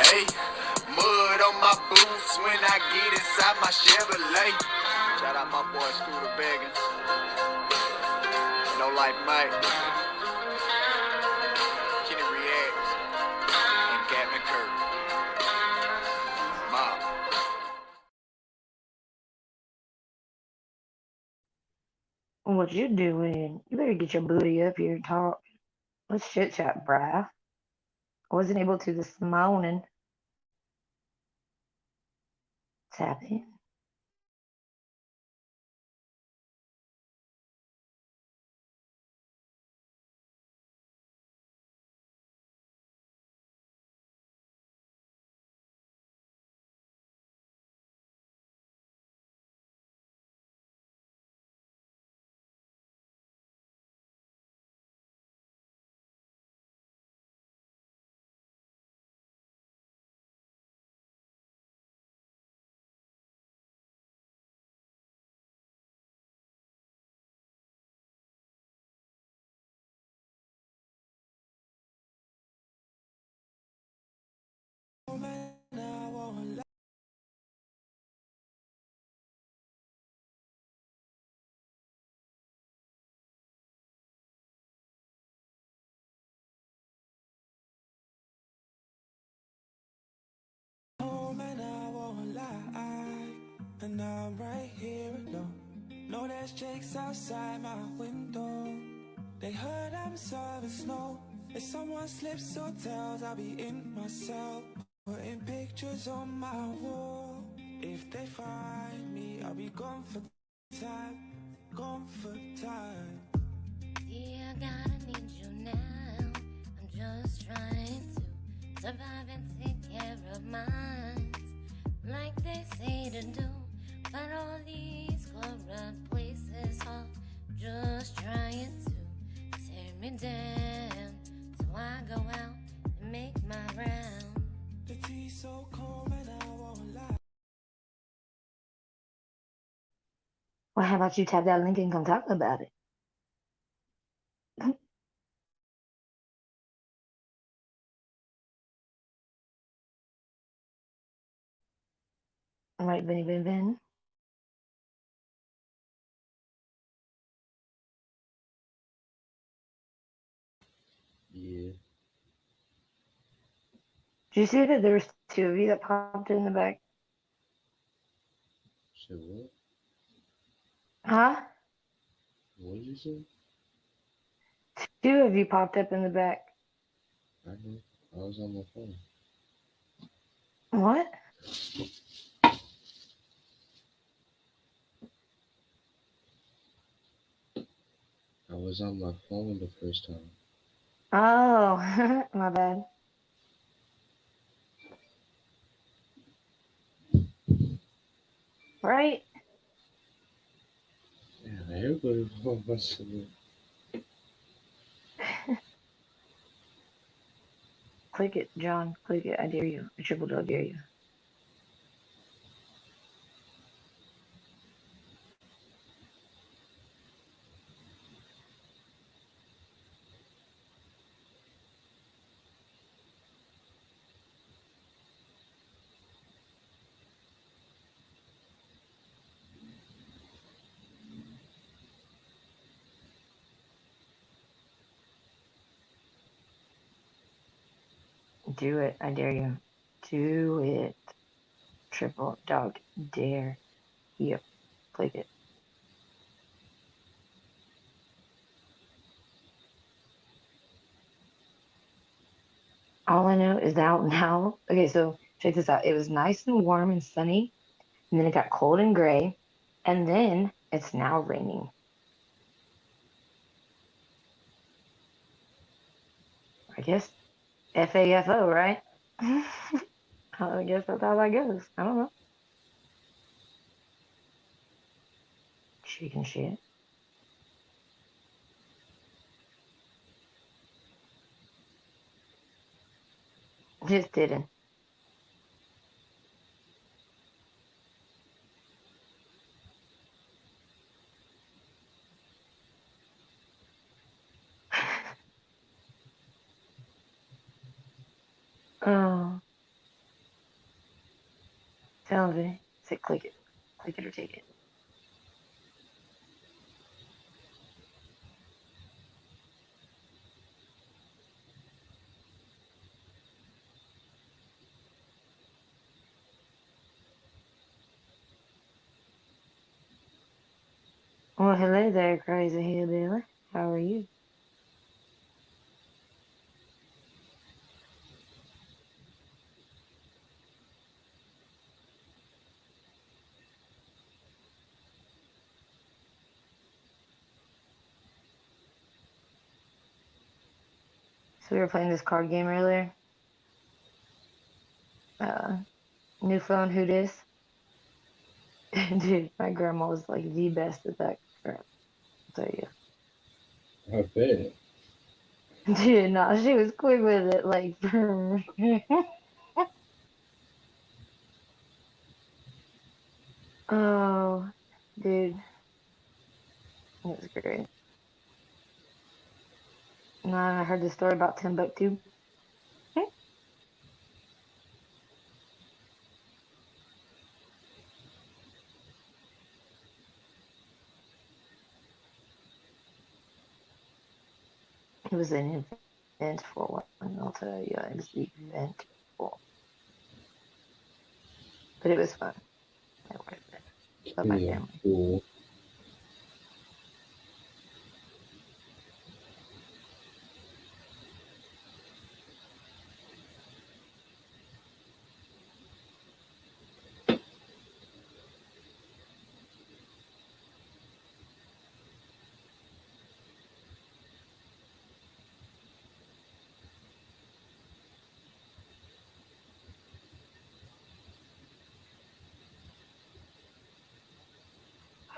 Hey, mud on my boots when I get inside my Chevrolet. Shout out my boy Scooter Beggins. No Life Mike. Kenny Reacts. And Captain Kirk. Mob. What you doing? You better get your booty up here and talk. Let's chit chat, bruh. I wasn't able to this morning. What's happening? And I'm right here alone. No, there's jakes outside my window. They heard I'm serving snow. If someone slips or tells, I'll be in myself, putting pictures on my wall. If they find me, I'll be gone for time, gone for time. Yeah, I gotta need you now. I'm just trying to survive and take care of mine, like they say to do. But all these corrupt places are just trying to tear me down. So I go out and make my round. The tea's so cold and I won't lie. Well, how about you tap that link and come talk about it? All right, Benny Ben Ben. Yeah. Did you see that there was two of you that popped in the back? Say what? Huh? What did you say? Two of you popped up in the back. I know. I was on my phone. What? I was on my phone the first time. Oh, my bad. Right? Yeah, everybody wants to know. Click it, John. Click it. I dare you. I triple dog dare you. Do it. I dare you. Do it. Triple dog dare you. Click it. All I know is out now. Okay, so check this out. It was nice and warm and sunny, and then it got cold and gray, and then it's now raining. I guess FAFO, right? I guess that's how that goes. I don't know. Chicken shit. Just didn't. Oh. Tell him, Vinny. Say click it. Click it or take it. Well, hello there, crazy hillbilly. How are you? So we were playing this card game earlier. New phone, who dis? Dude, my grandma was like the best at that crap. I'll tell you. I bet. Dude, nah, she was quick with it. Like, oh, dude, it was great. Nah, I heard the story about Timbuktu. It was an eventful one, I'll tell you. It was eventful. But it was fun. It was it. Love my Yeah, family. cool.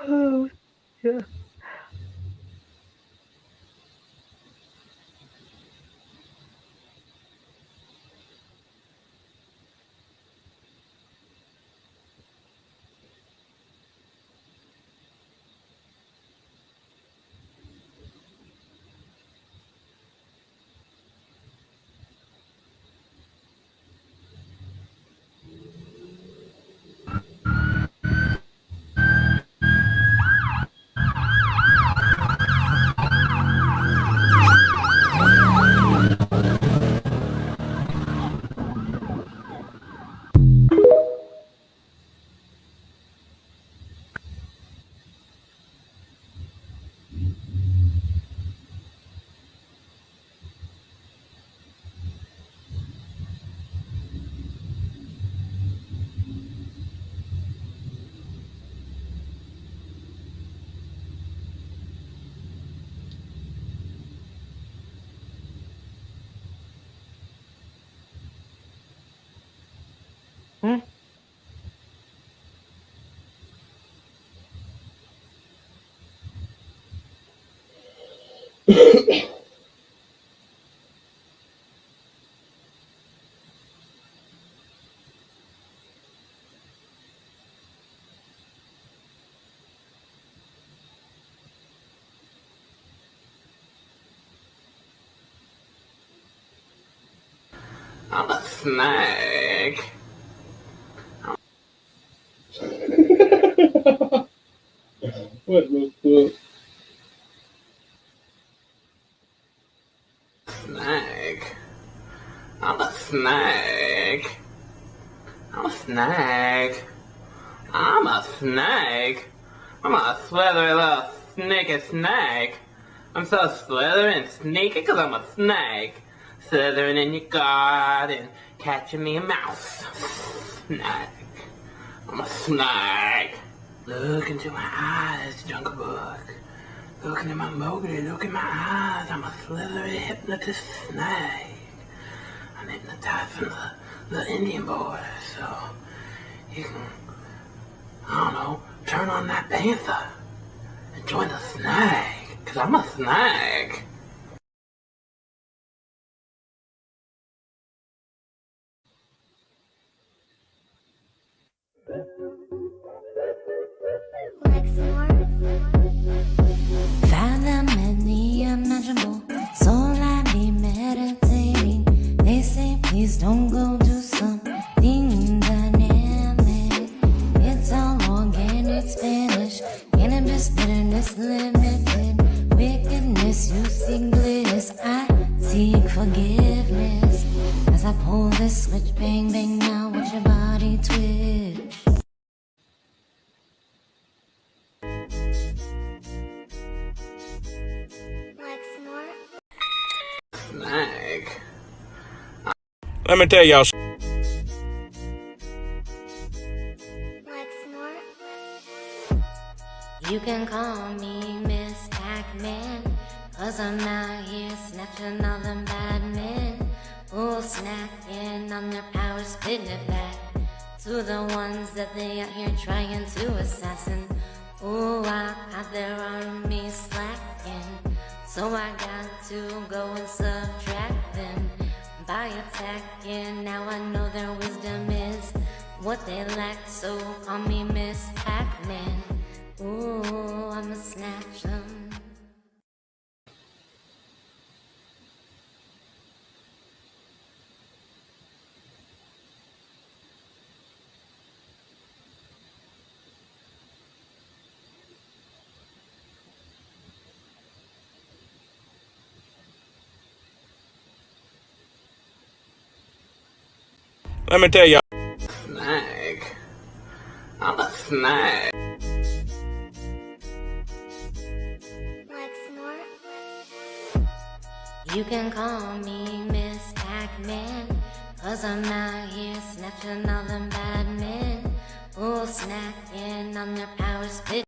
Oh, yeah. Hmm? I'm a snake. What the fuck? Snake. I'm a snake. I'm a snake. I'm a snake. I'm a slithery little sneaky snake. I'm so slithery and sneaky 'cause I'm a snake. Slithering in your garden, catching me a mouse. Snake. I'm a snake. Look into my eyes, Jungle Book. Look into my Mowgli, look in my eyes. I'm a slithery hypnotist snake. I'm hypnotized from the Indian border, so you can, I don't know, turn on that panther and join the snake, 'cause I'm a snake. Fathom in the unimaginable, soul I be meditating. They say please don't go do something dynamic. Bitterness, bitterness, limited. Wickedness, you seek bliss. I seek forgiveness. As I pull this switch, bang, bang, now watch your body twitch. Snag. Let me tell y'all. You can call me Miss Pac-Man, 'cause I'm not here snatching all them bad men. Ooh, snacking on their power, spitting it back to the ones that they out here trying to assassin. Ooh, I caught their army slacking, so I got to go and subtract them by attacking. Now I know their wisdom is what they lack, so call me Miss Pac-Man. Ooh, I'ma snatch them. Let me tell y'all. Snag. I'm a snag. You can call me Miss Pac-Man, 'cause I'm not here snatching all them bad men. Ooh, snacking on their power, spit.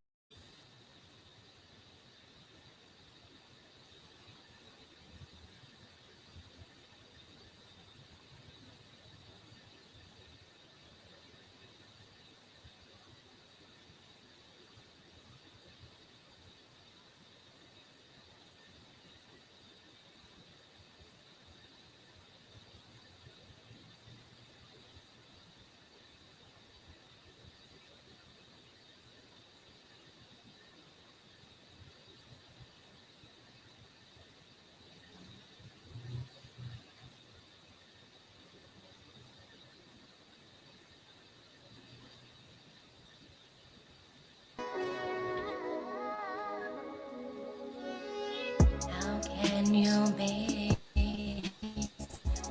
How can you be?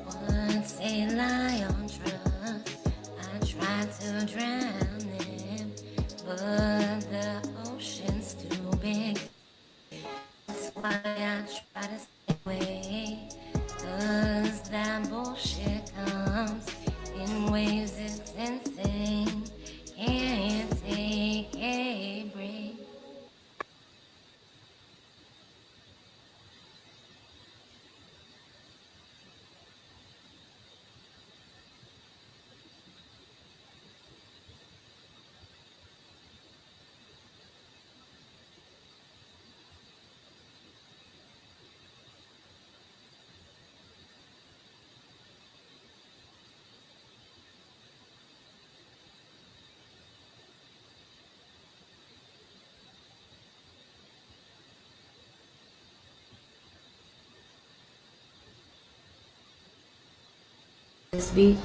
Once a lie on trust, I tried to drown him, but the ocean's too big. That's why I try to stay away, 'cause that bullshit comes in waves, it's insane. Can't take a break. This beat,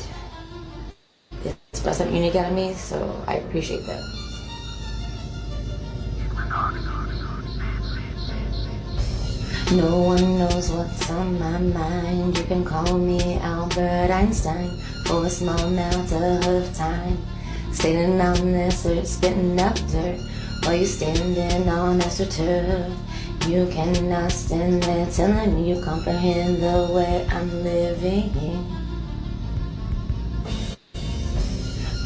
it's brought something unique out of me, so I appreciate that. No one knows what's on my mind. You can call me Albert Einstein for a small amount of time. Standing on this earth, spitting up dirt while you standing on astroturf. You cannot stand there telling me you comprehend the way I'm living.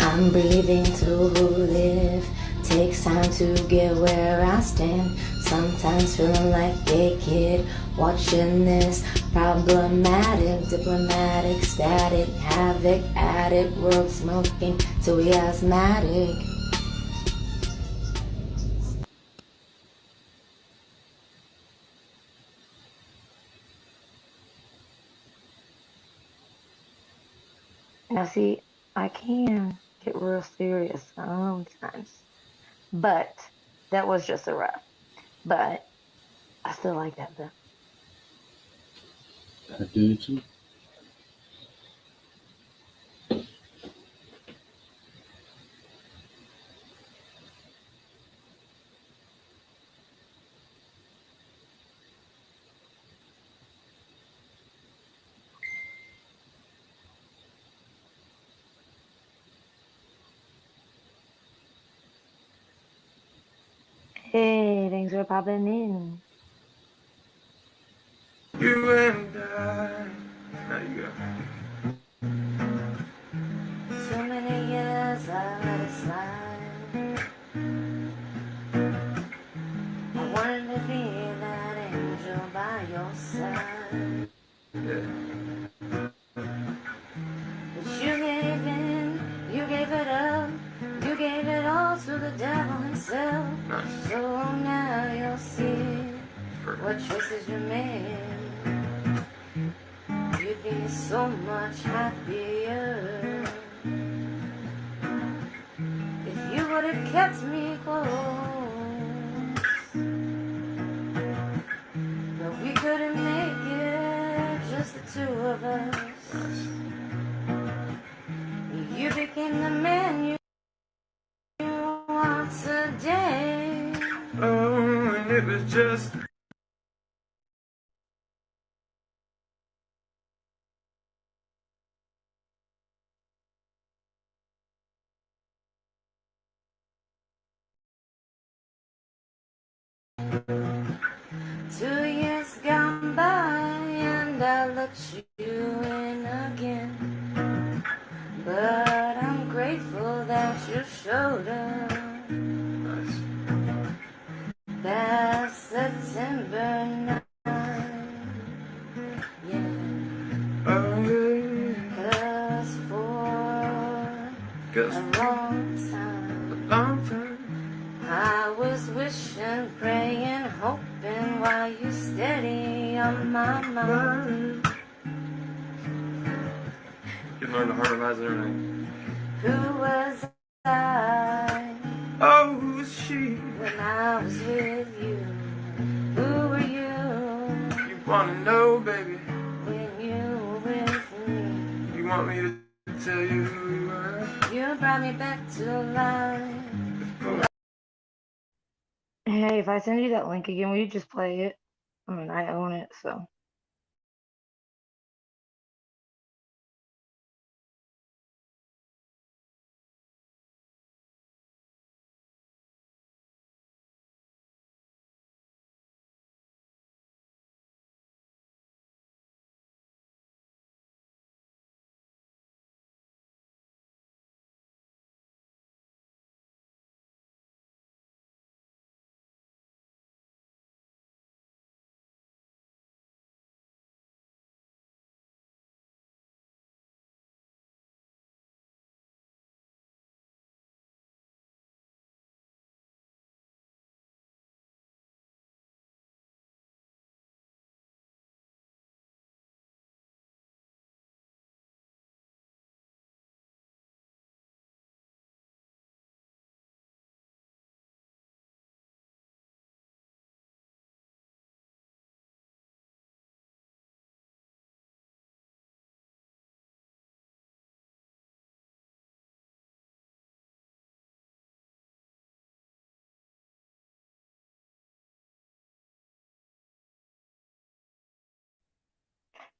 I'm breathing to live. Takes time to get where I stand. Sometimes feeling like a kid watching this problematic, diplomatic, static, havoc, addict, world smoking till we asthmatic. Now see, I can get real serious sometimes, but that was just a rough. But I still like that though. I do too. Thanks for popping in. You and I. There you go. So many years I let it slide. I wanted to be that angel by your side. Yeah. But you gave in, you gave it up, you gave it all to the devil himself. Nice. So now you'll see Perfect. what choices you made. You'd be so much happier if you would have kept me close. But we couldn't make it, just the two of us. Nice. You became the man you are today. Oh, and it was just. Two years gone by and I let you in again. But I'm grateful that you showed up Nice. that September night. Yeah, Oh, yeah. 'cause for Cause a long time long time. I was wishing, praying, hoping while you steady on my mind. You learn to harmonize and everything. Who was I Oh, who's she? when I was with you? Who were you You wanna know, baby? when you were with me? You want me to tell you who you are? You brought me back to life. Hey, if I send you that link again, will you just play it? I mean, I own it, so.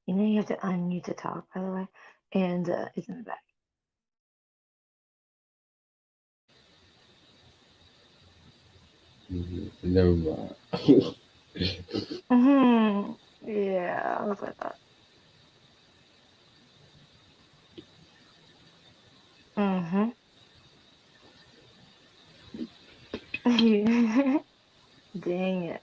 You know, you have to unmute to talk, by the way, and it's in the back. Never mind. Yeah, that's what I thought. Dang it.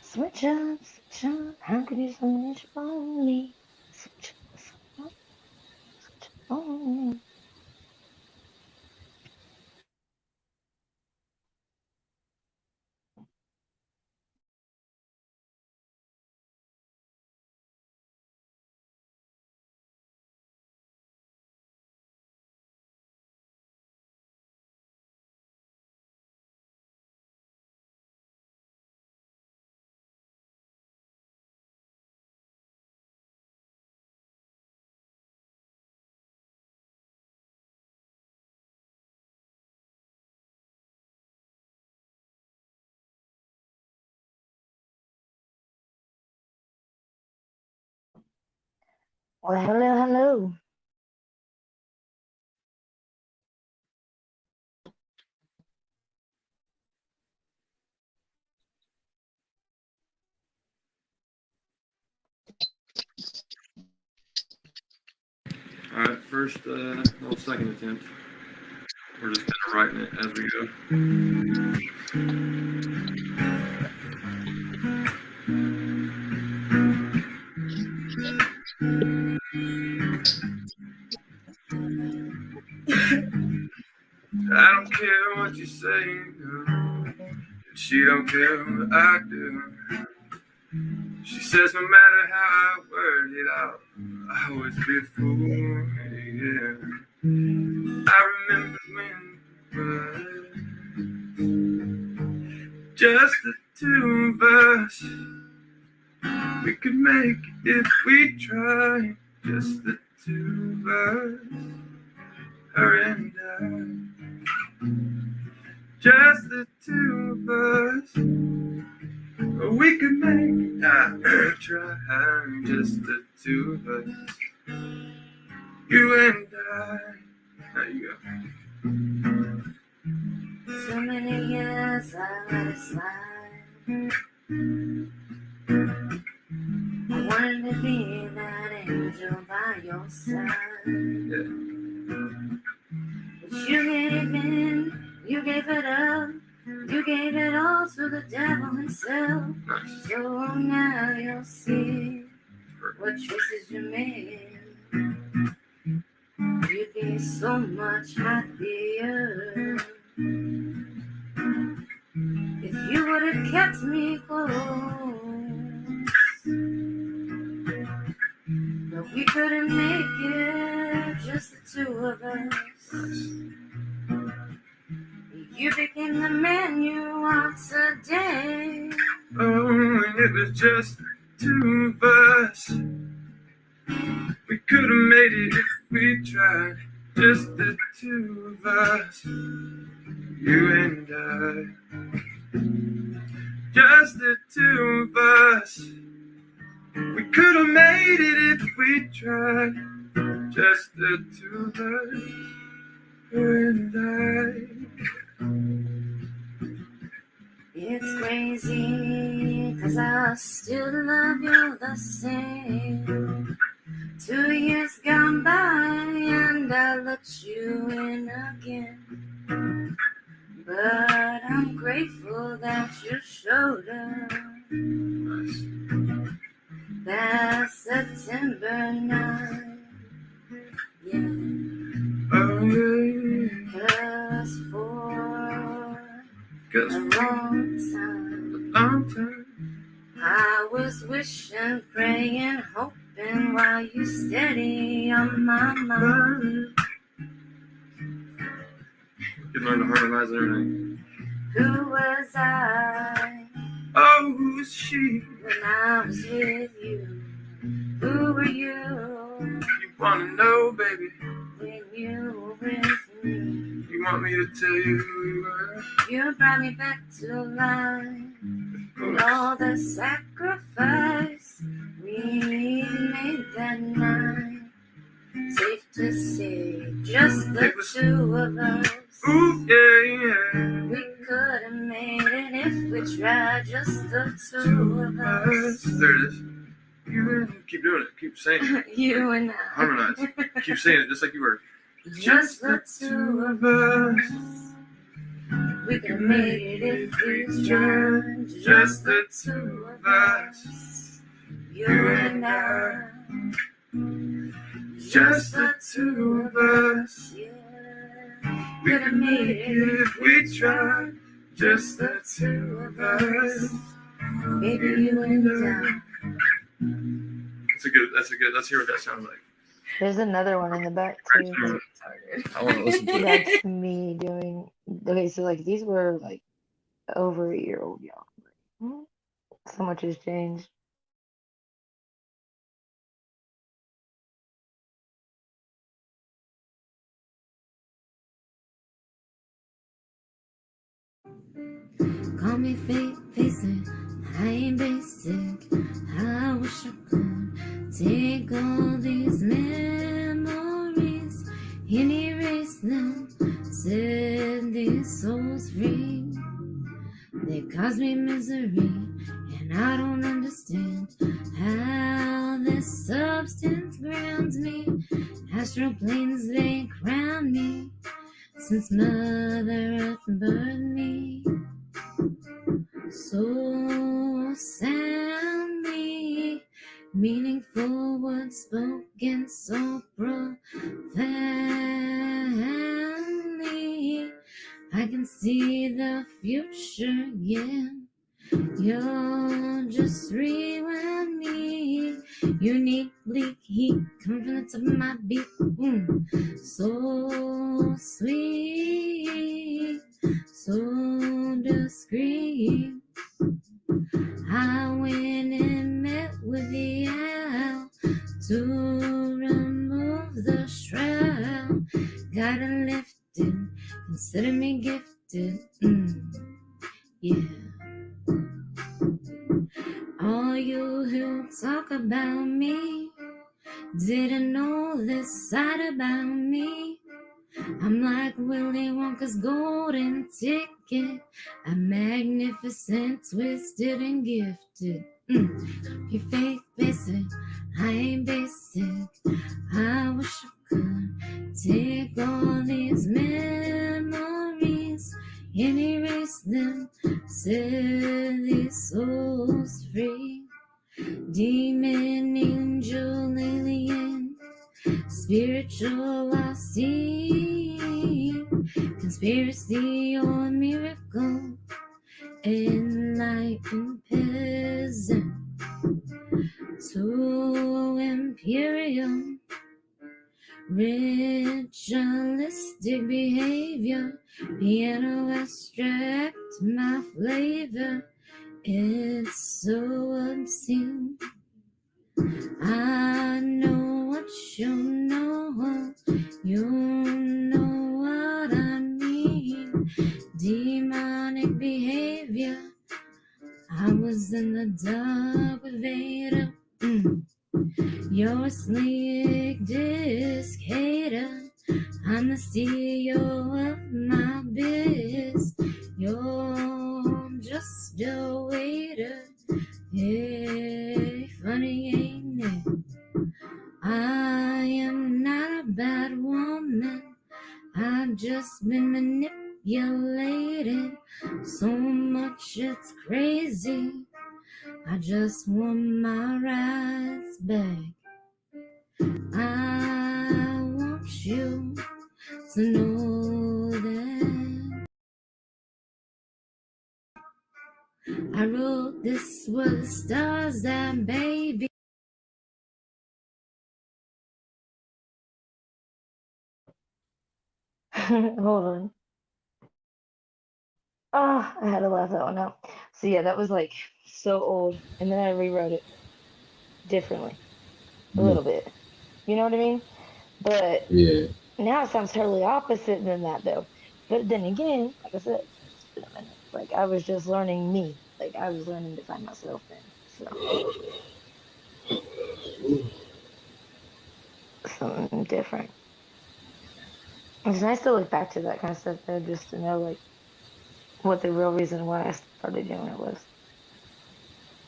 Switch up, switch up. How could you switch on me? Switch up, switch up, switch up on me. Well, hello, hello. first, second attempt. We're just kind of writing it as we go. I don't care what you say, no. She don't care what I do. She says no matter how I word it out, I always be a fool, yeah. I remember when just the two of us, we could make it if we tried. Just the two of us, her and I. Just the two of us, we could make it. Try. Just the two of us, you and I. There you go. So many years I let it slide. I wanted to be that angel by your side. Yeah. But you gave in, you gave it up, you gave it all to the devil himself. Nice. So now you'll see what choices you made. You'd be so much happier if you would have kept me close. But we couldn't make it, just the two of us. You became the man you are today. Oh, and it was just the two of us. We could have made it if we tried. Just the two of us, you and I. Just the two of us. We could have made it if we tried. Just the two of us, you and It's crazy, 'cause I still love you the same. 2 years gone by and I let you in again. But I'm grateful that you showed up that September night. Yeah. Oh, yeah. 'Cause for a long time I was wishing, praying, hoping while you steady on my mind. You learn to harmonize everything. Who was I Oh, who's she? when I was with you? Who were you You wanna know, baby? when you were with me? You want me to tell you who you were? You brought me back to life. And all the sacrifice we made that night. Safe to say, just the two of us. Ooh, yeah, yeah. We could have made it if we tried. Just the two of us. There it is. Keep doing it. Keep saying it. You and I. Harmonize. Keep saying it just like you were. Just the two of us. We could have made it if we tried. Just the two of us. You and I. Just the two of us. Yeah. We could made it if we tried. Just the two of us. Baby, you and I. That's a good. Let's hear what that sounds like. There's another one in the back too. I want to listen to it. That's me doing. Okay, so like these were like over a year old, y'all. So much has changed. Call me face it, I ain't basic. I wish I could take all these memories and erase them, set these souls free. They cause me misery, and I don't understand how this substance grounds me. Astral planes they crown me, since Mother Earth burned me so soundly. Meaningful words spoken so profoundly. I can see the future, yeah. You're just rewind me. Unique bleak heat coming from the top of my beat. So sweet, so discreet. I went and met with the owl to remove the shroud. Got it lifted, consider me gifted. Yeah. All you who talk about me didn't know this side about me. I'm like Willy Wonka's golden ticket. I'm magnificent, twisted, and gifted. You fake basic, I ain't basic. I wish I could take all these memories and erase them, set these souls free. Demon, angel, alien, spiritual, I see. Conspiracy or miracle, enlightened peasant to imperial. Ritualistic behavior, piano abstract, my flavor. It's so obscene. I know what you know. You know what I mean. Demonic behavior. I was in the dark with Vader. You're a slick disc hater. I'm the CEO of my biz. You're just a waiter. Hey, funny ain't it? I am not a bad woman. I've just been manipulated so much it's crazy. I just want my rights back. I want you to know that I wrote this with the stars that baby. Hold on. Oh, I had to laugh that one out. So yeah, that was like so old, and then I rewrote it differently, a little bit. You know what I mean? But Yeah. now it sounds totally opposite than that, though. But then again, like I said, it's been a minute. Like I was just learning me. Like I was learning to find myself then. So something different. It's nice to look back to that kind of stuff though, just to know like what the real reason why I started doing it was.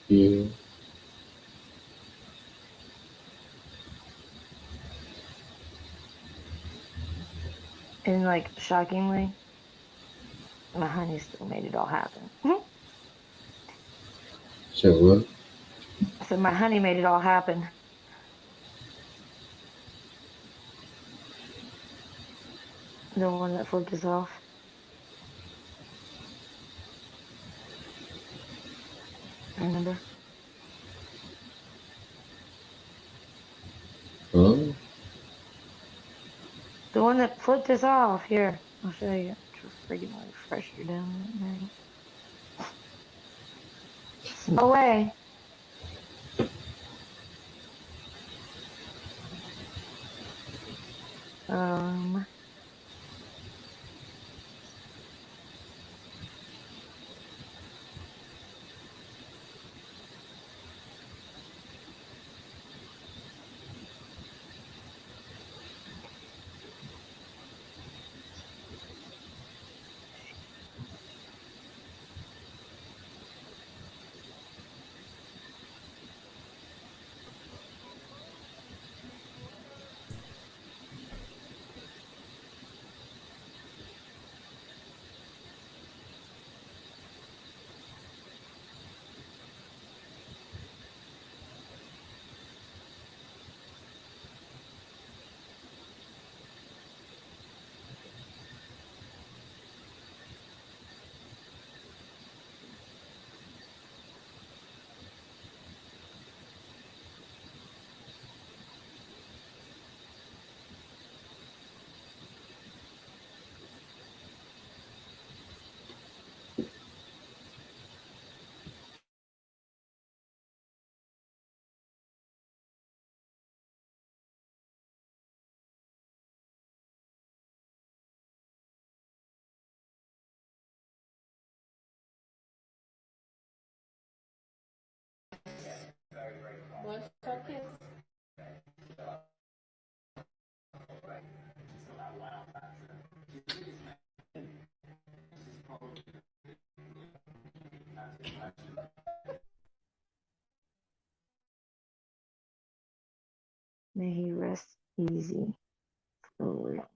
Yeah. And like shockingly, my honey still made it all happen. So what? So my honey made it all happen. The one that flipped us off. Remember? Huh? The one that flipped us off. Here, I'll show you. Just freaking refresher down there. No way. Um. May he rest easy for real.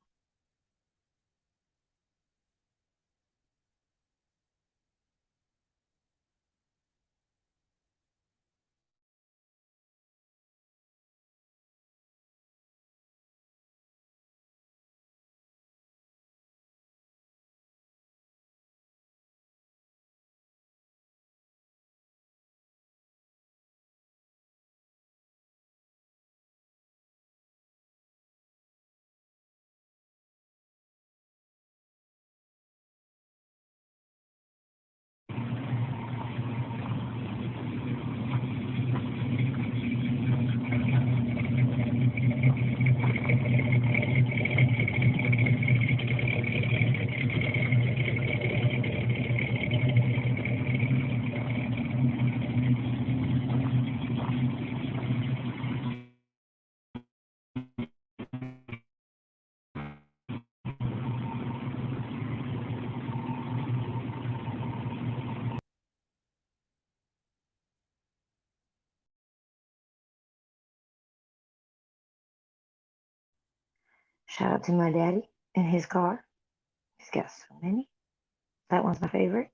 Shout out to my daddy and his car. He's got so many. That one's my favorite.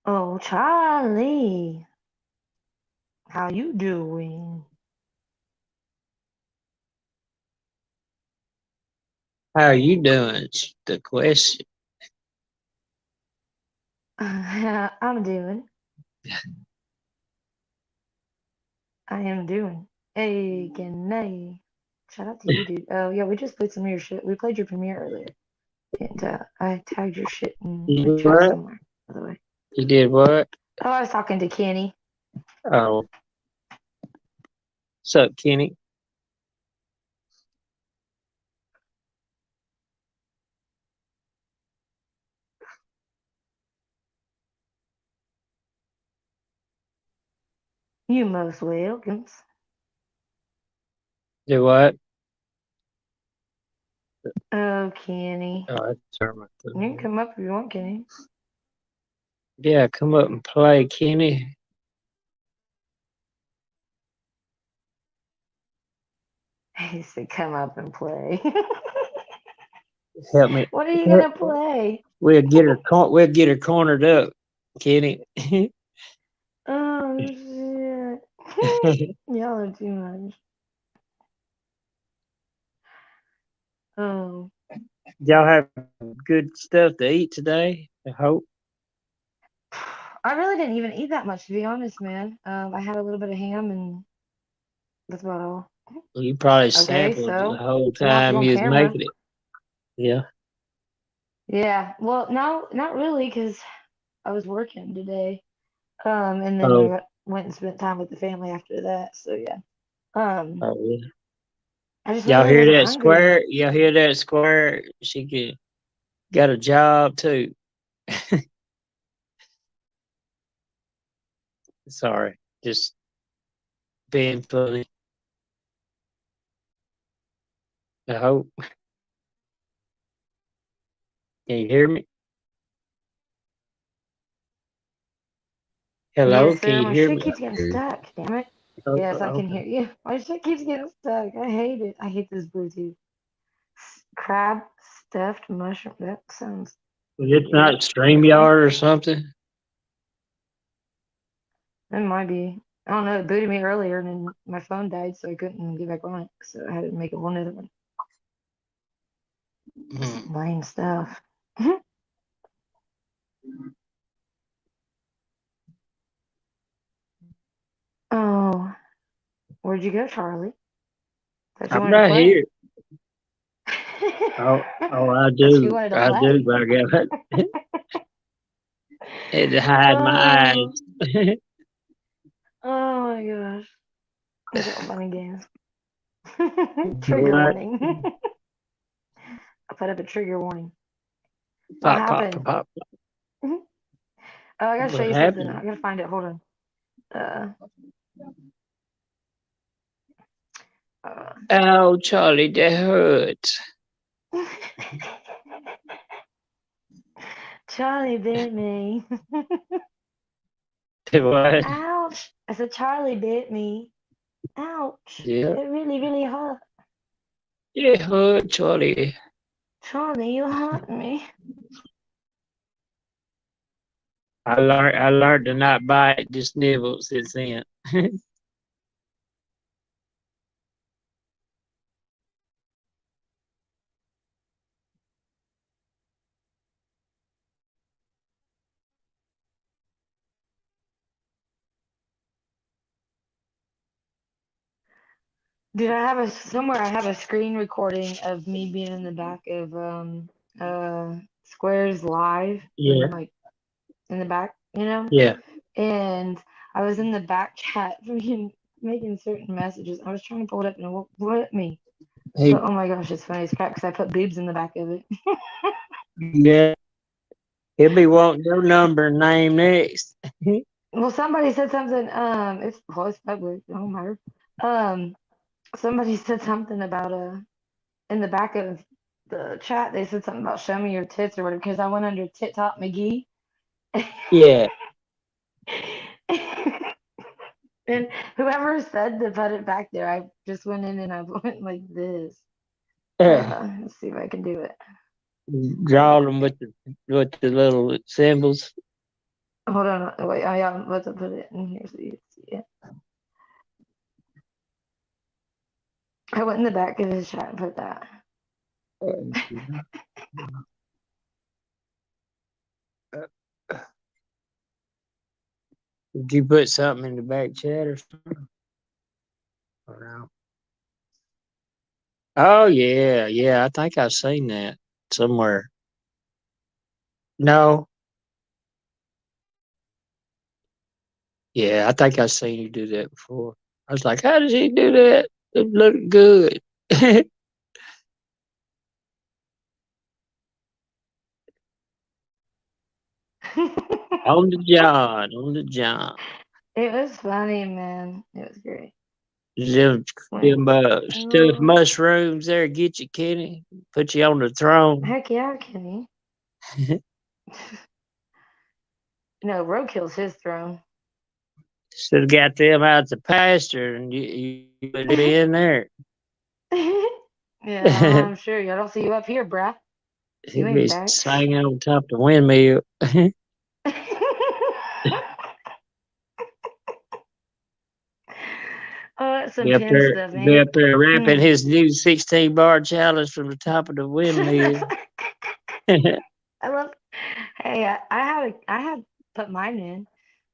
Oh, Charlie, how you doing? How are you doing? It's the question. I'm doing. I am doing. Hey, nay. Shout out to you, dude. Oh, yeah, we just played some of your shit. We played your premiere earlier. And I tagged your shit in the You chat what? somewhere, by the way. You did what? Oh, I was talking to Kenny. Oh. What's up, Kenny? You most welcome. Do what? Oh, Kenny. Oh, that's term. You can come up if you want, Kenny. Yeah, come up and play, Kenny. He said, come up and play. Help me. What are you gonna play? We'll get her cornered up, Kenny. Oh shit. Y'all are too much. Oh. Y'all have good stuff to eat today, I hope. I really didn't even eat that much, to be honest, man. I had a little bit of ham and that's about all. You probably Okay, sampled so the whole enough time on you was camera. making it. Yeah. Yeah. Well, no, not really, because I was working today. And then Oh, I went and spent time with the family after that. So yeah. oh yeah. I just Y'all really hear wasn't that hungry. square? Y'all hear that square? Got a job too. Sorry, just being funny. I hope. Can you hear me? Hello, Yes, can sir. you My hear shit me? keeps getting stuck. Damn it. Oh, Yes, I can okay. hear you. My shit keeps getting stuck. I hate it. I hate this Bluetooth. Crab stuffed mushroom. That sounds It's weird. not StreamYard or something. It might be. I don't know. It booted me earlier and then my phone died, so I couldn't get back on it. So I had to make a whole other one. Lame stuff. Where'd you go, Charlie? Thought you I'm wanted to right play. here. Oh, I Thought you do. wanted to I do, play. but I got had to hide my Oh, eyes. oh my gosh. These are fun and games. Trigger What? warning. I put up a trigger warning. What Pop, pop, happened? pop, pop. Oh, I gotta show What you something. happened? I gotta find it. Hold on. Uh, Oh, Charlie, that hurt. Charlie bit me. What? Ouch. I said, Charlie bit me. Ouch. Yeah, It really, really hurt. it hurt, Charlie. Charlie, you hurt me. I learned to not bite, just nibble since then. Dude, I have a screen recording of me being in the back of Squares Live Yeah, in the back, you know? yeah. And I was in the back chat making certain messages. I was trying to pull it up and it won't let me. Hey, But oh my gosh, it's funny as crap because I put boobs in the back of it. yeah. He'll be wanting your number and name next. Well, somebody said something, it's public, it don't matter. Somebody said something about in the back of the chat, they said something about show me your tits or whatever, because I went under Tit Top McGee. Yeah. And whoever said to put it back there, I just went in and I went like this. Let's see if I can do it. Draw them with the little symbols. Hold on, wait, I'm about to put it in here so you can see it. I went in the back of his chat and put that. Did you put something in the back chat or something? Or no? Oh yeah, yeah. I think I've seen that somewhere. No. Yeah, I think I've seen you do that before. I was like, how does he do that? It looked good. On the John. It was funny, man. It was great. Them stuffed mushrooms there get you, Kenny. Put you on the throne. Heck yeah, Kenny. No, Roadkill's his throne. Should have got them out the pasture and you would be in there. Yeah, I'm sure. I don't see you up here, bruh. You He'd be ain't back. swinging on top of the windmill. Oh, that's some Be up Ken there, stuff, be ain't up there it? rapping his new 16-bar challenge from the top of the windmill. I love. Hey, I had put mine in,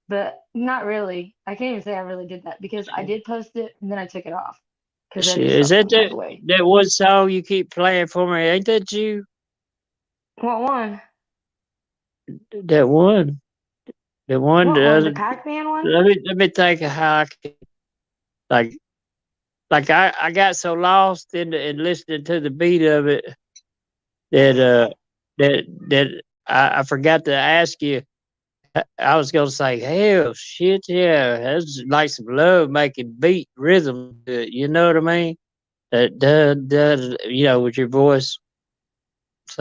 but not really. I can't even say I really did that because I did post it and then I took it off because I Shit, just is felt that some type of way. that one song you keep playing for me? Ain't that you? What one? That one. The one, What the one? other. The Pac-Man one? Let me think of how I can, like I got so lost in listening to the beat of it that I forgot to ask you. I was gonna say, hell, shit, yeah, that's like some love making beat rhythm. You know what I mean? You know, with your voice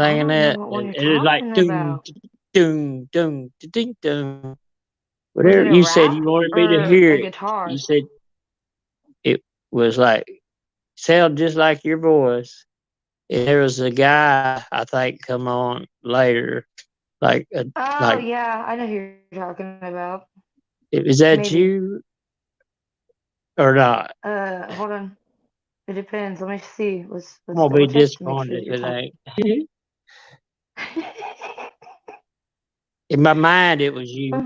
I singing don't know that, what one and you're it's like talking doom, about. doom, doom, ding, doom. Was Whatever it a you said, rap you wanted me to or hear a it. You guitar? said it was like sound just like your voice. And there was a guy I think come on later, like Oh like yeah, I know who you're talking about. is that Maybe. you or not? Hold on. It depends. Let me see. I'm Let's gonna be double check to make sure disappointed that if you're it talking. ain't. In my mind, it was you.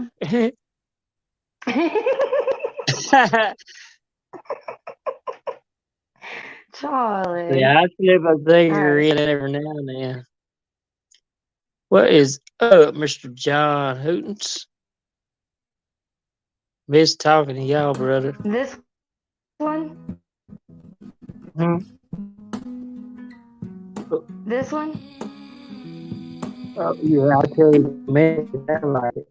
Charlie. Yeah, I slip a finger Alright. in every now and then. What is up, Mr. John Hootens? Miss talking to y'all, brother. This one? Hmm? This one? Oh, yeah, I tell you, man, I like it.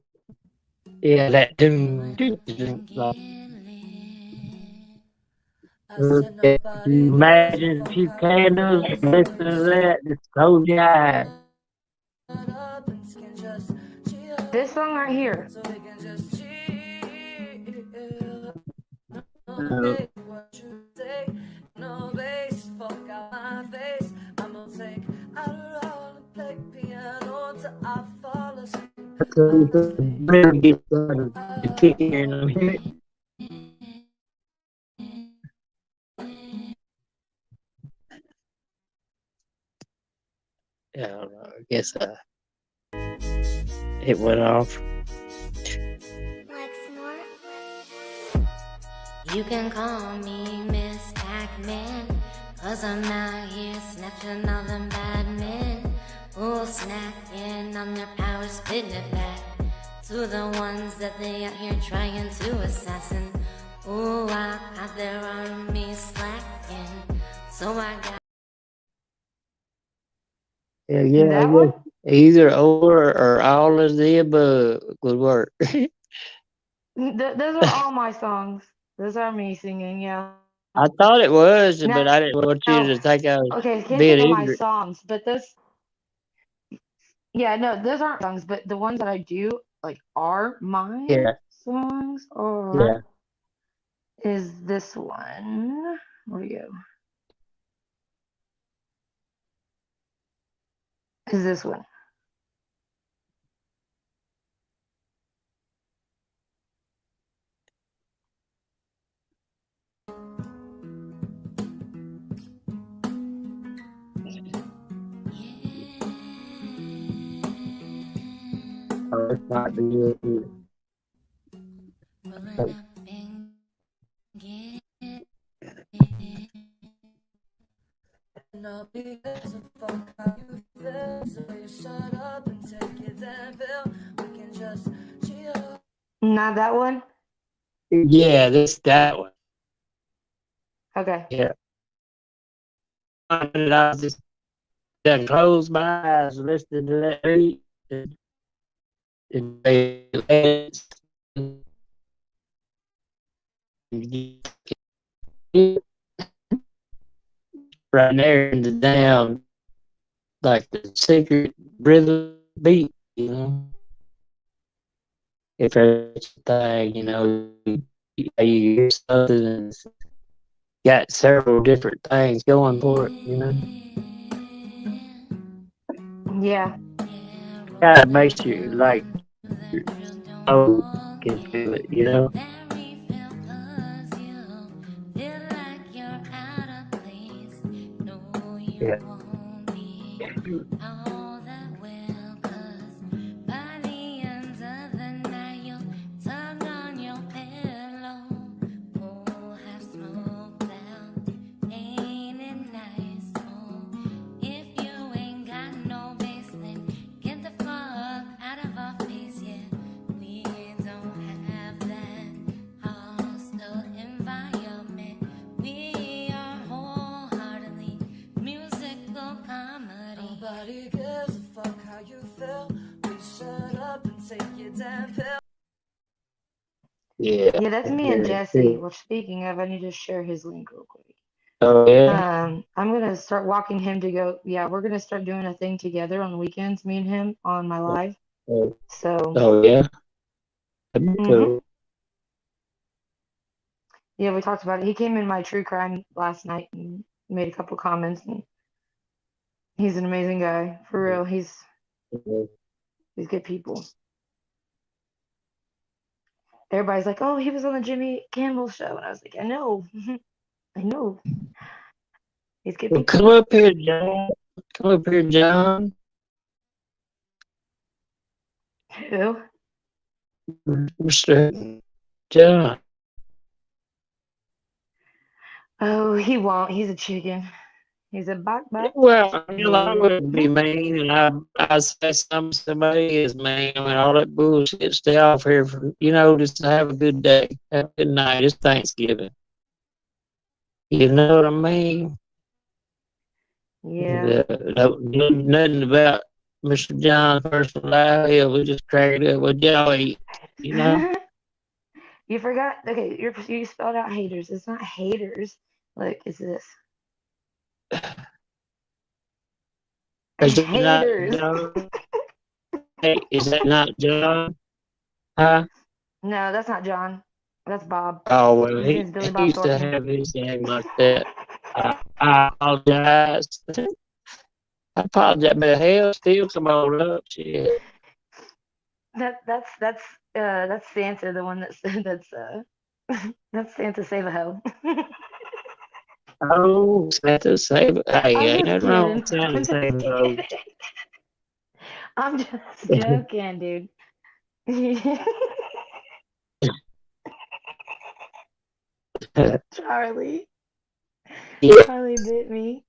Yeah, that doom, doom, doom, like, if you imagine a few candles, listen to that, just close your eyes. This song right here. Uh, so the better get started to kick in on here. Yeah, I don't know. I guess it went off. You can call me Miss Pac-Man, 'cause I'm out here snatching all them bad men who'll snack in on their power, spitting it back to the ones that they out here trying to assassin. Ooh, I got their army slacking, so I got Yeah, I That guess one? either or all of the above would work. Those are all my songs. Those are me singing, yeah. I thought it was, but Now, I didn't want you to think I was okay, I can't being think of my ignorant. songs, but yeah, no, those aren't songs, but the ones that I do, like, are mine Yeah, songs, yeah. or is this one? Where we go? Is this one? Oh, it's not the good. rolling up and get it. No, because of fuck how you feel, so you shut up and take your damn pill. We can just chill. Not that one? Yeah, that one. Okay. Yeah. And I just done closed my eyes listening to that beat and right there in the damn, like the secret rhythm beat, you know. If it's a thing, you know, you hear something and it's got several different things going for it, you know. Yeah. Kind of makes you like, oh, can feel it, you know. Yeah. Nobody gives a fuck how you feel. We shut up and take your damn pill. Yeah. Yeah, that's me and Jesse. Well, speaking of, I need to share his link real quick. Oh, yeah. I'm gonna start walking him to go. Yeah, we're gonna start doing a thing together on weekends, me and him on my live. So, Oh, yeah. That'd be cool. yeah, we talked about it. He came in my true crime last night and made a couple comments, and he's an amazing guy. For real, he's good people. Everybody's like, "Oh, he was on the Jimmy Campbell show," and I was like, "I know, I know." He's good Well, people. come up here, John. Come up here, John. Who? Mr. John. Oh, he won't. He's a chicken. He's a bok. Well, I Yeah. wouldn't be mean, and I say somebody is mean. I mean, all that bullshit. Stay off here for just have a good day, have a good night. It's Thanksgiving. You know what I mean? Yeah. Nothing about Mr. John's personal life. Hell, we just crack it up. What y'all eat? You know? You forgot. Okay, you spelled out haters. It's not haters. Look, it's this. Is that not Haters. John? Hey, is that not John? Huh? No, that's not John. That's Bob. Oh, well, His he name's Billy he Bob used to Thornton. have his name like that. I apologize. I apologize, but hell, still come on up, shit. That's Santa, the one that's Santa Save a Ho. Oh, Santa save it. Hey, I'm ain't just nothing wrong kidding. with Santa I'm just saving kidding. I'm just joking, dude. Charlie. Yeah. Charlie bit me,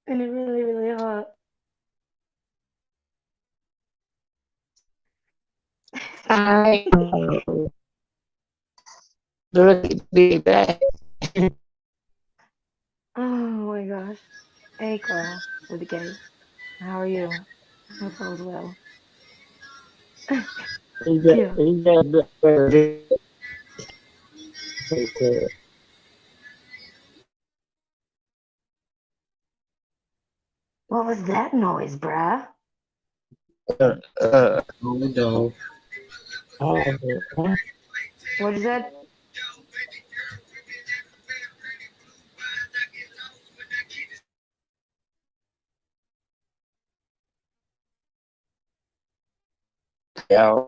and it really, really hurt. I look at big back. Oh my gosh. Hey, Carl, with the K. How are you? Hope all's well. Yeah. He got the better. What was that noise, bruh? Oh, dog. What is that? Yeah.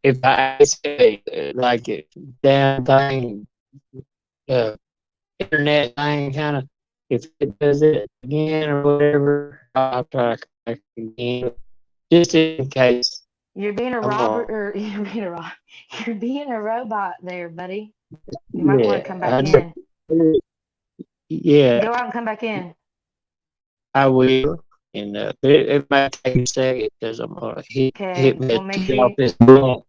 If I say like it, damn thing, uh, internet thing, kind of, if it does it again or whatever, I'll try to connect again, just in case. You're being a I'm robber, on. or you're being a robot there, buddy. You might want to come Yeah, back in. yeah, Go out and come back in. I will. And it might take a second because I'm gonna hit Okay. me a Well, make key sure off you this blunt.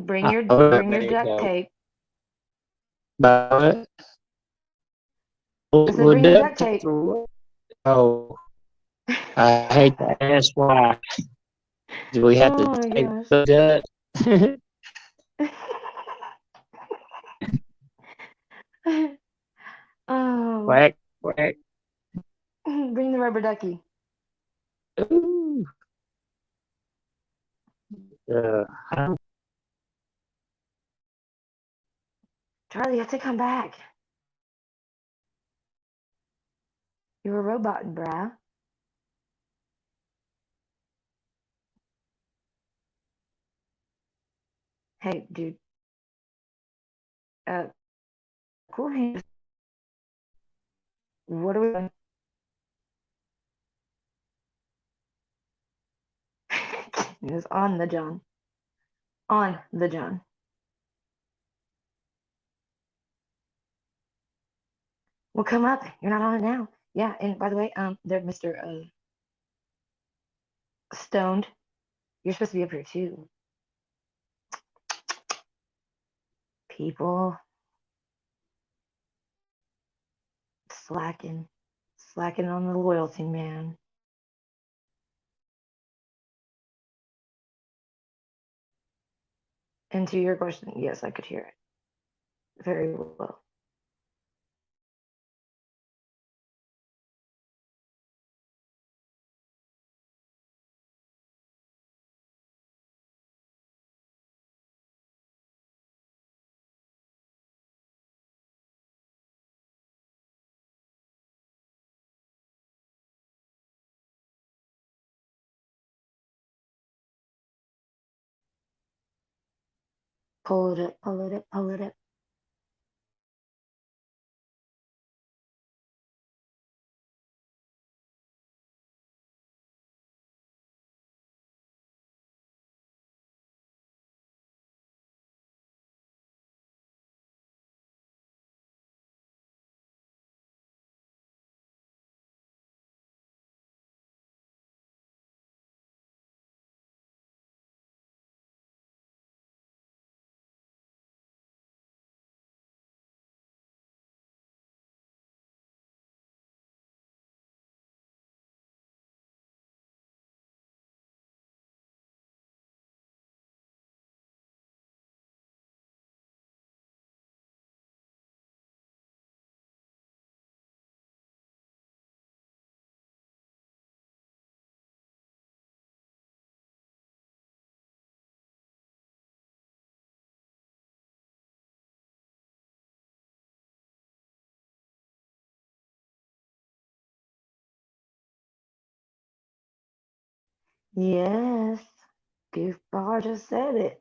bring I your let bring your me duct go. tape. But I said, would bring your that duct tape. oh, I hate to ask why. Do we have to Oh my take gosh. the gut? Oh, Quack, quack. bring the rubber ducky. Ooh. Uh, Charlie, you have to come back. You're a robot, bruh. Hey, dude. Cool hands. What are we doing? It's on the John. On the John. Well, come up. You're not on it now. Yeah, and by the way, they're Mr. Stoned. You're supposed to be up here too. People slacking. Slacking on the loyalty, man. And to your question, yes, I could hear it very well. Pull it up, pull it up, pull it up. Yes. Goofball just said it.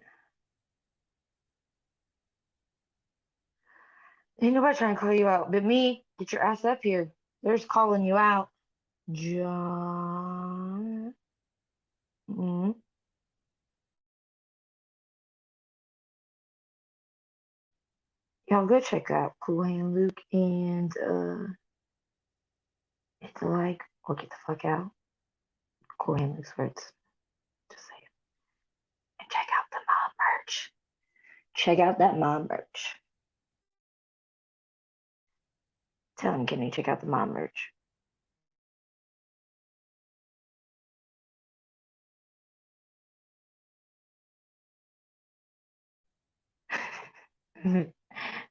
Ain't nobody trying to call you out but me. Get your ass up here. They're just calling you out. John. Mm. Y'all go check out Cool Hand Luke and hit the like or get the fuck out. Cool Hand Luke's words. Just say it. And check out the mom merch. Check out that mom merch. Tell him, Kenny, check out the mom merch.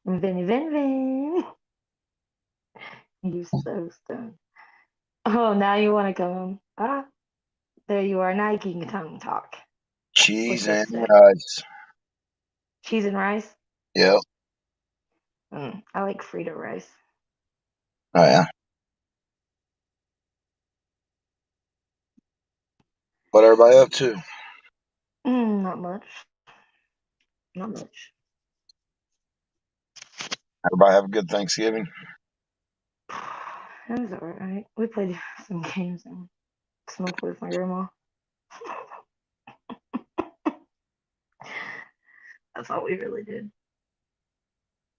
Vinny, Vin. You so stoned. Oh, now you want to come? Ah, there you are. Now you can tongue talk. Cheese What's and this say? rice. Cheese and rice? Yep. I like Frito rice. Oh, yeah. What everybody up to? Not much. Not much. Everybody have a good Thanksgiving? It was alright. We played some games and smoked with my grandma. That's all we really did.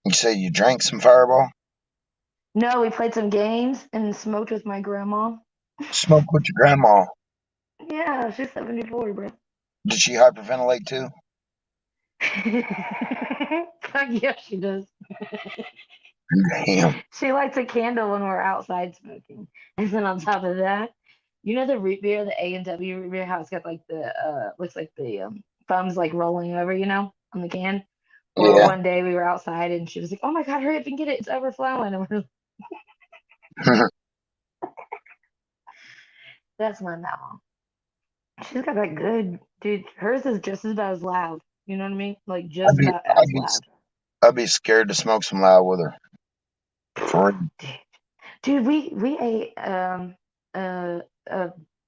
You say you drank some Fireball? No, we played some games and smoked with my grandma. Smoke with your grandma. Yeah, she's 74, bro. Did she hyperventilate too? Fuck yeah, she does. Damn. She lights a candle when we're outside smoking. And then on top of that, you know the root beer, the A&W root beer, how it's got like the looks like the thumbs like rolling over, on the can. Well, Yeah. one day we were outside and she was like, "Oh my God, hurry up and get it! It's overflowing." And we're that's my mom. She's got that good, dude. Hers is just as about as loud. You know what I mean? Like I'd just be, about I'd as be, loud. I'd be scared to smoke some loud with her. For real. Dude, we ate a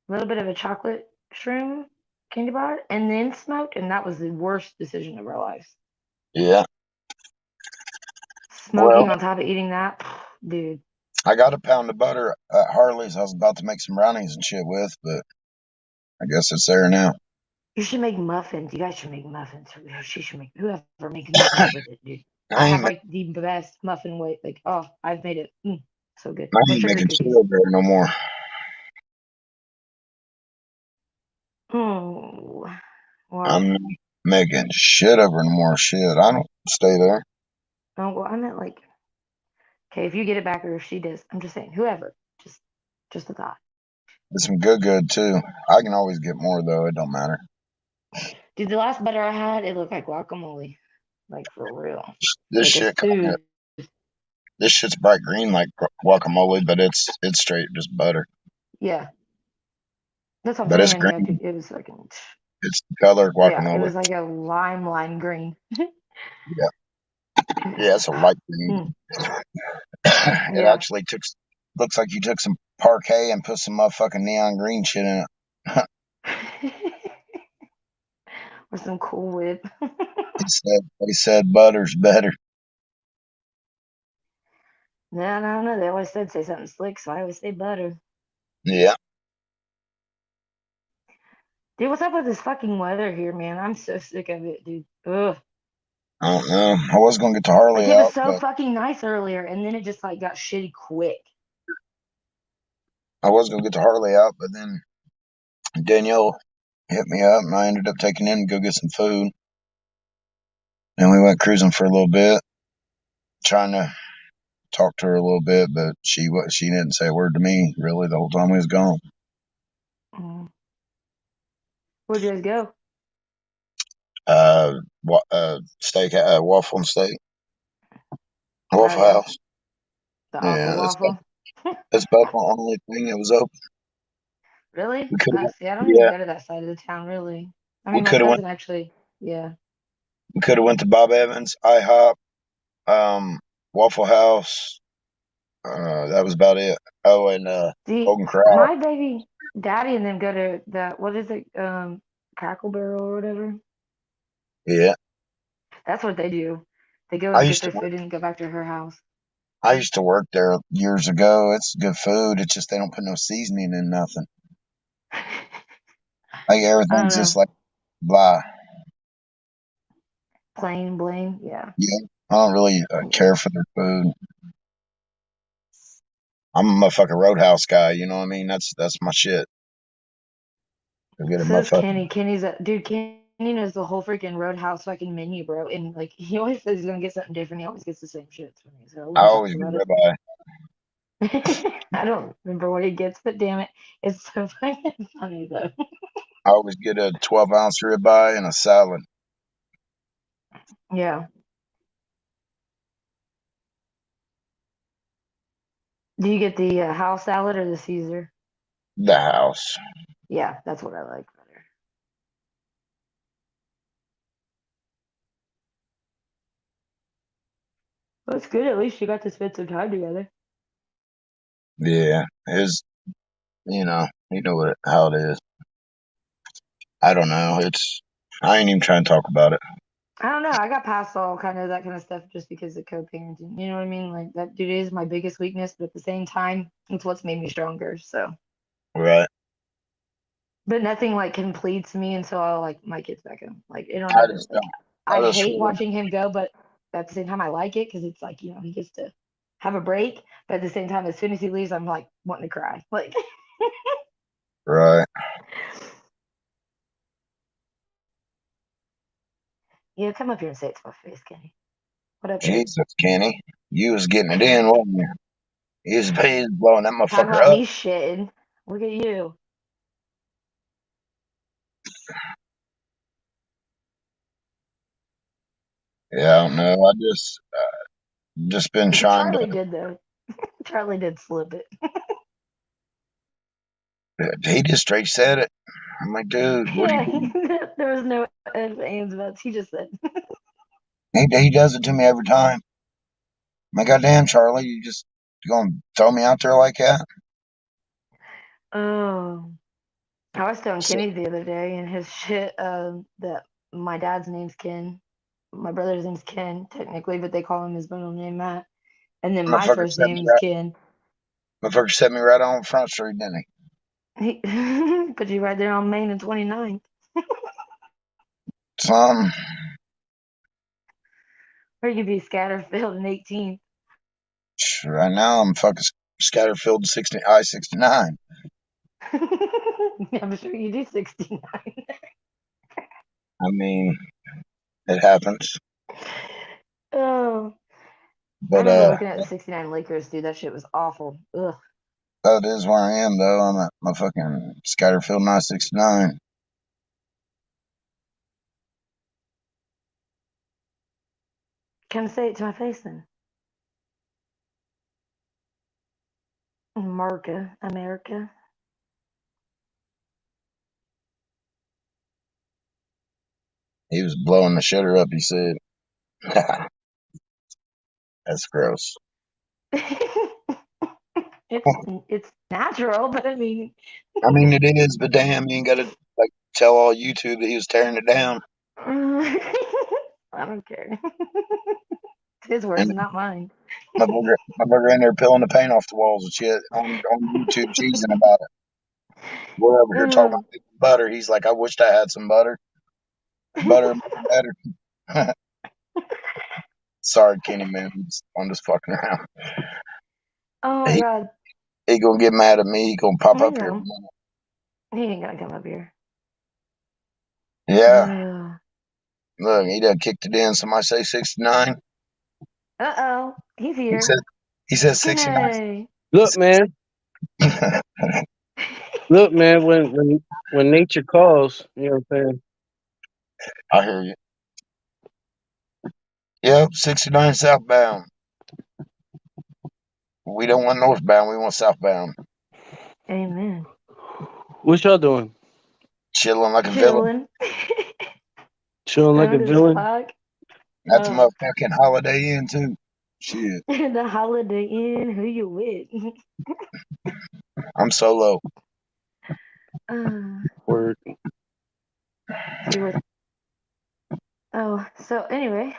little bit of a chocolate shroom candy bar and then smoked, and that was the worst decision of our lives. Yeah. Smoking Well, on top of eating that, dude. I got a pound of butter at Harley's I was about to make some brownies and shit with, but I guess it's there now. You should make muffins. You guys should make muffins. She should make whoever makes muffins with it, dude. I I have ain't, like the best muffin weight. Like, oh, I've made it so good. I No ain't sugar making shit cookies. over there no more. Oh, I'm why? not making shit over no more shit. I don't stay there. Oh, well, I meant like, okay, if you get it back or if she does, I'm just saying, whoever. Just a thought. It's some good too. I can always get more though. It don't matter. Dude, the last butter I had, it looked like guacamole. Like for real. This Like a shit, smooth. this shit's bright green like guacamole, but it's straight just butter. Yeah. That's what I'm But it's saying. Yeah, green. dude, it was fucking. It's the color Yeah, it guacamole. was like a lime green. Yeah, yeah, it's a light green. It Yeah. actually looks like you took some Parquet and put some motherfucking neon green shit in it. Or some Cool Whip. They said butter's better. No. They always said say something slick, so I always say butter. Yeah. Dude, what's up with this fucking weather here, man? I'm so sick of it, dude. Ugh. I don't know. I was gonna get to Like Harley it was out, so but fucking nice earlier, and then it just like got shitty quick. I was gonna get to Harley out, but then Danielle hit me up, and I ended up taking in to go get some food. And we went cruising for a little bit, trying to talk to her a little bit, but she didn't say a word to me really the whole time we was gone. Where'd you guys go? Steak, waffle and steak, Oh Waffle yeah, House. the awful Yeah, waffle. that's about the only thing that was open. Really? We could, See, I don't even yeah, go to that side of the town, really. I we mean, my could have went. cousin actually, yeah. We could have went to Bob Evans, IHOP, Waffle House. That was about it. Oh, and See, Golden Corral. my baby, Daddy and them go to that, what is it, Crackle Barrel or whatever. Yeah. That's what they do. They go I and get used their to work food and go back to her house. I used to work there years ago. It's good food. It's just they don't put no seasoning in nothing. Like I don't everything's just know. like blah. Plain Blaine, yeah. Yeah. I don't really care for their food. I'm a motherfucking Roadhouse guy. You know what I mean? That's my shit. Go get a So is motherfucking. Kenny. Dude, Kenny knows the whole freaking Roadhouse fucking menu, bro. And like he always says he's gonna get something different. He always gets the same shit for me. So I we talk always get about ribeye. it. I don't remember what he gets, but damn it, it's so fucking funny though. I always get a 12-ounce ribeye and a salad. Yeah. Do you get the house salad or the Caesar? The house. Yeah, that's what I like better. Well, it's good. At least you got to spend some time together. Yeah. You know how it is. I don't know. I ain't even trying to talk about it. I don't know. I got past all kind of that kind of stuff just because of co-parenting. You know what I mean? Like that dude is my biggest weakness, but at the same time, it's what's made me stronger. So, Right. but nothing like completes me until I like my kids back home. Like it'll I never just like don't. I I just hate watching him go, but at the same time I like it because it's like, he gets to have a break. But at the same time, as soon as he leaves, I'm like wanting to cry. Like, right. come up here and say it to my face, Kenny. What up, babe? Jesus, Kenny. You was getting it in, wasn't you? He was blowing that Talking motherfucker about up. me shitting. Look at you. Yeah, I don't know. I just been trying Charlie did though. Charlie did slip it. he just straight said it. I'm like, dude, what do Yeah, you there was no ifs, ands, buts. He just said, he does it to me every time. My goddamn Charlie, you gonna throw me out there like that? "Oh." I was telling So, Kenny the other day, and his shit. That my dad's name's Ken. My brother's name's Ken, technically, but they call him his middle name Matt. And then my motherfucker first set me name is right Ken. motherfucker set me right on Front Street, didn't He put you right there on Main and 29th, he? Some or you could be Scatterfield and 18th. right now I'm fucking Scatterfield 69. I'm sure you do 69. I mean, it happens. Oh, I But remember looking at the 69 Lakers, dude. That shit was awful. Ugh. that is where I am though. I'm at my fucking Scatterfield 969. Come say it to my face then. America. He was blowing the shitter up, he said. That's gross. It's natural, but I mean, I mean, it is, but damn, you ain't got to like tell all YouTube that he was tearing it down. I don't care. It's his words, And not mine. my brother in there peeling the paint off the walls and shit on YouTube, cheesing about it. We're over here talking Mm. about butter. He's like, I wished I had some butter. Butter better. Sorry, Kenny, man. I'm just fucking around. Oh my He God. he gonna get mad at me. He gonna pop I up here. know. He ain't gonna come up here. Yeah. Uh Look, he done kicked it in. Somebody say 69. oh. He's He here. says he says 69. Kenny. Look, man. Look, man. When nature calls, you know what I'm saying. I hear you. Yep, 69 southbound. We don't want northbound. We want southbound. Amen. What y'all doing? Chilling like a villain. Chilling like a Stoned as villain. fuck. That's a motherfucking Holiday Inn too. Shit, The Holiday Inn. Who you with? I'm solo. Word. See where. Oh, so anyway,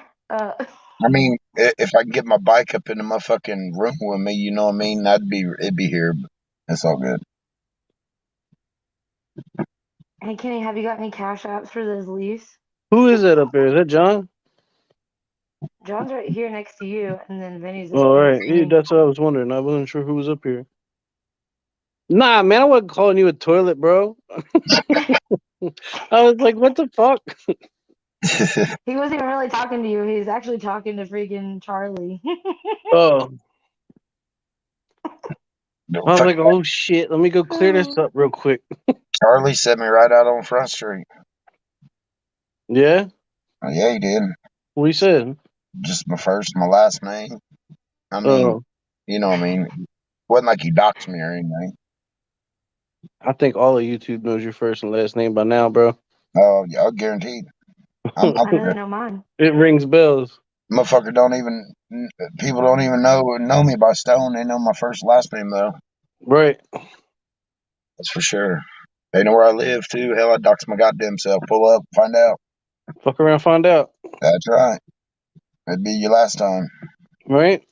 I mean, if I can get my bike up in the motherfucking room with me, you know what I mean? It'd be here. But it's all good. hey Kenny, have you got any cash apps for those leaves? Who is that up there? Is that John? John's right here next to you, and then Vinny's up All next right. to Yeah, me. that's what I was wondering. I wasn't sure who was up here. Nah, man, I wasn't calling you a toilet, bro. I was like, what the fuck? He wasn't even really talking to you. He was actually talking to freaking Charlie. Oh. No, I was fuck, like, oh shit, let me go clear this up real quick. Charlie set me right out on Front Street. Yeah? Oh, yeah, he did. What he said? Just my first and my last name. I mean, Oh. you know what I mean? Wasn't like he doxed me or anything. I think all of YouTube knows your first and last name by now, bro. Oh, yeah, guaranteed. I'm I know they know mine. It rings bells. motherfucker people don't even know me by Stone. They know my first and last name though. Right. That's for sure. They know where I live too. Hell, I dox my goddamn self. Pull up, find out. Fuck around, find out. That's right. That'd be your last time. Right?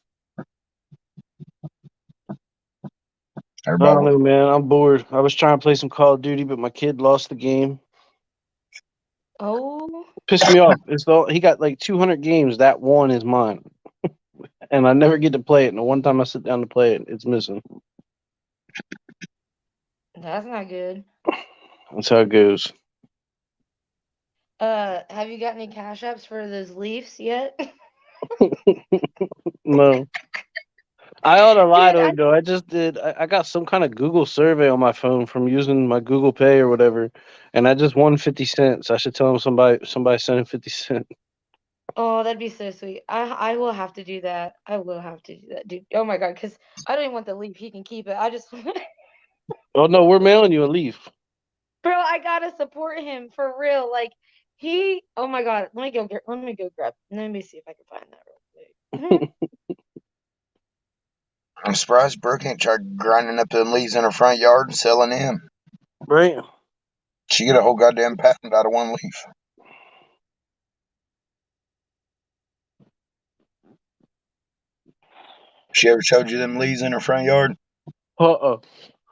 I Everybody. don't know, man. I'm bored. I was trying to play some Call of Duty, but my kid lost the game. Oh. Pissed me off. He got like 200 games. That one is mine. And I never get to play it. And the one time I sit down to play it, it's missing. That's not good. That's how it goes. Have you got any cash apps for those Leafs yet? No. I ought to lie Dude, to him, though. I just did. I got some kind of Google survey on my phone from using my Google Pay or whatever, and I just won 50 cents. I should tell him somebody sent him 50 cents. Oh, that'd be so sweet. I will have to do that. I will have to do that, dude. Oh my God, because I don't even want the Leaf. He can keep it. I just, Oh no, we're mailing you a leaf. bro, I gotta support him for real. Like oh my God, let me go grab. Let me see if I can find that real quick. I'm surprised Brooke ain't tried grinding up them leaves in her front yard and selling them. Right. She get a whole goddamn patent out of one leaf. She ever showed you them leaves in her front yard? Uh-uh.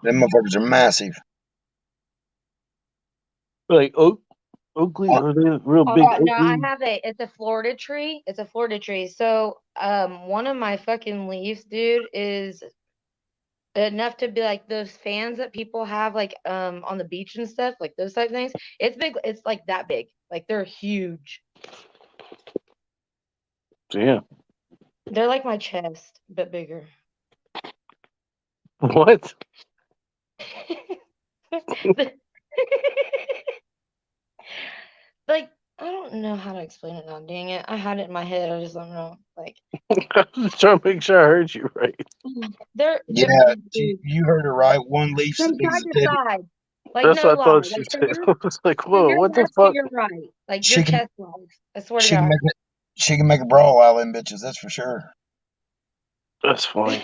Them motherfuckers are massive. Like Oakley, are they real big No, I Oakley? have it's a Florida tree. It's a Florida tree. So, one of my fucking leaves, dude, is enough to be like those fans that people have like on the beach and stuff, like those type of things. It's big. It's like that big. Like they're huge. Damn. They're like my chest, but bigger. What? Like, I don't know how to explain it now, dang it. I had it in my head, I just don't know. Like, I'm just trying to make sure I heard you right. they're Yeah, big, dude. you heard her right. One leaf From big as side a to teddy. side. Like, That's no what I lie. thought she Like, said. I was like, whoa, what the left to fuck? your right. Like, She your can- chest wise. I swear to She can God. make it. She can make a brawl out of them bitches. That's for sure. That's funny.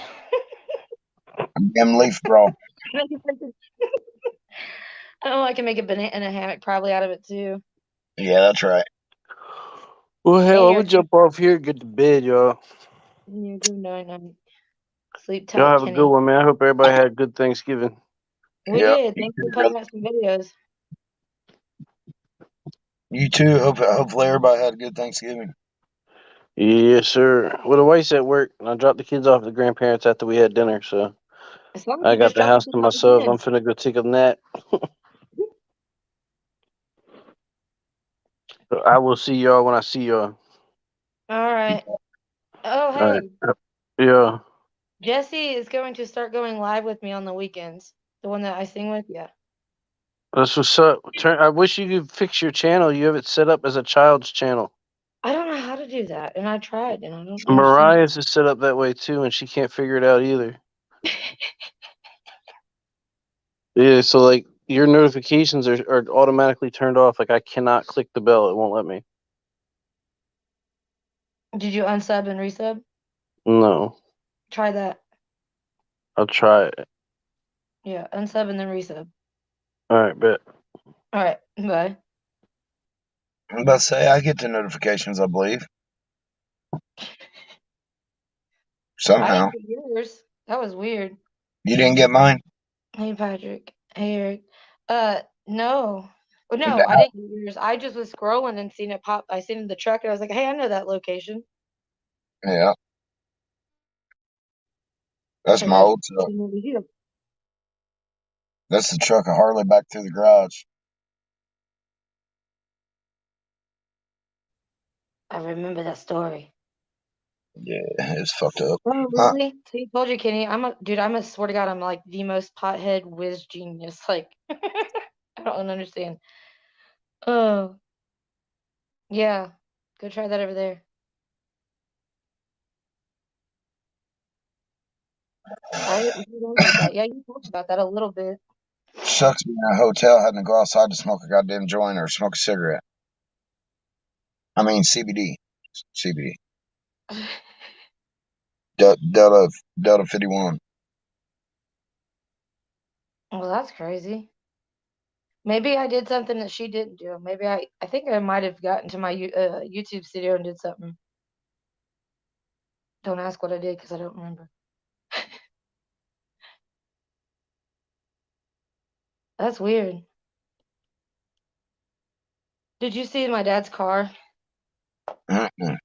Them leaf brawl. Oh, I can make a banana and a hammock probably out of it too. Yeah, that's right. Well, hell, Hey, I'm gonna jump off here and get to bed, y'all. Yeah, good night. Sleep Y'all tight, have a Kenny. good one, man. I hope everybody had a good Thanksgiving. We Yeah, did. Thanks for putting up some videos. You too. Hopefully everybody had a good Thanksgiving. Yes, sir. Well, the wife's at work, and I dropped the kids off at the grandparents after we had dinner, so As long as I you got just the dropped house the to kids off myself. again. I'm finna go take a nap. So I will see y'all when I see y'all. All right. Oh, All hey. right. Yeah. Jesse is going to start going live with me on the weekends. The one that I sing with, yeah. That's what's up. I wish you could fix your channel. You have it set up as a child's channel. I don't know how to do that, and I tried, and I don't understand. Mariah's is set up that way too, and she can't figure it out either. Yeah, so like your notifications are automatically turned off. Like I cannot click the bell; it won't let me. Did you unsub and resub? No, Try that. I'll try it. Yeah, unsub and then resub. All right, bet. All right, bye. I'm about to say I get the notifications, I believe. I Somehow. didn't get yours. That was weird. You didn't get mine? Hey, Patrick. Hey, Eric. No. Well, no, No. I didn't get yours. I just was scrolling and seen it pop. I seen the truck and I was like, hey, I know that location. Yeah. That's And my I old truck. seen over here. That's the truck of Harley back through the garage. I remember that story. Yeah, it's fucked up. Oh, really? So you told you, Kenny. Dude, swear to God, I'm like the most pothead whiz genius. Like, I don't understand. Oh, yeah. Go try that over there. I didn't know about that. Yeah, you talked about that a little bit. Sucks being in a hotel having to go outside to smoke a goddamn joint or smoke a cigarette. I mean CBD. CBD. Delta 51. Well, that's crazy. Maybe I did something that she didn't do. Maybe I think I might have gotten to my YouTube studio and did something. Don't ask what I did because I don't remember. That's weird. Did you see my dad's car? Mm-mm.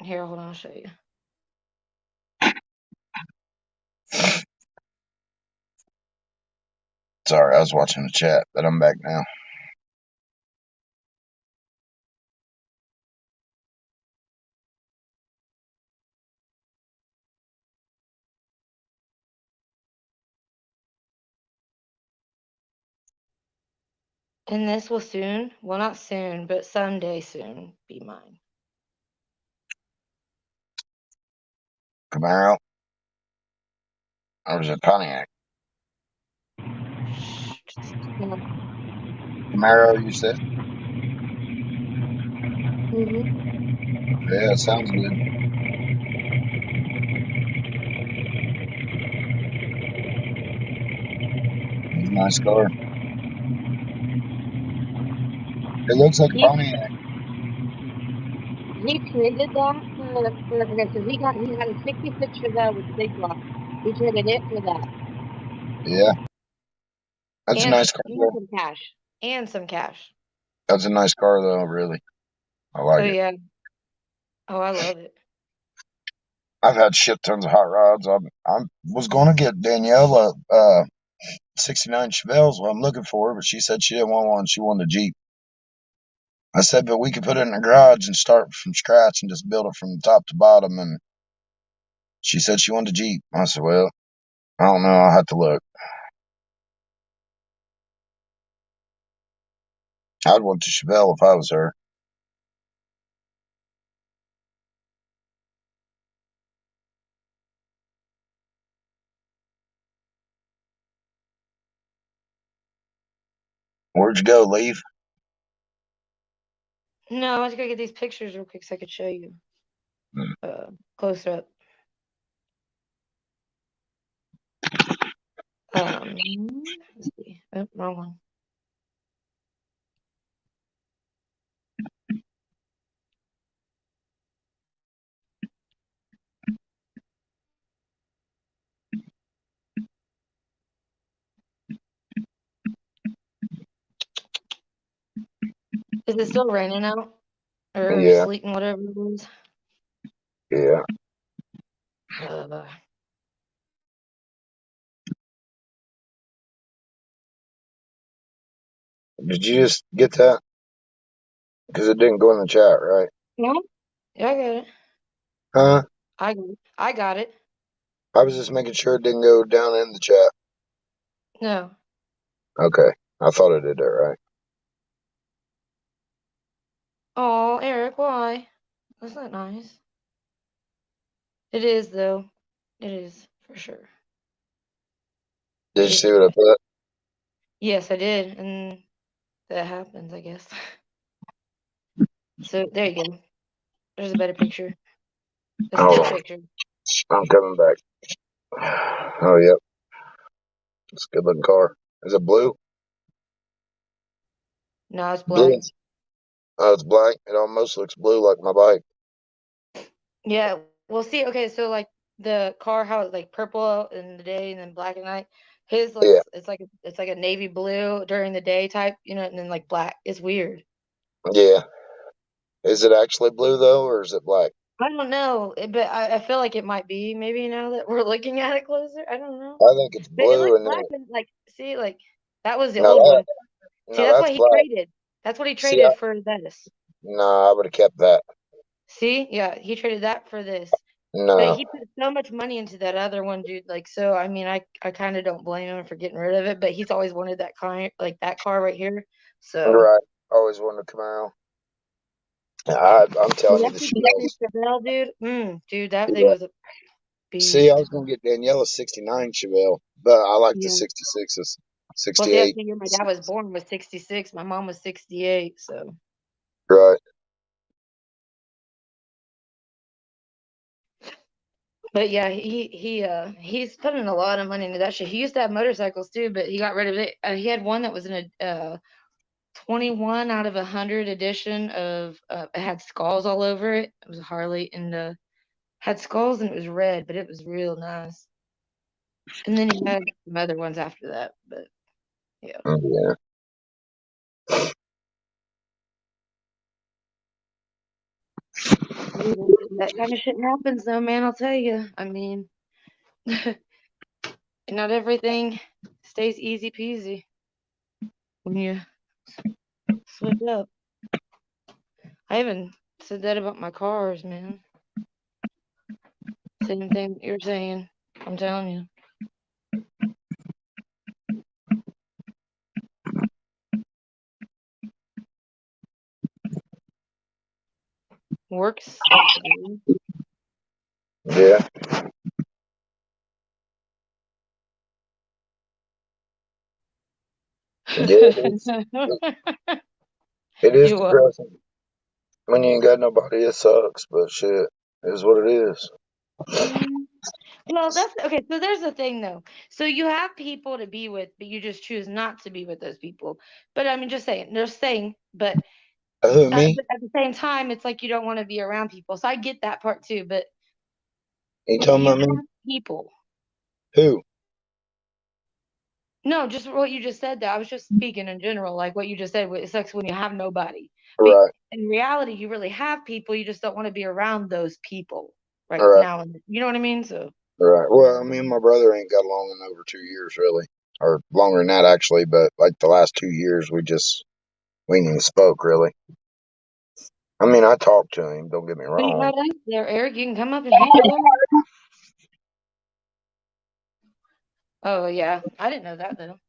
Here, hold on, I'll show you. Sorry, I was watching the chat, but I'm back now. And this will soon, well, not soon, but someday soon be mine. Camaro? Or was it Pontiac? Camaro, you said? Yeah, sounds good. It's a nice car. It looks like a Pontiac. He traded that for because he had a 66 Chevelle with big block. He traded it for that. Yeah. That's a nice car, and though. some cash. And some cash. That's a nice car, though, really. I like it. Yeah. Oh, I love it. I've had shit tons of hot rods. I was going to get Danielle a 69 Chevelle's what I'm looking for, but she said she didn't want one. She wanted a Jeep. I said, but we could put it in the garage and start from scratch and just build it from top to bottom. And she said she wanted a Jeep. I said, well, I don't know. I'll have to look. I'd want the Chevelle if I was her. Where'd you go? Leave? No, I was gonna get these pictures real quick so I could show you. Close up. Let's see. Oh, wrong one. Is it still raining out? Or Yeah. sleeting, whatever it is? Yeah. Did you just get that? Because it didn't go in the chat, right? No? Yeah, I got it. Huh? I got it. I was just making sure it didn't go down in the chat. No. Okay. I thought it did that right. Oh, Eric, why? That's not nice. It is, though. It is, for sure. Did you see what I put? Yes, I did. And that happens, I guess. So, there you go. There's a better picture. A Hold still on. picture. I'm coming back. Oh, yep. It's a good looking car. Is it blue? No, it's Blue. black. Oh, it's black. It almost looks blue like my bike. Yeah. Well, see, okay, so like the car, how it's like purple in the day and then black at night. His Yeah. looks, it's like a navy blue during the day type, and then like black. It's weird. Yeah. Is it actually blue though, or is it black? I don't know, but I feel like it might be maybe now that we're looking at it closer. I don't know. I think it's But it blue, looks and then black and like see like that was the no, old one. See, that's that's what he black. traded. That's what he See, traded for this. I would have kept that. See? Yeah, he traded that for this. But No. he put so much money into that other one, dude. Like, so I mean, I kind of don't blame him for getting rid of it, but he's always wanted that car, like that car right here. So Right. Always wanted a Camaro. I'm telling you, that the 66 Chevelle. Chevelle, dude. Dude, that thing Yeah. was a See, I beast. was gonna get Daniela's '69 Chevelle, but I like the Yeah. '66s, Well, see, that's '68. the year my dad was born was 66. My mom was 68. So, Right. but yeah, he's putting a lot of money into that shit. He used to have motorcycles too, but he got rid of it. He had one that was in a 21 out of 100 edition of it had skulls all over it. It was a Harley and had skulls and it was red, but it was real nice. And then he had some other ones after that, but yeah. Yeah. That kind of shit happens though, man, I'll tell you. I mean, not everything stays easy peasy when you switch up. I even said that about my cars, man. Same thing you're saying. I'm telling you. Work sucks, dude. Yeah. Yeah, it is Do what? depressing. When you ain't got nobody, it sucks, but shit, it is what it is. Well, that's okay. So there's the thing, though. So you have people to be with, but you just choose not to be with those people. But I mean, just saying. But Who, me? but at the same time, it's like you don't want to be around people. So I get that part too. But You talking you about me? have people. Who? No, just what you just said. That I was just speaking in general, like what you just said. It sucks when you have nobody. Right. In reality, you really have people. You just don't want to be around those people right Right. now. You know what I mean? So. Right. Well, me and my brother ain't got along in over 2 years, really, or longer than that, actually. But like the last 2 years, we ain't even spoke, really. I mean, I talked to him. Don't get me What do you wrong. got up there, Eric? You can come up and hang with him. Oh yeah, I didn't know that though.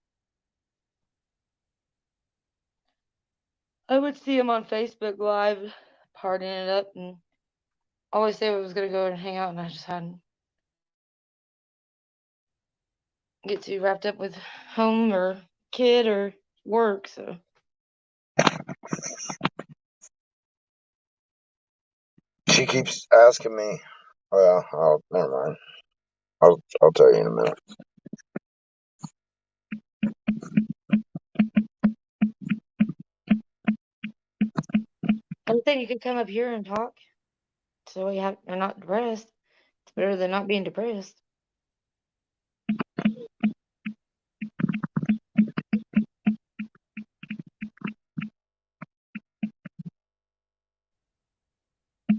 I would see him on Facebook Live, partying it up, and always say I was gonna go and hang out, and I just hadn't get too wrapped up with home or kid or work. So She keeps asking me. Well, never mind. I'll tell you in a minute. I was saying you could come up here and talk, so you're not depressed. It's better than not being depressed.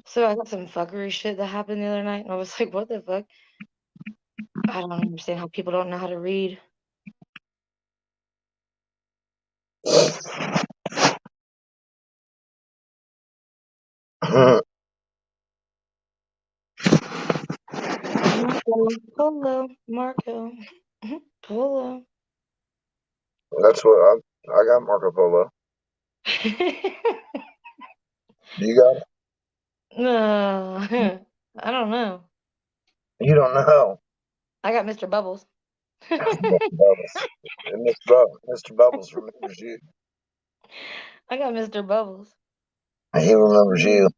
So I got some fuckery shit that happened the other night, and I was like, what the fuck? I don't understand how people don't know how to read. Marco. Polo. That's what I got. Marco Polo. You got it? No, I don't know. You don't know. I got Mr. Bubbles. Mr. Bubbles. And Mr. Bubbles remembers you. I got Mr. Bubbles. He remembers you.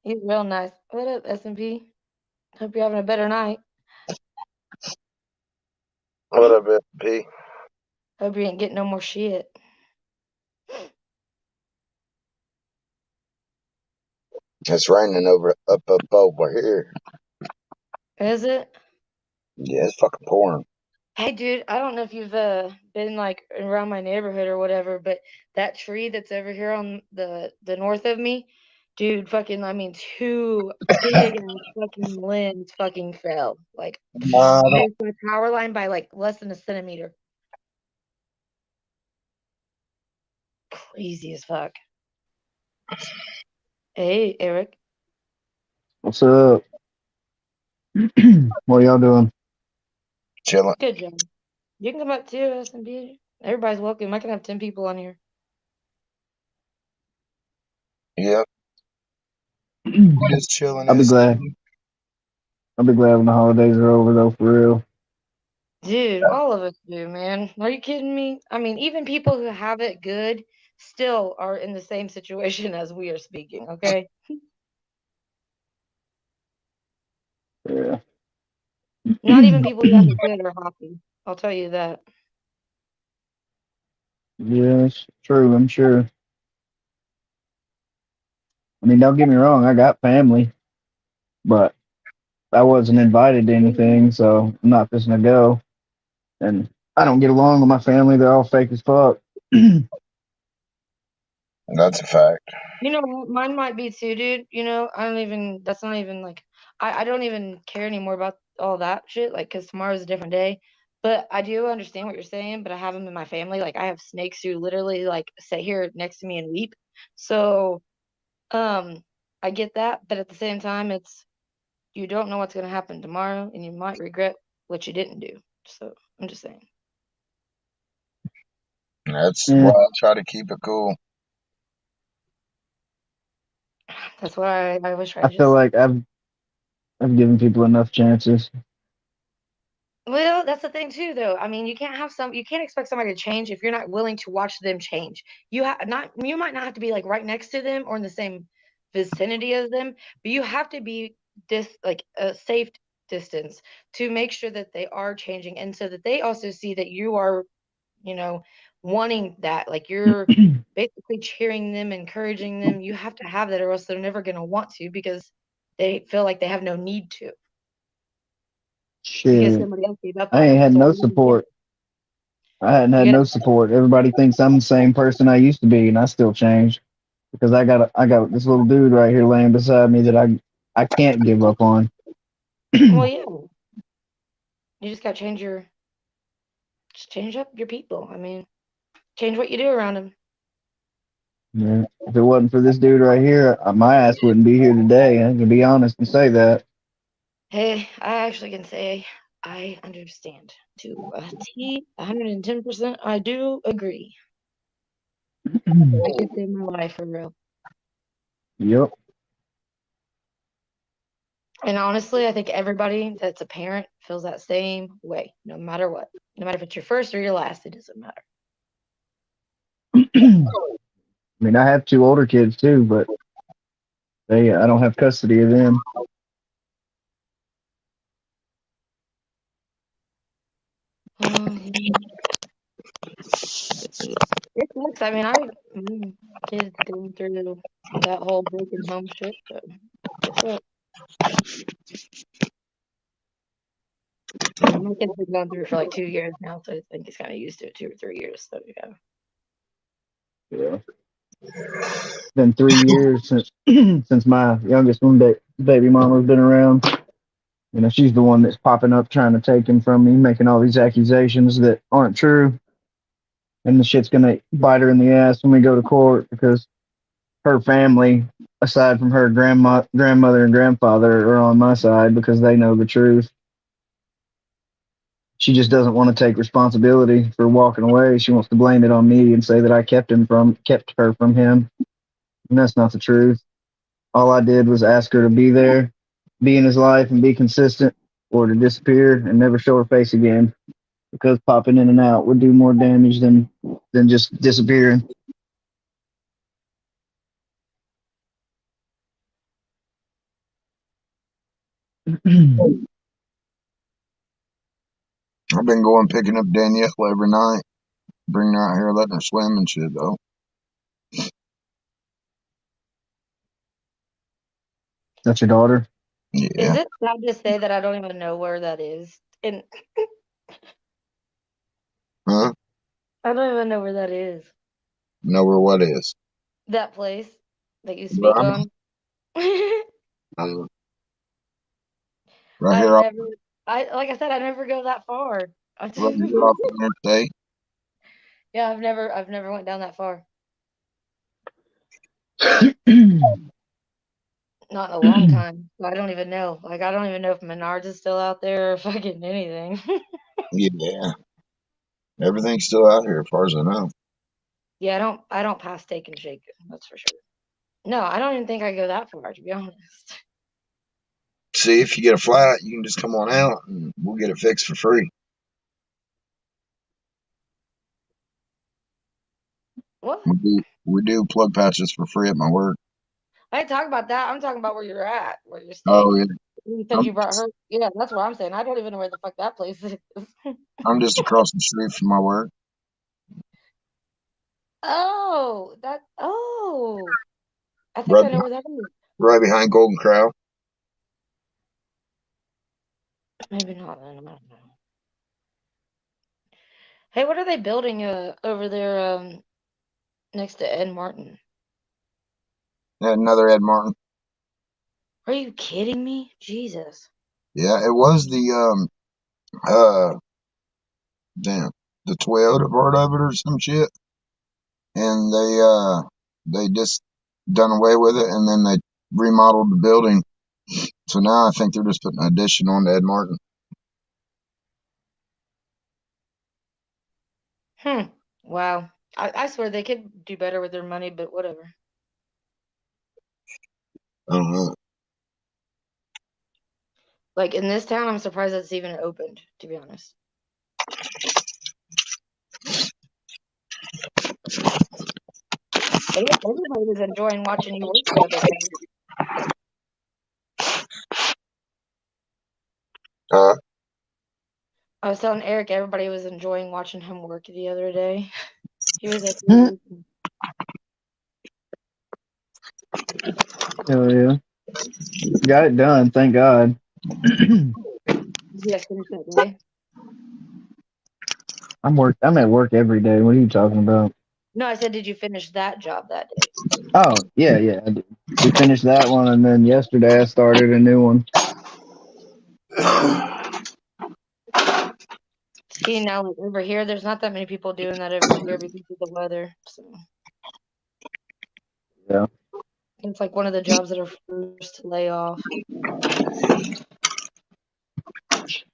He's real nice. What up, S&P? Hope you're having a better night. What up, SP? Hope you ain't getting no more shit. It's raining up over here. Is it? Yeah, it's fucking pouring. Hey, dude, I don't know if you've been like around my neighborhood or whatever, but that tree that's over here on the north of me, dude, fucking, I mean, two big ass fucking limbs fucking fell, like Nah, I don't. missed my power line by like less than a centimeter. Crazy as fuck. Hey, Eric. What's up? What y'all doing? Chilling. Good job. You can come up too, SMB. Everybody's welcome. I can have 10 people on here. Yep. Just chilling. I'll be glad. I'll be glad when the holidays are over, though, for real. Dude, all of us do, man. Are you kidding me? I mean, even people who have it good still are in the same situation as we are speaking, okay? Yeah. Not even people who have it good are happy. I'll tell you that. Yes, true, I'm sure. I mean, don't get me wrong, I got family, but I wasn't invited to anything, so I'm not fixing to go. And I don't get along with my family, they're all fake as fuck. That's a fact. You know, mine might be too, dude. You know, that's not even like, I don't even care anymore about all that shit, like, because tomorrow's a different day. But I do understand what you're saying, but I have them in my family. Like, I have snakes who literally, like, sit here next to me and weep. So, I get that. But at the same time, you don't know what's going to happen tomorrow, and you might regret what you didn't do. So, I'm just saying. That's Yeah. why I try to keep it cool. That's why I wish I feel like I've given people enough chances. Well, that's the thing too, though. I mean, you can't expect somebody to change if you're not willing to watch them change. You might not have to be like right next to them or in the same vicinity as them, but you have to be like a safe distance to make sure that they are changing, and so that they also see that you are, you know, wanting that. Like you're basically cheering them, encouraging them. You have to have that, or else they're never going to want to because they feel like they have no need to. Because Shit. somebody else gave up I on ain't them. had So why no would you give support. I hadn't You had gotta, no support. Everybody thinks I'm the same person I used to be, and I still changed because I got this little dude right here laying beside me that I can't give up on. well, yeah. You just gotta just change up your people. I mean, change what you do around them. Yeah. If it wasn't for this dude right here, my ass wouldn't be here today. I can be honest and say that. Hey, I actually can say I understand to a T, 110%. I do agree. I could save my life for real. Yep. And honestly, I think everybody that's a parent feels that same way, no matter what. No matter if it's your first or your last, it doesn't matter. I mean, I have two older kids too, but I don't have custody of them. It sucks. I mean, my kids going through that whole broken home shit, so it sucks. Yeah, my kid's been going through it for like 2 years now, so I think he's kind of used to it, 2 or 3 years. So yeah. Yeah. It's been 3 years since since my youngest baby mama's been around. You know, she's the one that's popping up trying to take him from me, making all these accusations that aren't true. And the shit's gonna bite her in the ass when we go to court because her family, aside from her grandmother and grandfather, are on my side because they know the truth. She just doesn't want to take responsibility for walking away. She wants to blame it on me and say that I kept her from him. And that's not the truth. All I did was ask her to be there, be in his life and be consistent, or to disappear and never show her face again. Because popping in and out would do more damage than just disappearing. I've been going picking up Danielle every night. bringing her out here, letting her swim and shit, though. That's your daughter? Is Yeah. it sad to say that I don't even know where that is? And Huh? I don't even know where that is. Know where what is? That place that you speak Right, on. right I here off, never, like I said, I never go that far. right here off the interstate. Yeah, I've never went down that far. Not in a long time. I don't even know. Like, I don't even know if Menards is still out there or fucking anything. Yeah. Everything's still out here, as far as I know. Yeah, I don't pass Steak and Shake. That's for sure. No, I don't even think I go that far, to be honest. See, if you get a flat, you can just come on out and we'll get it fixed for free. What? We do plug patches for free at my work. I ain't talking about that. I'm talking about where you're at, where you're Oh, staying. yeah. You said you brought her. Yeah, that's what I'm saying. I don't even know where the fuck that place is. I'm just across the street from my work. Oh, I think Right, I know where that is. right behind Golden Crow. Maybe not then. I don't know. Hey, what are they building over there next to Ed Martin? Another Ed Martin. Are you kidding me? Jesus. Yeah, it was the the Toyota part of it or some shit. And they just done away with it and then they remodeled the building. So now I think they're just putting an addition on to Ed Martin. Wow. I swear they could do better with their money, but whatever. I don't know. Like in this town, I'm surprised it's even opened, to be honest. But yeah, everybody was enjoying watching you work the other day. I was telling Eric everybody was enjoying watching him work the other day. He was up there working. Hell yeah. Got it done, thank God. Yeah, finish that day. I'm at work every day. What are you talking about? No, I said, did you finish that job that day? Oh, yeah, I did. We finished that one, and then yesterday I started a new one. See, now like, over here, there's not that many people doing that over here because of the weather. So Yeah. it's like one of the jobs that are first to lay off.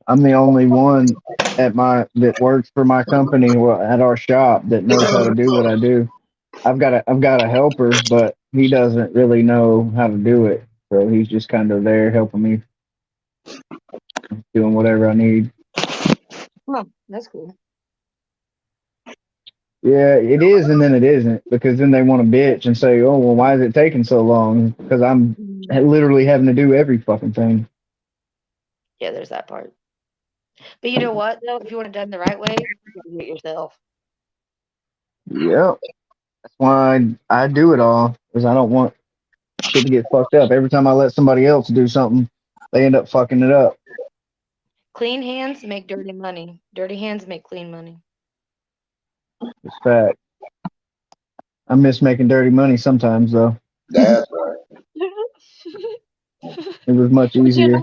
I'm the only one that works for my company, well, at our shop, that knows how to do what I do. I've got a helper, but he doesn't really know how to do it. So he's just kind of there helping me, doing whatever I need. Oh, that's cool. Yeah, it is, and then it isn't, because then they want to bitch and say, "Oh, well, why is it taking so long?" Because I'm literally having to do every fucking thing. Yeah, there's that part. But you know what, though? If you want it done the right way, you gotta do it yourself. Yep. That's why I do it all, because I don't want shit to get fucked up. Every time I let somebody else do something, they end up fucking it up. Clean hands make dirty money. Dirty hands make clean money. It's fact. I miss making dirty money sometimes, though. That's right. It was much easier.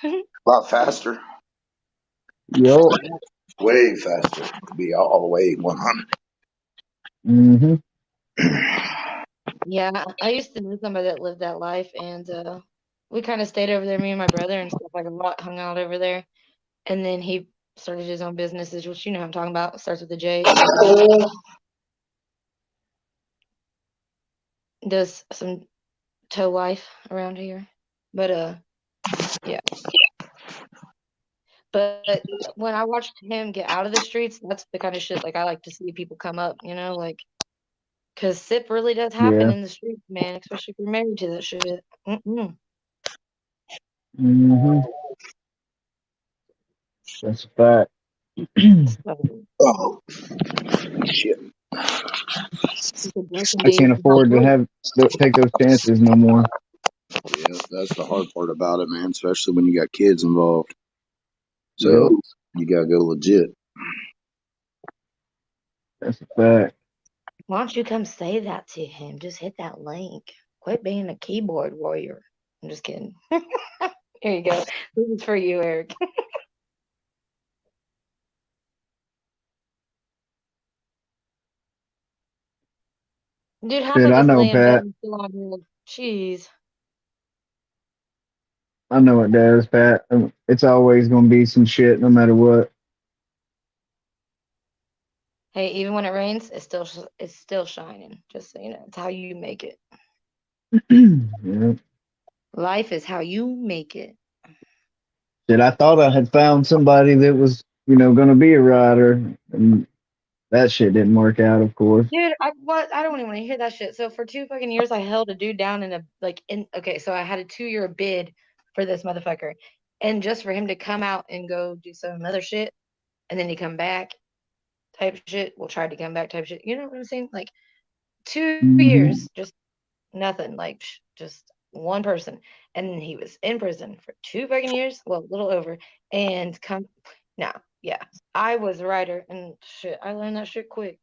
A lot faster. Yep. Way faster. Be all the way 100. Mm-hmm. Yeah, I used to know somebody that lived that life, and we kind of stayed over there, me and my brother and stuff like a lot, hung out over there. And then he started his own businesses, which you know what I'm talking about. It starts with a J. Does some tow life around here. But yeah. But when I watched him get out of the streets, that's the kind of shit like I like to see people come up, you know, like because SIP really does happen in the streets, man, especially if you're married to that shit. Mm-hmm. That's a fact. So Oh, shit. it's a blessing I being can't afford to take those chances no more. Yeah, that's the hard part about it, man, especially when you got kids involved. Yep, So you gotta go legit. that's a fact. Why don't you come say that to him? Just hit that link. Quit being a keyboard warrior. I'm just kidding. Here you go. This is for you, Eric. Dude, half Shit, of I us know, lay in bed Pat. and still on here. Jeez. I know it does, Pat. It's always gonna be some shit, no matter what. Hey, even when it rains, it's still shining. Just so you know, it's how you make it. Yeah. Life is how you make it. Shit, I thought I had found somebody that was, gonna be a rider, and that shit didn't work out, of course. Dude, I don't even want to hear that shit. So for 2 fucking years, I held a dude down in a okay, so I had a 2-year bid for this motherfucker, and just for him to come out and go do some other shit, and then he come back type shit. Well, tried to come back type shit. You know what I'm saying? Like two Hmm. years, just nothing. Like just one person, and he was in prison for 2 fucking years. Well, a little over, and come now. Yeah, I was a writer, and shit, I learned that shit quick.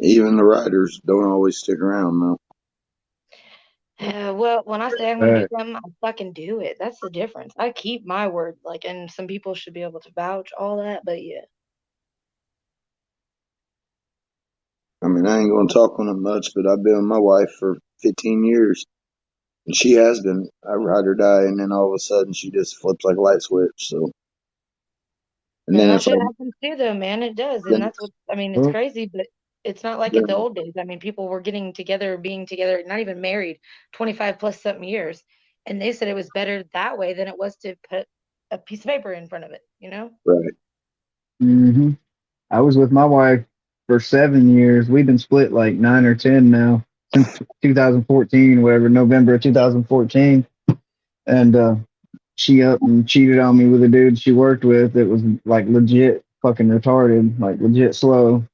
Even the riders don't always stick around, though. Well, when I say I'm gonna do something, I fucking do it. That's the difference. I keep my word, like, and some people should be able to vouch all that, but yeah. I mean, I ain't gonna talk on it much, but I've been with my wife for 15 years, and she has been. I ride or die, and then all of a sudden she just flips like a light switch. So, and And then that if I shit happens too, though, man. It does, and then, that's what I mean. It's Well, crazy, but it's not like at the then old days. I mean, people were getting together, being together, not even married, 25 plus something years, and they said it was better that way than it was to put a piece of paper in front of it. You know? right, hmm I was with my wife for 7 years. We've been split like 9 or 10 now since 2014, whatever, November of 2014. And she up and cheated on me with a dude she worked with that was like legit fucking retarded, like legit slow.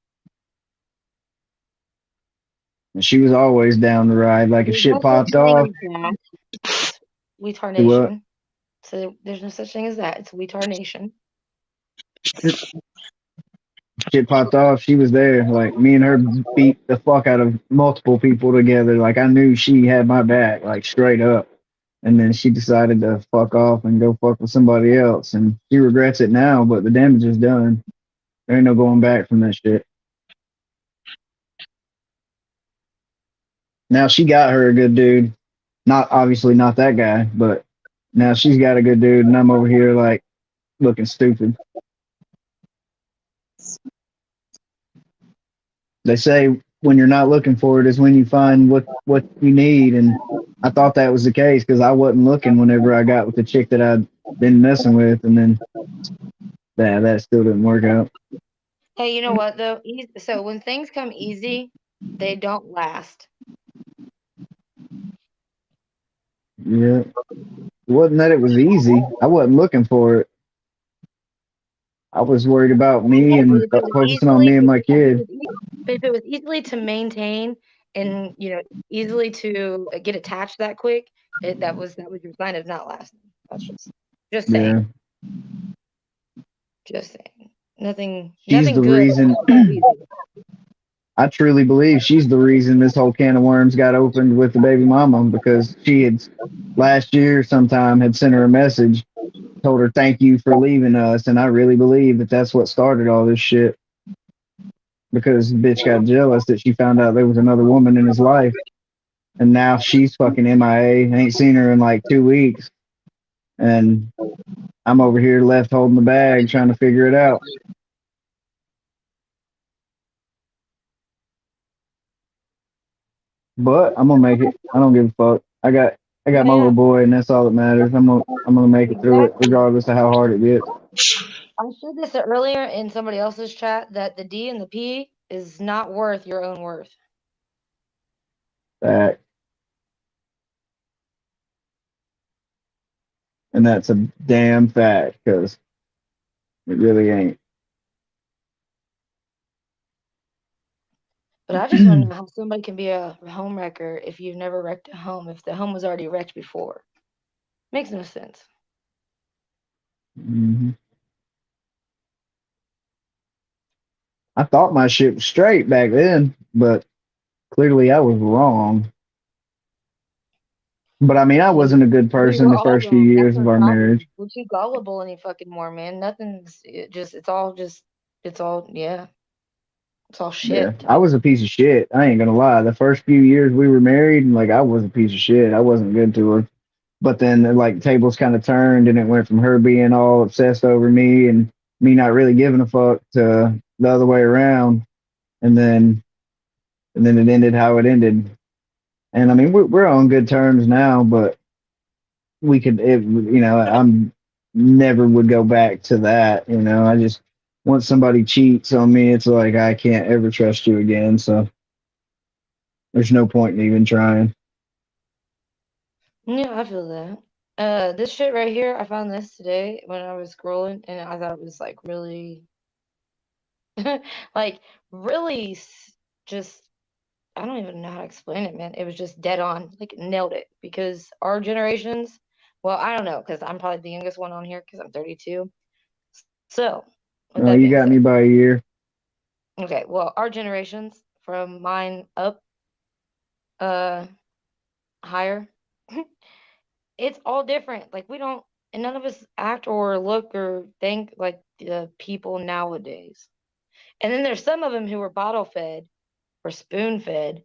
And she was always down the ride. Like if There's shit no such popped thing off, as that. It's Weetar do what? Nation. So there's no such thing as that. It's Weetar Nation. Shit popped off, she was there. Like me and her beat the fuck out of multiple people together. Like I knew she had my back, like straight up. And then she decided to fuck off and go fuck with somebody else. And she regrets it now, but the damage is done. There ain't no going back from that shit. Now she got her a good dude. Not obviously not that guy, but now she's got a good dude, and I'm over here like looking stupid. They say when you're not looking for it is when you find what you need, and I thought that was the case because I wasn't looking whenever I got with the chick that I'd been messing with, and then that still didn't work out. Hey, you know what though? So when things come easy, they don't last. Yeah, it wasn't that it was easy. I wasn't looking for it. I was worried about me Okay, but and if it was focusing on easily, me and my kid. but if it was easily to maintain and easily to get attached that quick, that was your sign of not lasting. That's just Yeah, saying, just saying. Nothing, she's nothing the good reason. comes easy. I truly believe she's the reason this whole can of worms got opened with the baby mama because she had last year sometime had sent her a message, told her thank you for leaving us, and I really believe that that's what started all this shit because the bitch got jealous that she found out there was another woman in his life, and now she's fucking MIA. Ain't seen her in like 2 weeks, and I'm over here left holding the bag trying to figure it out. But I'm gonna make it. I don't give a fuck. I got my little Yeah, boy, and that's all that matters. I'm gonna make it through it, exactly. regardless of how hard it gets. I said this earlier in somebody else's chat that the D and the P is not worth your own worth. Fact, and that's a damn fact. Because It really ain't. But I just want to know how somebody can be a home wrecker if you've never wrecked a home, if the home was already wrecked before. Makes no sense. Hmm. I thought my shit was straight back then, but clearly I was wrong. But I mean, I wasn't a good We person were the all first few wrong. That's years of our our problem. marriage. We're too gullible any fucking more, man. Nothing's it's all yeah. It's all Yeah, shit to I me. was a piece of shit. I ain't gonna lie. The first few years we were married, like I was a piece of shit. I wasn't good to her. But then like tables kind of turned, and it went from her being all obsessed over me and me not really giving a fuck to the other way around. And then it ended how it ended. And I mean, we're on good terms now, but we could, I'm never would go back to that. I just once somebody cheats on me, it's like I can't ever trust you again. So there's no point in even trying. Yeah, I feel that. This shit right here, I found this today when I was scrolling, and I thought it was like really, like really, just I don't even know how to explain it, man. It was just dead on, like nailed it. Because our generations, well, I don't know, because I'm probably the youngest one on here because I'm 32. So, with that You being got me said, by a year. okay, well, our generations from mine up, uh, higher, it's all different. Like we don't, and none of us act or look or think like the people nowadays. And then there's some of them who are bottle fed or spoon fed,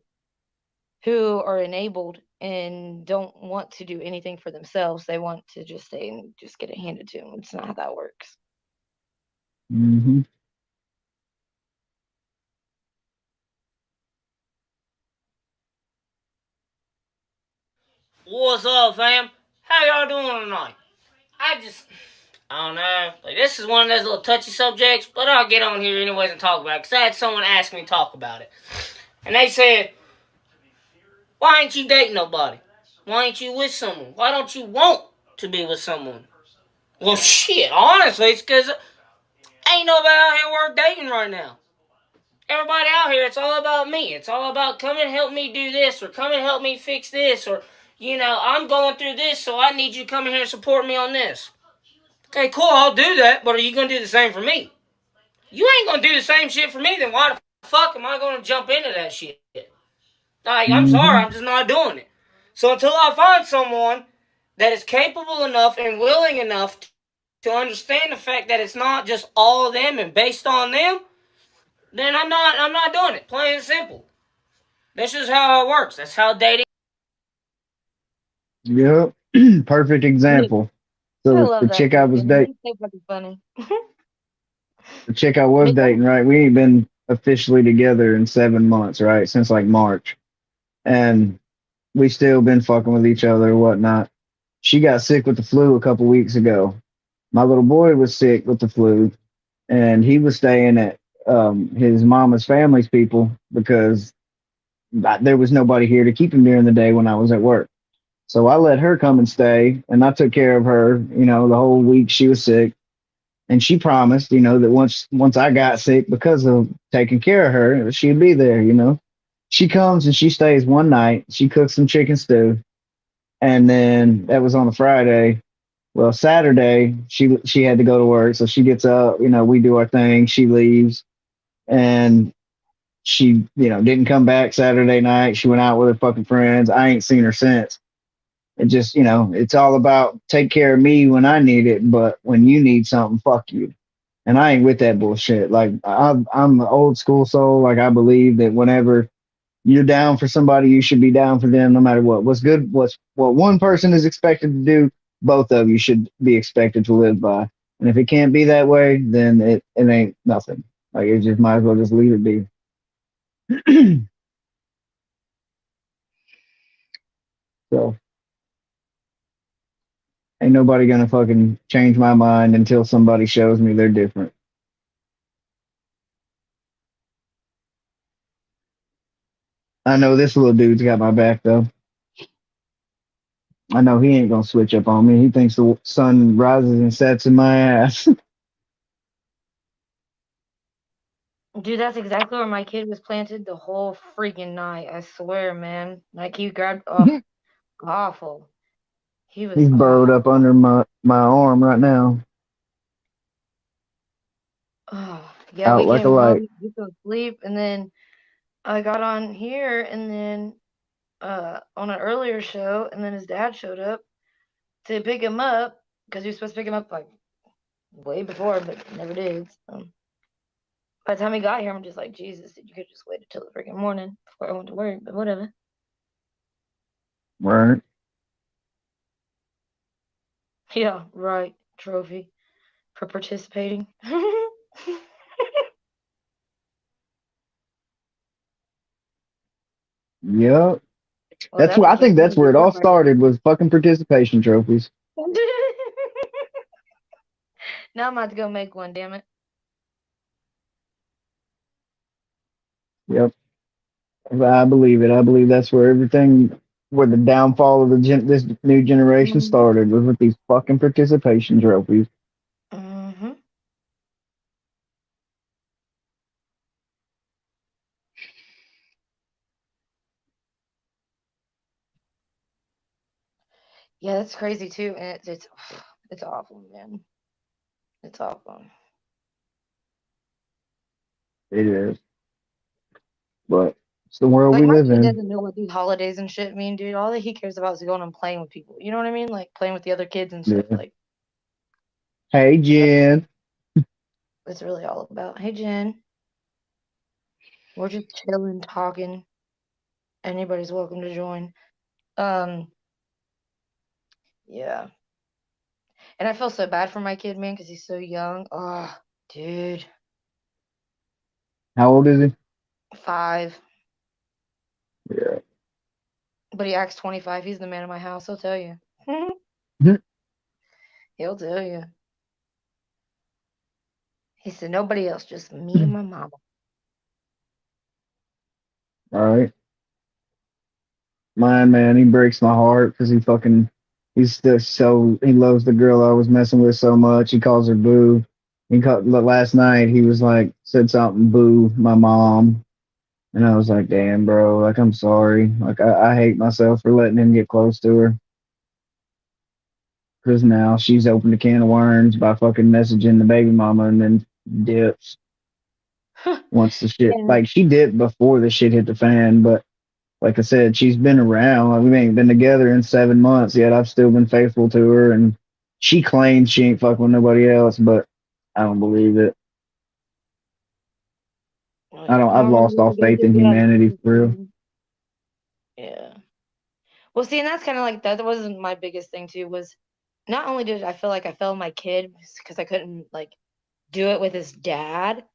who are enabled and don't want to do anything for themselves. They want to just stay and just get it handed to them. It's not how that works. Hmm. What's up, fam? How y'all doing tonight? I don't know. Like, this is one of those little touchy subjects, but I'll get on here anyways and talk about it, because I had someone ask me to talk about it. And they said, why ain't you dating nobody? Why ain't you with someone? Why don't you want to be with someone? Well, shit, honestly, it's because ain't nobody out here worth dating right now. Everybody out here, it's all about me. It's all about come and help me do this, or come and help me fix this, or, I'm going through this, so I need you to come in here and support me on this. Okay, cool, I'll do that, but are you going to do the same for me? You ain't going to do the same shit for me, then why the fuck am I going to jump into that shit? Like, I'm sorry, I'm just not doing it. So until I find someone that is capable enough and willing enough to understand the fact that it's not just all of them and based on them, then I'm not doing it. Plain and simple. This is how it works. That's how dating. Yep. Perfect example. I So love the that chick I dude, was man. dating, He's so fucking funny. right? We ain't been officially together in 7 months, right? Since like March. And we still been fucking with each other or whatnot. She got sick with the flu a couple weeks ago. My little boy was sick with the flu, and he was staying at his mama's family's people because there was nobody here to keep him during the day when I was at work. So I let her come and stay, and I took care of her, the whole week she was sick. And she promised, that once I got sick because of taking care of her, she'd be there. She comes and she stays one night. She cooks some chicken stew, and then that was on a Friday. Well, Saturday she had to go to work, so she gets up. We do our thing. She leaves, and she didn't come back Saturday night. She went out with her fucking friends. I ain't seen her since. It just it's all about take care of me when I need it, but when you need something, fuck you. And I ain't with that bullshit. Like I'm an old school soul. Like I believe that whenever you're down for somebody, you should be down for them no matter what. What's good, what one person is expected to do, both of you should be expected to live by. And if it can't be that way, then it ain't nothing. Like it just might as well just leave it be. So ain't nobody gonna fucking change my mind until somebody shows me they're different. I know this little dude's got my back though. I know he ain't gonna switch up on me. He thinks the sun rises and sets in my ass. Dude, that's exactly where my kid was planted the whole freaking night. I swear, man. Like he grabbed, oh, awful. He was, He's burrowed oh, up under my arm right now, oh. Yeah, out we like a came light. home, we fell asleep, and then I got on here, and then on an earlier show, and then his dad showed up to pick him up because he was supposed to pick him up like way before, but never did. So by the time he got here, I'm just like, Jesus, you could just wait until the freaking morning before I went to work, but whatever. Right. Yeah, right. Trophy for participating. Yep. Well, That's that's what I what think. keeps That's me where it all going. started, was fucking participation trophies. Now I'm about to go make one, damn it. Yep. I believe it. I believe that's where the downfall of this new generation started, was with these fucking participation trophies. Mm-hmm. Yeah, that's crazy too, and it's awful, man. It's awful. It is. But it's the world Like we my live kid in. doesn't know what these holidays and shit mean, dude. All that he cares about is going and playing with people. You know what I mean? Like playing with the other kids and shit. Yeah. Like Hey, that's Jen. what it's really all about. Hey, Jen, we're just chilling, talking. Anybody's welcome to join. Um, yeah. And I feel so bad for my kid, man, because he's so young. Oh, dude, How old is he? 5. Yeah. But he acts 25. He's the man of my house. He'll tell you. He'll tell you. He said, nobody else, just me and my mama. All right. Mine, man, he breaks my heart because he's still he loves the girl I was messing with so much. He calls her Boo. Last night he was like, said something, Boo, my mom. And I was like, damn, bro, like, I'm sorry. Like, I hate myself for letting him get close to her. Because now she's opened a can of worms by fucking messaging the baby mama and then dips once the shit, Yeah. like, she dipped before the shit hit the fan. But like I said, she's been around. Like, we ain't been together in 7 months yet. I've still been faithful to her, and she claims she ain't fucking with nobody else, but I don't believe it. I've Normally lost when all you guys faith get in good at humanity for real. it. Yeah. Well, see, and that's kind of like that wasn't my biggest thing too. Was not only did I feel like I failed my kid because I couldn't like do it with his dad,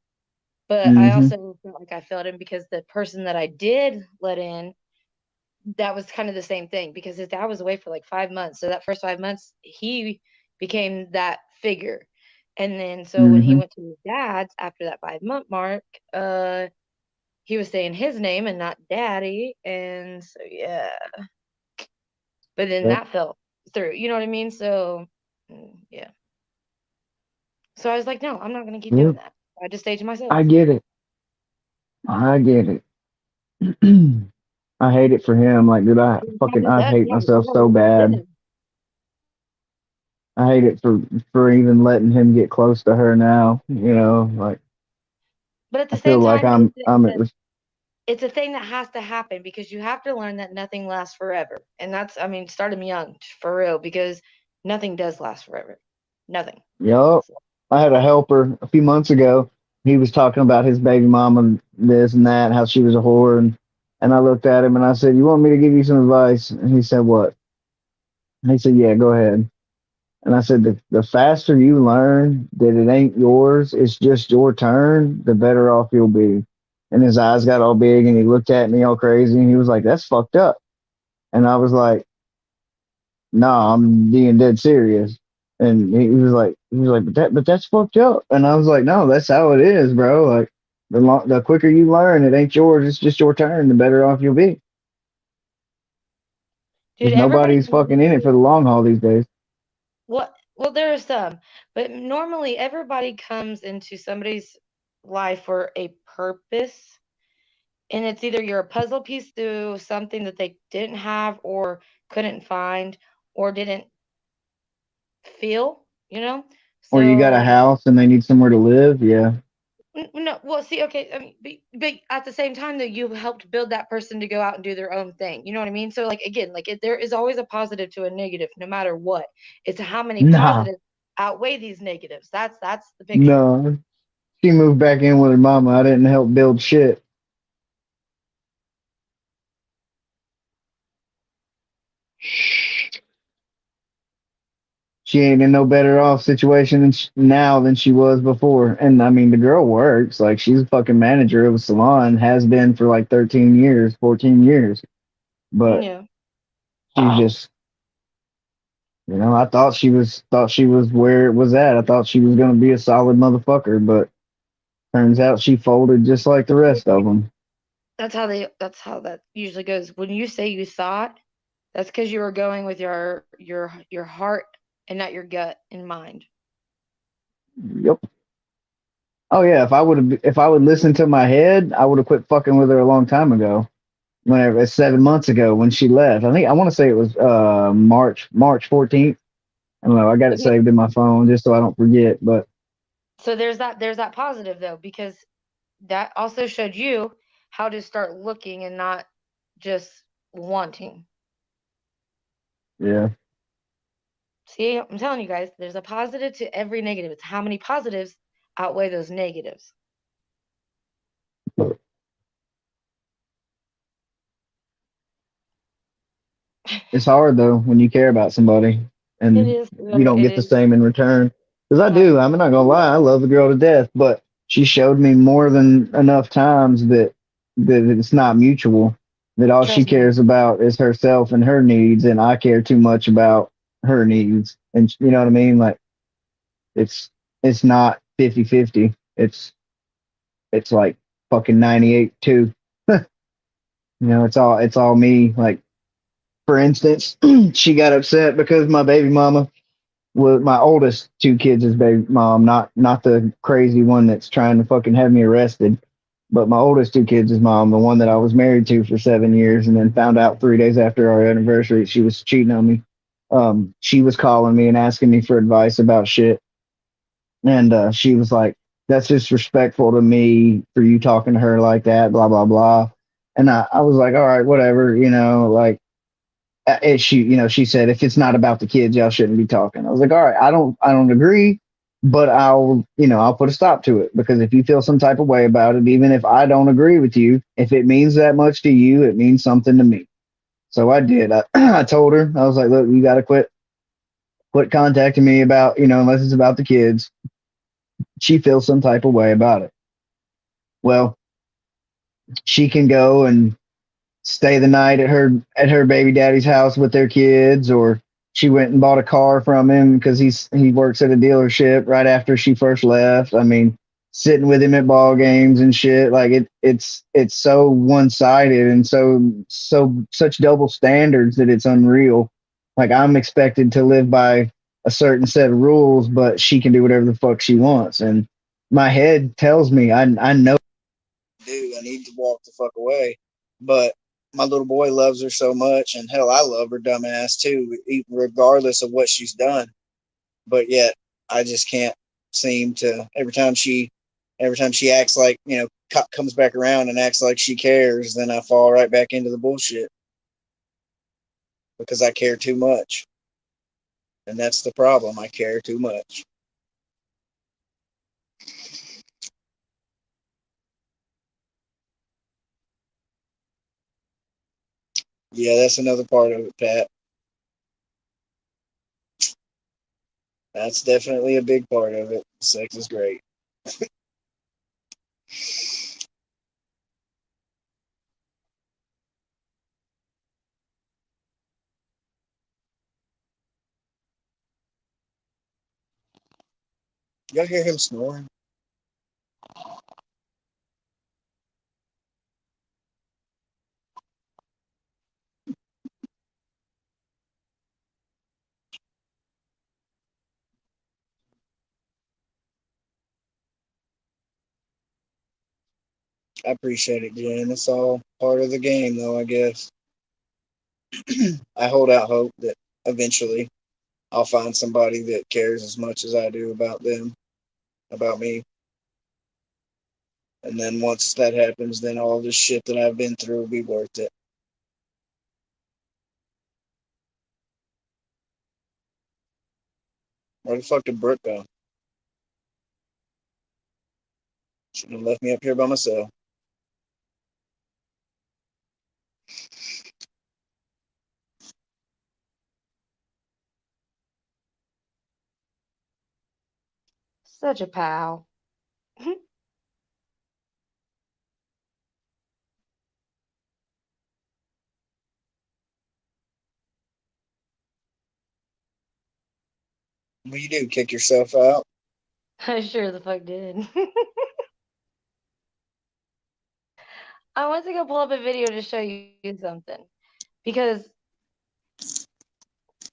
but I Mm-hmm. also felt like I failed him because the person that I did let in, that was kind of the same thing because his dad was away for like 5 months. So that first 5 months, he became that figure. And then so when he Mm-hmm. went to his dad's after that 5 month mark, he was saying his name and not daddy. And so yeah. But then Yep. that fell through. You know what I mean? So yeah. So I was like, no, I'm not gonna keep doing Yep. that. I just stayed to myself. I get it. I get it. I hate it for him. Like, dude, Not just I that, hate yeah, myself yeah, so what we bad. did. I hate it for even letting him get close to her now. You know, like, But at the I feel same like time, I'm at it's a thing that has to happen because you have to learn that nothing lasts forever. And that's, I mean, start him young for real because nothing does last forever. Nothing. Yup. I had a helper a few months ago. He was talking about his baby mama and this and that, how she was a whore, and I looked at him and I said, "You want me to give you some advice?" And he said, "What?" And he said, "Yeah, go ahead." And I said, the faster you learn that it ain't yours, it's just your turn, the better off you'll be." And his eyes got all big and he looked at me all crazy and he was like, "That's fucked up." And I was like, "No, I'm being dead serious." And he was like, but that's fucked up. And I was like, "No, that's how it is, bro. Like, the quicker you learn, it ain't yours. It's just your turn. The better off you'll be. Dude, Because everybody nobody's fucking in it for the long haul these days." well, there are some, but normally everybody comes into somebody's life for a purpose. And it's either you're a puzzle piece to something that they didn't have or couldn't find or didn't feel, you know? Or you got a So, house and they need somewhere to live. Yeah. no, well, see, okay, I mean, but at the same time, though, you helped build that person to go out and do their own thing. You know what I mean? So, like, again, like, there is always a positive to a negative, no matter what. It's how many Nah, positives outweigh these negatives. That's the picture. no. She moved back in with her mama. I didn't help build shit. She ain't in no better off situation now than she was before. And I mean, the girl works. Like, she's a fucking manager of a salon, has been for like 13 years, 14 years. But Yeah. she just, I thought she was where it was at. I thought she was gonna be a solid motherfucker, but turns out she folded just like the rest of them. That's how that usually goes. When you say you thought, that's because you were going with your heart and not your gut in mind. Yep. Oh yeah, if I would listen to my head, I would have quit fucking with her a long time ago. Whenever 7 months ago when she left. I want to say it was March 14th. I don't know. I got it Okay. saved in my phone just so I don't forget. But So there's that positive though, because that also showed you how to start looking and not just wanting. yeah, See, I'm telling you guys, there's a positive to every negative. It's how many positives outweigh those negatives. it's hard though when you care about somebody It and is. you don't It get the is. same in return. Because I Not. do. I'm not gonna lie. I love the girl to death, but she showed me more than enough times that it's not mutual. That all she Trust me. cares about is herself and her needs, and I care too much about her needs. And you know what I mean? Like, it's it's not 50-50. It's like fucking 98-2. It's all me. Like, for instance, she got upset because my baby mama was my oldest two kids' is baby mom, not the crazy one that's trying to fucking have me arrested, but my oldest two kids' is mom, the one that I was married to for 7 years, and then found out 3 days after our anniversary she was cheating on me. She was calling me and asking me for advice about shit, and she was like, "That's disrespectful to me for you talking to her like that." Blah blah blah. And I was like, "All right, whatever," like she said, if it's not about the kids, y'all shouldn't be talking. I was like, all right, I don't agree, but I'll put a stop to it, because if you feel some type of way about it, even if I don't agree with you, if it means that much to you, it means something to me. So I did. I told her, I was like, look, you got to quit contacting me about, unless it's about the kids. She feels some type of way about it. Well, she can go and stay the night at her baby daddy's house with their kids, or she went and bought a car from him because he works at a dealership right after she first left. I mean, sitting with him at ball games and shit. Like, it's so one sided and such double standards that it's unreal. Like, I'm expected to live by a certain set of rules, but she can do whatever the fuck she wants. And my head tells me I know I need to walk the fuck away. But my little boy loves her so much, and hell, I love her dumbass too, regardless of what she's done. But yet, I just can't seem to. Every time she acts like, comes back around and acts like she cares, then I fall right back into the bullshit because I care too much, and that's the problem. I care too much. Yeah, that's another part of it, Pat. That's definitely a big part of it. Sex is great. Y'all hear him snoring? I appreciate it, Jen. It's all part of the game, though, I guess. I hold out hope that eventually I'll find somebody that cares as much as I do about them, about me. And then once that happens, then all this shit that I've been through will be worth it. Where the fuck did Brooke go? Should have left me up here by myself. Such a pal. What do you do? Kick yourself out? I sure the fuck did. I went to go pull up a video to show you something because,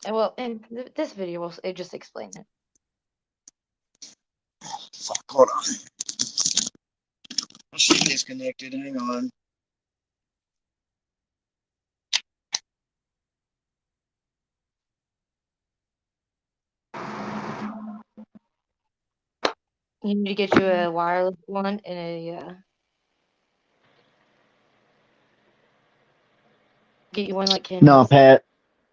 well, in this video will it just explain it. Fuck, hold on. She disconnected. Hang on. You need to get you a wireless one and a get you one like No, Kenny's. Pat.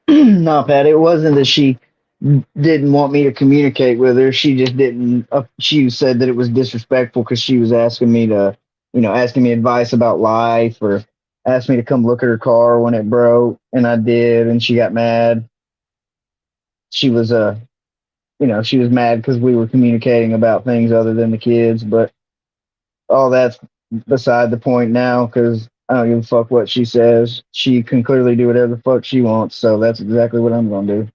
No, Pat. It wasn't that she didn't want me to communicate with her. She just didn't. She said that it was disrespectful because she was asking me to, asking me advice about life or asked me to come look at her car when it broke, and I did, and she got mad. She was she was mad because we were communicating about things other than the kids, but all that's beside the point now because I don't give a fuck what she says. She can clearly do whatever the fuck she wants, so that's exactly what I'm gonna do.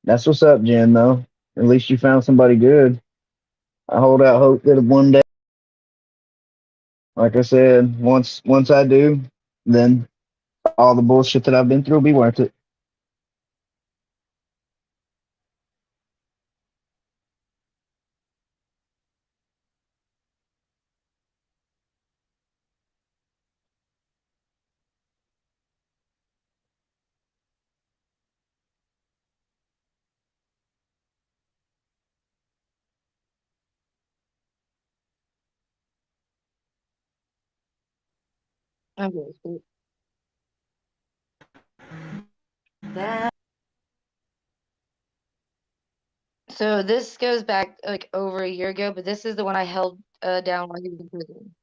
That's what's up, Jen, though. At least you found somebody good. I hold out hope that one day, like I said, once I do, then all the bullshit that I've been through will be worth it. I'm very sweet. So this goes back like over a year ago, but this is the one I held down while he was in prison.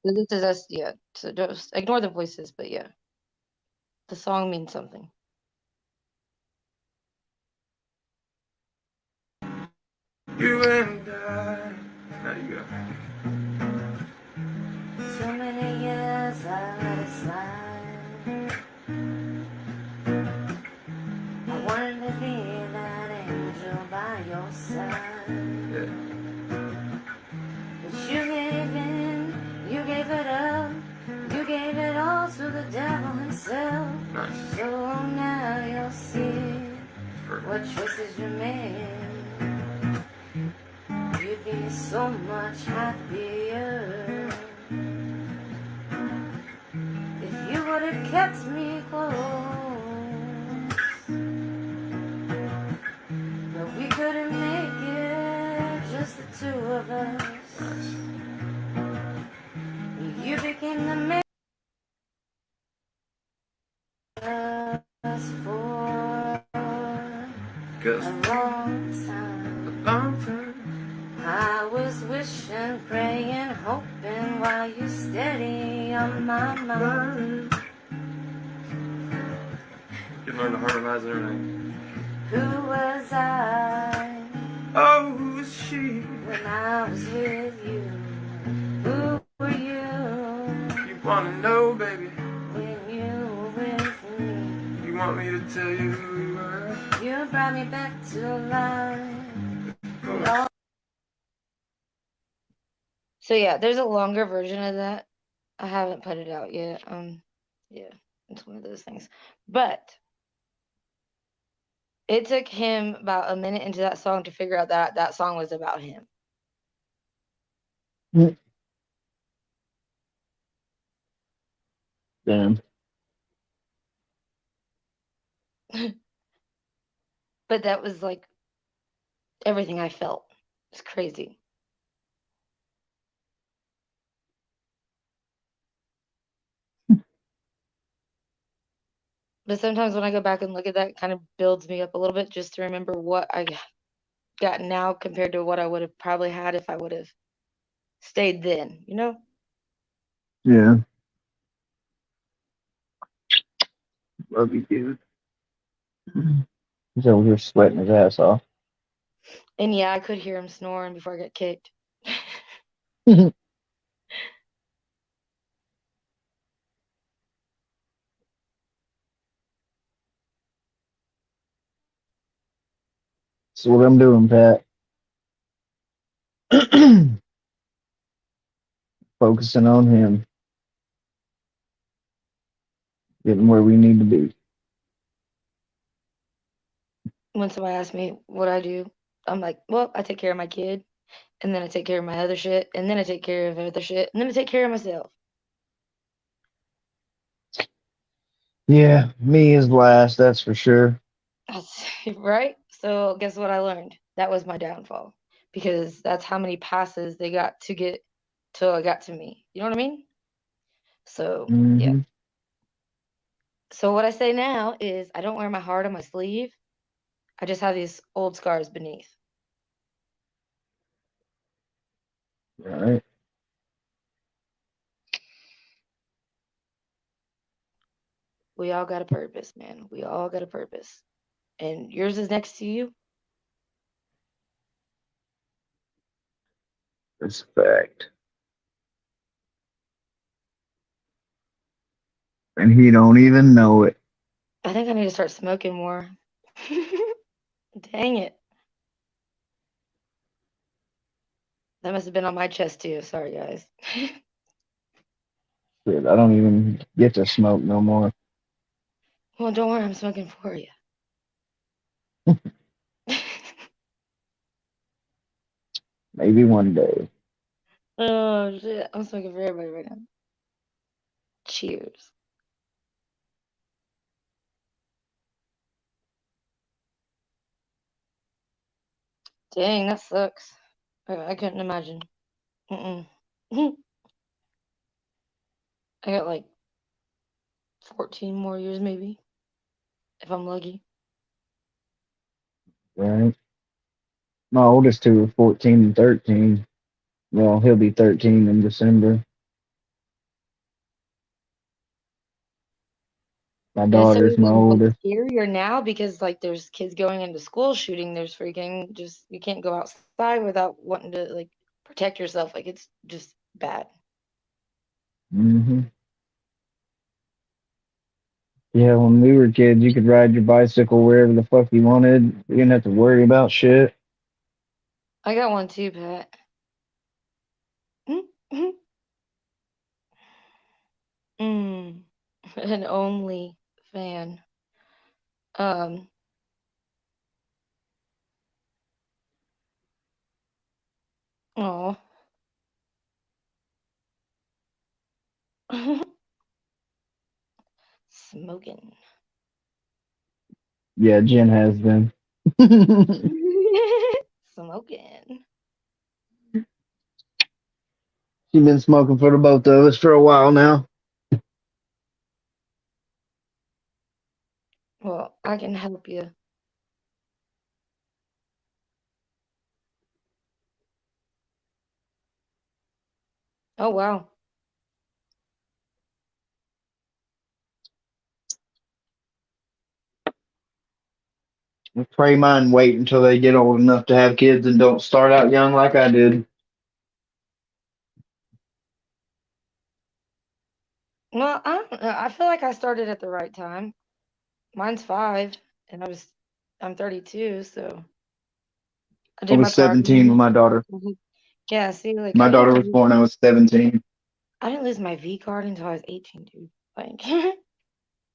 So this is us, yeah. So just ignore the voices, but yeah, the song means something. You and I. There you go. So many years I let it slide. I wanted to be that angel by your side. Yeah. But you gave in, you gave it up, you gave it all to the devil himself. Nice. So now you'll see Perfect. what choices you made. You'd be so much happier if you would have kept me close. But we couldn't make it, just the two of us. Nice. You became the man for Cause a long time. long time. I was wishing, praying, hoping while you steady on my mind. You learn to harmonize and everything. Who was I Oh, who is she? when I was with you? Who were you You wanna know, baby? when you were with me? You want me to tell you who you are? You brought me back to life. So yeah, there's a longer version of that. I haven't put it out yet. Yeah, it's one of those things. But It took him about a minute into that song to figure out that that song was about him. Damn. But that was like everything I felt. It's crazy. But sometimes when I go back and look at that, it kind of builds me up a little bit just to remember what I got now compared to what I would have probably had if I would have stayed then, you know? Yeah. Love you, dude. He's over here sweating his ass off. And yeah, I could hear him snoring before I got kicked. That's what I'm doing, Pat. Focusing on him. Getting where we need to be. When somebody asks me what I do, I'm like, well, I take care of my kid, and then I take care of my other shit, and then I take care of other shit, and then I take care of myself. Yeah, me is last, that's for sure. That's right. So guess what I learned? That was my downfall because that's how many passes they got to get till it got to me. You know what I mean? So yeah. Mm-hmm. So what I say now is I don't wear my heart on my sleeve. I just have these old scars beneath. All right. We all got a purpose, man. We all got a purpose. And yours is next to you. Respect. And he don't even know it. I think I need to start smoking more. Dang it. That must have been on my chest too. Sorry, guys. Shit, I don't even get to smoke no more. Well, don't worry, I'm smoking for you. Maybe one day. Oh shit, I'm smoking for everybody right now. Cheers. Dang, that sucks. I couldn't imagine. Mm-mm. I got like 14 more years maybe, if I'm lucky. Right. My oldest two are 14 and 13. Well, he'll be 13 in December. My And it's so daughter's my even like oldest. scarier now because like there's kids going into school shooting. There's freaking just you can't go outside without wanting to like protect yourself. Like it's just bad. Mm-hmm. Yeah, when we were kids, you could ride your bicycle wherever the fuck you wanted. You didn't have to worry about shit. I got one too, Pat. Mm. An only fan. Um. Oh. Smoking. Yeah, Jen has been. Smoking. She's been smoking for the both of us for a while now. Well, I can help you. Oh wow. I pray mine wait until they get old enough to have kids and don't start out young like I did. Well, I don't know. I feel like I started at the right time. Mine's 5, and I'm 32, so I I did my was part. 17 when my daughter. Yeah, see, like My I daughter didn't was lose, born. I was 17. I didn't lose my V card until I was 18, dude. Like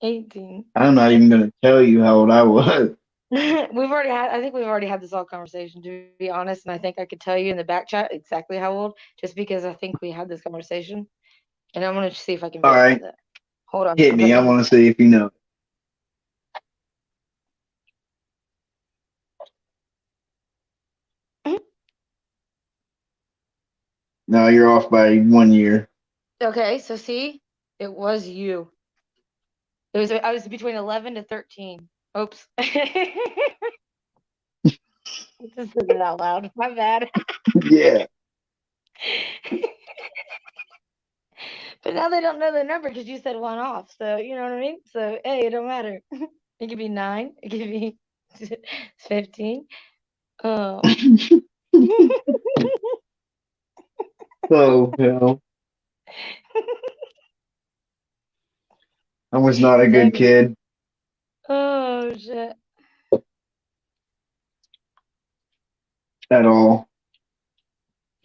18. I'm not even gonna tell you how old I was. I think we've already had this whole conversation, to be honest, and I think I could tell you in the back chat exactly how old, just because I think we had this conversation, and I'm gonna see if I can All verify right, that. Hold on, hit I'm me. putting I it in the want to chat. see if you know. No, you're off by 1 year. Okay, so see, it was you. I was between 11 to 13. Oops. Just said it out loud. My bad. Yeah. But now they don't know the number because you said one off. So you know what I mean? So hey, it don't matter. It could be 9. It could be 15. Oh. So, hell, I was not a good Dang. kid Oh shit. at all.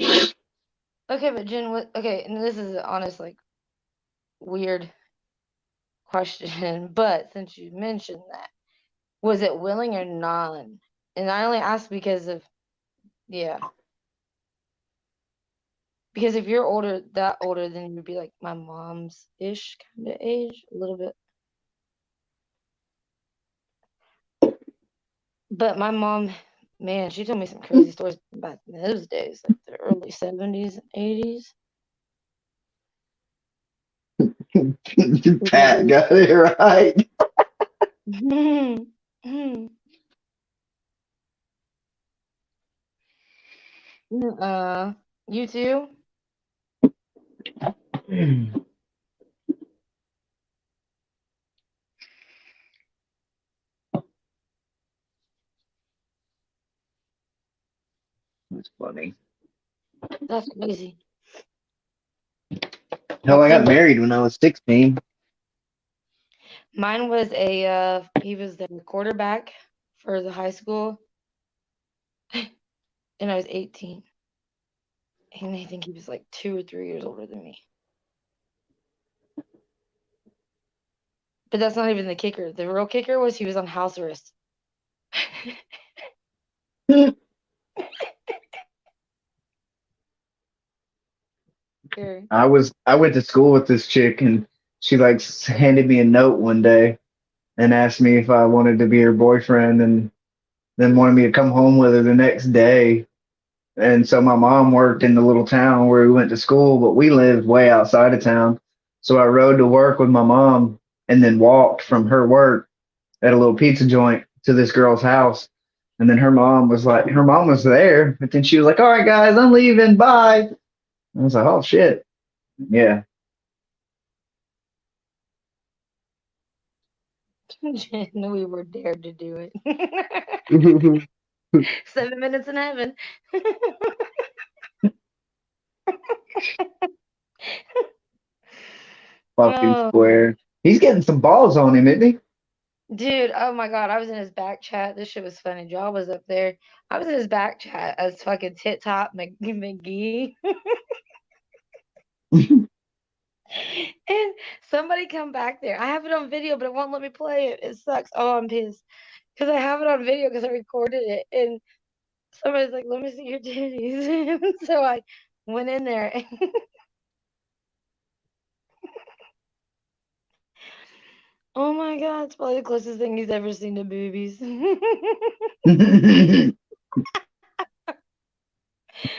Okay, but Jen, okay, and this is an honest, like, weird question, but since you mentioned that, was it willing or non? And I only ask because of, yeah, because if you're that older, then you'd be like my mom's ish kind of age, a little bit. But my mom, man, she told me some crazy stories back in those days, like the early 70s and 80s. Pat got it right. You too? That's funny. That's crazy. Hell, I got Nothing. married when I was 16. Mine was he was the quarterback for the high school, and I was 18. And I think he was like 2 or 3 years older than me. But that's not even the kicker. The real kicker was he was on house arrest. Scary. I went to school with this chick, and she like handed me a note one day and asked me if I wanted to be her boyfriend, and then wanted me to come home with her the next day. And so my mom worked in the little town where we went to school, but we lived way outside of town. So I rode to work with my mom and then walked from her work at a little pizza joint to this girl's house. And then her mom was there, but then she was like, "All right, guys, I'm leaving. Bye." I was like, "Oh shit." Yeah. We were dared to do it. 7 minutes in heaven. Fucking Oh, square. He's getting some balls on him, isn't he? dude, oh my God, I was in his back chat. This shit was funny. Jaw was up there. I was in his back chat as fucking Tit Top McGee. And somebody come back there. I have it on video, but it won't let me play it. It sucks. Oh, I'm pissed. Because I have it on video because I recorded it. And somebody's like, let me see your titties. So I went in there. Oh my God, it's probably the closest thing he's ever seen to boobies.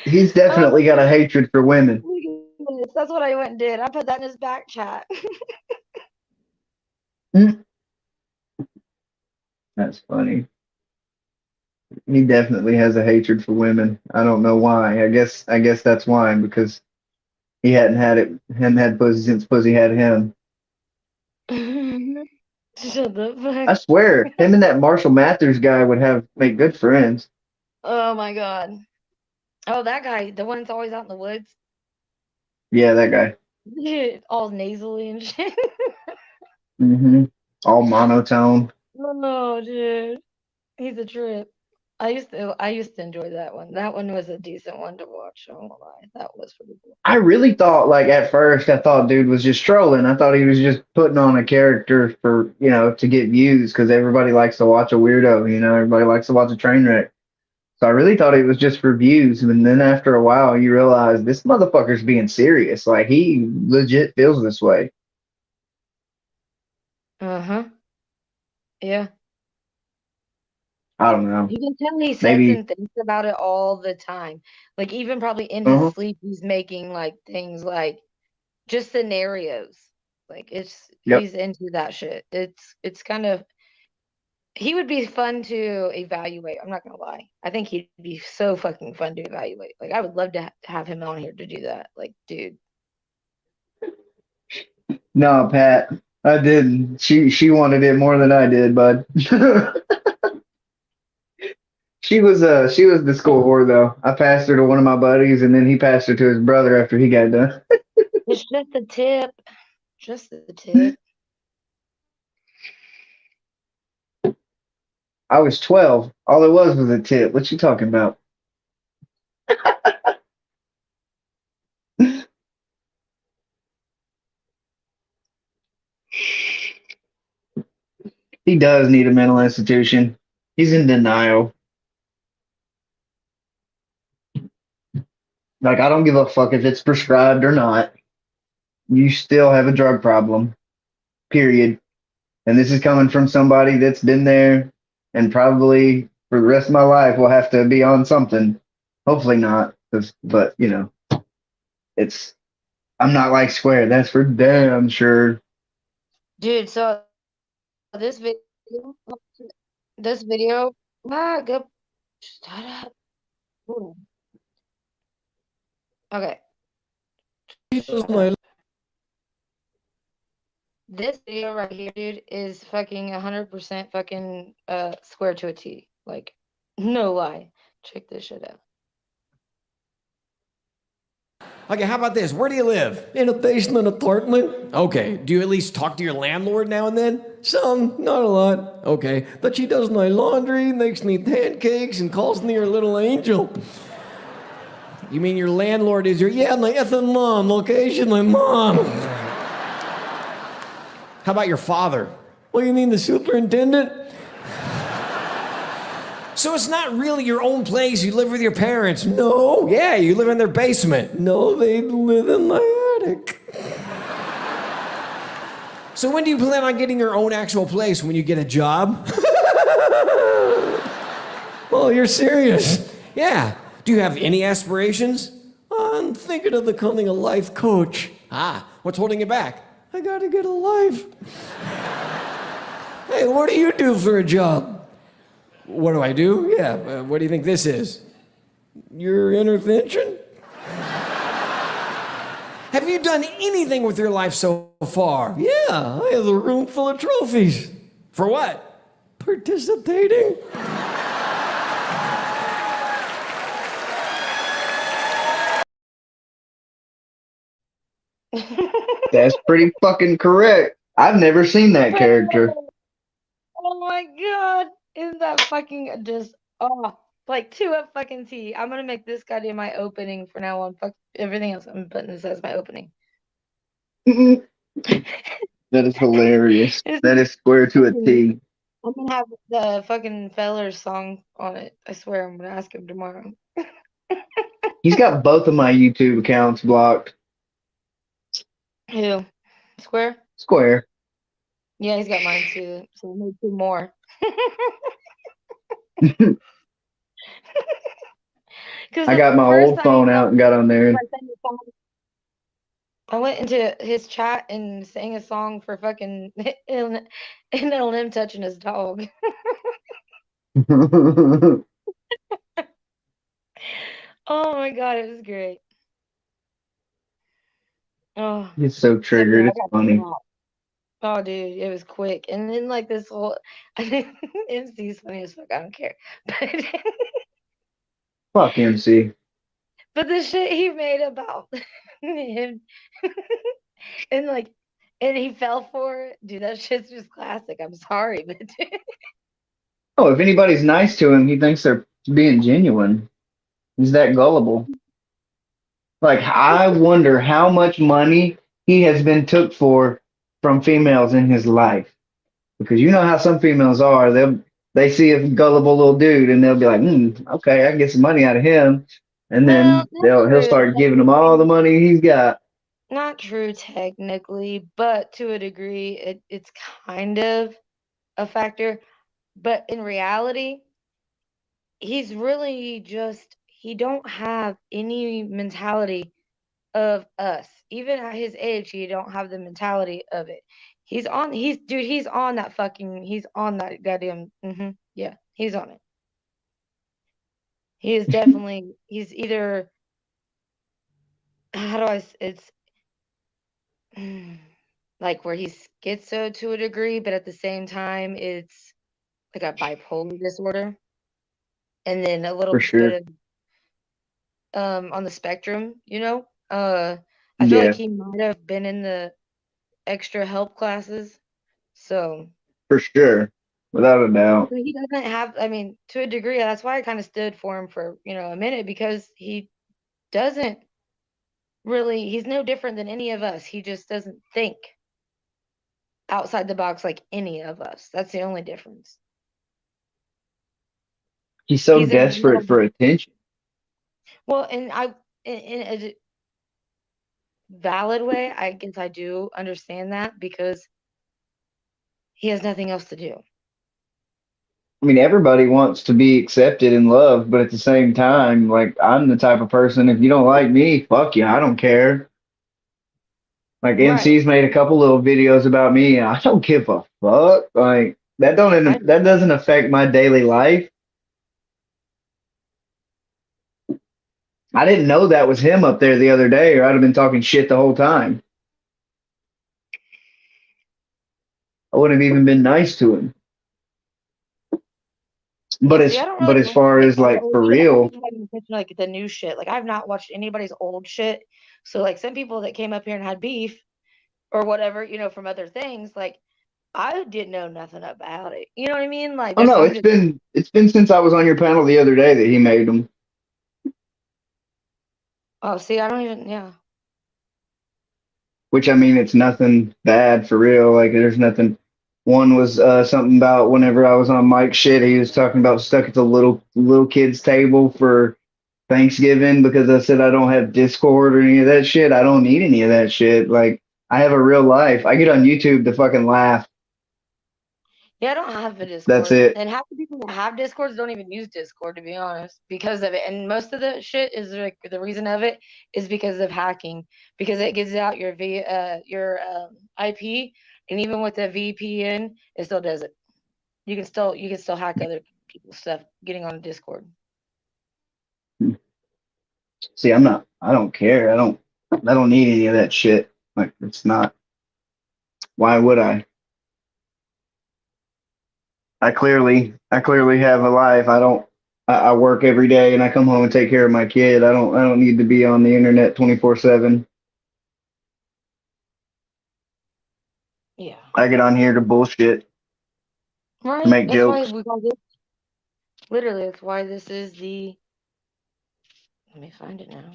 He's Oh definitely my got a hatred for women. goodness, that's what I went and did. I put that in his back chat. That's funny. He definitely has a hatred for women. I don't know why. I guess that's why, because he hadn't had pussy since pussy had him. Shut the I fuck. swear, him and that Marshall Mathers guy would make good friends. Oh my God. Oh, that guy, the one that's always out in the woods. Yeah, that guy. All nasally and shit. All monotone. Oh, dude. He's a trip. I used to enjoy that one. That one was a decent one to watch. I won't lie. That was pretty cool. I really thought, like, at first, I thought dude was just trolling. I thought he was just putting on a character for, to get views because everybody likes to watch a weirdo, everybody likes to watch a train wreck. So I really thought it was just for views. And then after a while, you realize this motherfucker's being serious. Like, he legit feels this way. Uh-huh. Yeah. I don't know. You can tell he sits Maybe. and thinks about it all the time. Like, even probably in Uh-huh. his sleep, he's making like things like just scenarios. Like, Yep. he's into that shit. It's kind of, he would be fun to evaluate. I'm not gonna lie. I think he'd be so fucking fun to evaluate. Like, I would love to have him on here to do that. Like, dude. No, Pat, I didn't. She wanted it more than I did, bud. She was the school whore though. I passed her to one of my buddies, and then he passed her to his brother after he got done. It's just the tip. Just the tip. I was 12. All it was a tip. What you talking about? He does need a mental institution. He's in denial. Like, I don't give a fuck if it's prescribed or not. You still have a drug problem. Period. And this is coming from somebody that's been there and probably for the rest of my life will have to be on something. Hopefully not. But, it's, I'm not like Square. That's for damn sure. Dude, so this video, go, shut up. Hold on. Okay. This video right here, dude, is fucking 100% fucking Square to a T. Like, no lie. Check this shit out. Okay, how about this? Where do you live? In a basement apartment. Okay, do you at least talk to your landlord now and then? Some, not a lot. Okay, but she does my laundry, makes me pancakes, and calls me her little angel. You mean your landlord is your, yeah, my effing mom, okay? She's my mom. How about your father? What, you mean the superintendent? So it's not really your own place. You live with your parents. No. Yeah, you live in their basement. No, they live in my attic. So when do you plan on getting your own actual place? When you get a job? Oh, you're serious? Yeah. Do you have any aspirations? I'm thinking of becoming a life coach. Ah, what's holding you back? I gotta get a life. Hey, what do you do for a job? What do I do? Yeah, what do you think this is? Your intervention? Have you done anything with your life so far? Yeah, I have a room full of trophies. For what? Participating. That's pretty fucking correct. I've never seen that character. Oh my god. Isn't that fucking just, like to a fucking T. I'm gonna make this goddamn my opening from now on. Fuck everything else I'm putting this as my opening. That is hilarious. That is Square to a T. I'm gonna have the fucking Feller song on it. I swear I'm gonna ask him tomorrow. He's got both of my YouTube accounts blocked. Who? Square? Square. Yeah, he's got mine too. So we need 2 more. I got my old phone out and got on there. I went into his chat and sang a song for fucking and him touching his dog. Oh my god, it was great. Oh, He's so triggered. It's funny. oh, dude, it was quick. And then like this whole, I think MC's funny as fuck. I don't care. Fuck MC. But the shit he made about him and like, and he fell for it, dude. That shit's just classic. I'm sorry, but Oh, if anybody's nice to him, he thinks they're being genuine. He's that gullible. Like, I wonder how much money he has been took for from females in his life. Because you know how some females are. They see a gullible little dude and they'll be like, okay, I can get some money out of him. And Well, then he'll start giving them all the money he's got. not true technically, but to a degree, it's kind of a factor. But in reality, he's really just he don't have any mentality of us. Even at his age, he don't have the mentality of it. He's on that goddamn yeah, he's on it. He is definitely he's either how do I it's like where he's schizo to a degree, but at the same time it's like a bipolar disorder. And then a little For sure. bit of on the spectrum, you know? I feel Yeah, like he might have been in the extra help classes. So for sure. Without a doubt. he doesn't have, I mean, to a degree, that's why I kind of stood for him for, a minute because he doesn't really, he's no different than any of us. He just doesn't think outside the box like any of us. That's the only difference. He's so He's in a desperate little for attention. Well, and in a valid way, I guess I do understand that because he has nothing else to do. I mean, everybody wants to be accepted and loved, but at the same time, like, I'm the type of person, if you don't like me, fuck you, I don't care. Like, Right. MC's made a couple little videos about me, and I don't give a fuck. Like, that doesn't affect my daily life. I didn't know that was him up there the other day, or I'd have been talking shit the whole time. I wouldn't have even been nice to him. But See, I don't but really as far as like old for shit. real, I'm not even touching like the new shit. Like I've not watched anybody's old shit. So like some people that came up here and had beef or whatever, from other things, like I didn't know nothing about it. You know what I mean? Like oh there's no, some it's been since I was on your panel the other day that he made them. Oh, see, I don't even yeah. Which I mean, it's nothing bad for real. Like there's nothing. One was something about whenever I was on Mike's shit, he was talking about stuck at the little kids table for Thanksgiving because I said I don't have Discord or any of that shit. I don't need any of that shit. Like I have a real life. I get on YouTube to fucking laugh. Yeah, I don't have a Discord. That's it. And half the people that have Discords don't even use Discord, to be honest, because of it. And most of the shit is like the reason of it is because of hacking, because it gives out your IP, and even with the VPN, it still does it. You can still hack other people's stuff getting on a Discord. See, I don't care. I don't need any of that shit. Like it's not. Why would I? I clearly have a life. I work every day and I come home and take care of my kid. I don't need to be on the internet 24/7. Yeah. I get on here to bullshit. Right. Make That's jokes. why we call this. Literally, that's why this is the. Let me find it now.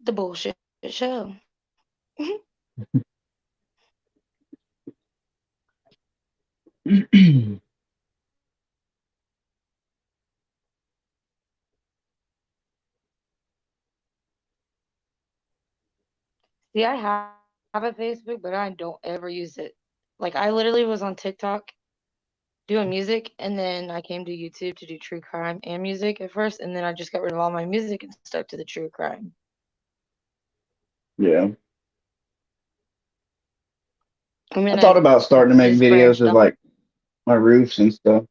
The bullshit show. See, I have a Facebook, but I don't ever use it. Like, I literally was on TikTok doing music, and then I came to YouTube to do true crime and music at first, and then I just got rid of all my music and stuck to the true crime. Yeah. I thought about starting to make just videos branched of off. like my roofs and stuff.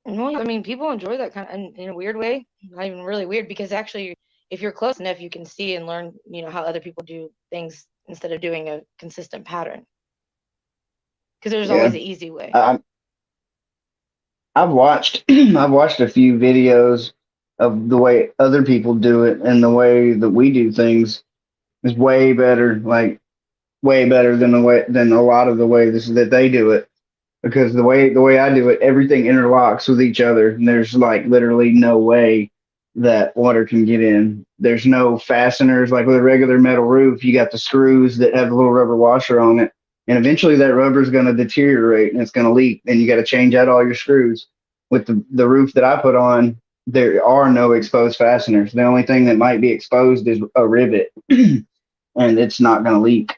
No, I mean, people enjoy that kind of in a weird way. Not even really weird, because actually, if you're close enough, you can see and learn, how other people do things instead of doing a consistent pattern. Because there's always an easy way. I've watched a few videos of the way other people do it, and the way that we do things is way better. Like way better than a lot of the ways that they do it. Because the way I do it, everything interlocks with each other, and there's like literally no way that water can get in. There's no fasteners like with a regular metal roof. You got the screws that have a little rubber washer on it, and eventually that rubber is going to deteriorate and it's going to leak, and you got to change out all your screws. With the roof that I put on, there are no exposed fasteners. The only thing that might be exposed is a rivet, and it's not going to leak.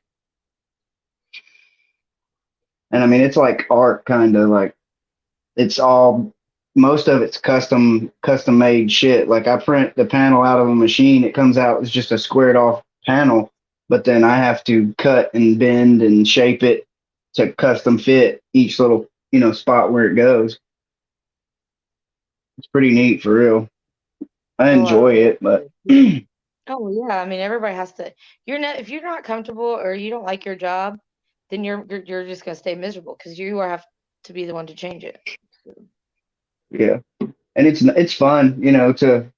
And I mean, it's like art, kind of like most of it's custom made shit. Like I print the panel out of a machine, it comes out as just a squared off panel, but then I have to cut and bend and shape it to custom fit each little, spot where it goes. It's pretty neat for real. I enjoy it, but Oh yeah, I mean everybody has to. If you're not comfortable or you don't like your job, then you're just gonna stay miserable because you have to be the one to change it. yeah. And it's fun, to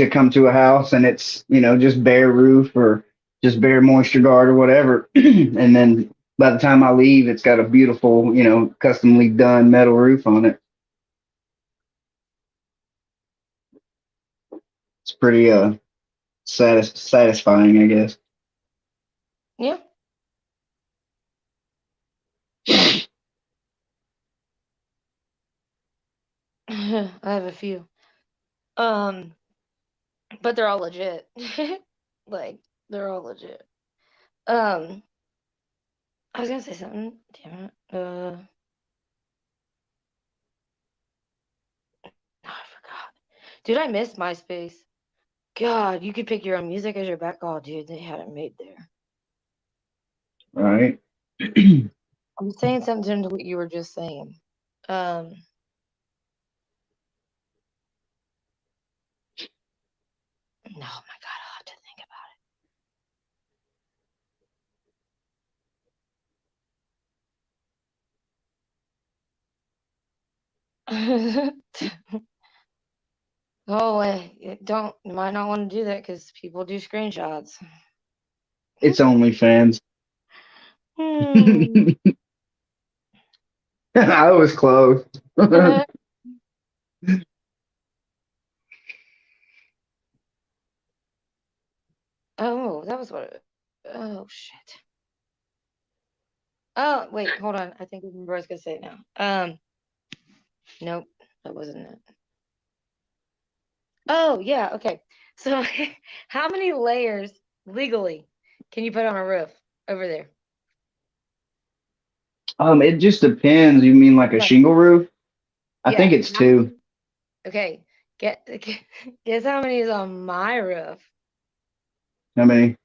come to a house and it's, just bare roof or just bare moisture guard or whatever. And then by the time I leave, it's got a beautiful, customly done metal roof on it. It's pretty satisfying, I guess. Yeah. I have a few. But they're all legit. Like they're all legit. I was gonna say something. Damn it. I forgot. Dude, I miss MySpace. God, you could pick your own music as your back. Oh, dude, they had it made there. All right. I'm saying something to what you were just saying. Oh my God, I'll have to think about it. Oh, you might not want to do that because people do screenshots. It's OnlyFans. I was close. Oh, that was what. Oh shit. Oh wait, hold on. I think I remember what I was gonna say now. Nope, that wasn't it. Oh yeah, okay. So, how many layers legally can you put on a roof over there? It just depends. You mean like a shingle roof? I think it's 2. Okay, guess how many is on my roof? How many?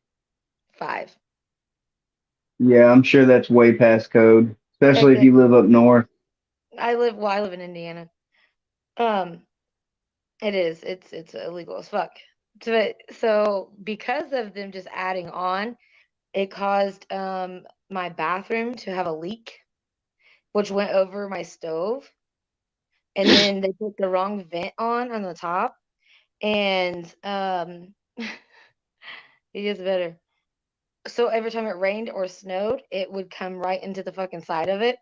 5. Yeah, I'm sure that's way past code, especially if you live up north. I live in Indiana. It is. It's illegal as fuck. So because of them just adding on, it caused my bathroom to have a leak, which went over my stove. And then they put the wrong vent on the top. And it gets better. So every time it rained or snowed, it would come right into the fucking side of it.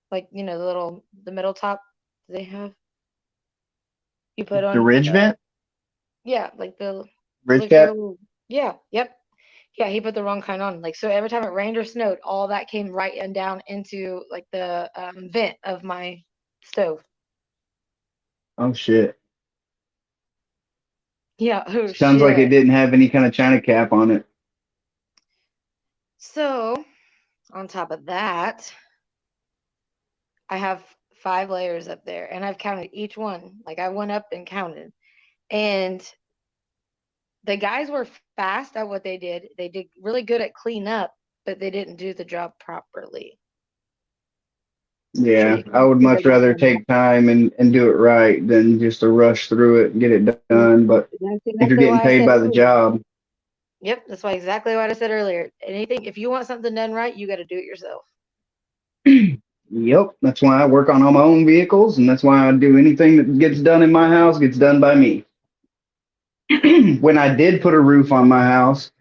Like, the middle top they have. You put on the ridge vent? Yeah, like the ridge cap? Yeah, yep. Yeah, he put the wrong kind on. Like, so every time it rained or snowed, all that came right and down into like the vent of my stove. Oh shit. Yeah, oh Sounds like it shit. didn't have any kind of China cap on it. So, on top of that, I have 5 layers up there, and I've counted each one. Like, I went up and counted. And the guys were fast at what they did. They did really good at clean up, but they didn't do the job properly. Yeah, I would much rather take time and do it right than just to rush through it and get it done. But if you're getting paid by the job. Yep, that's why exactly what I said earlier. If you want something done right, you got to do it yourself. Yep, that's why I work on all my own vehicles, and that's why I do anything that gets done in my house gets done by me. When I did put a roof on my house,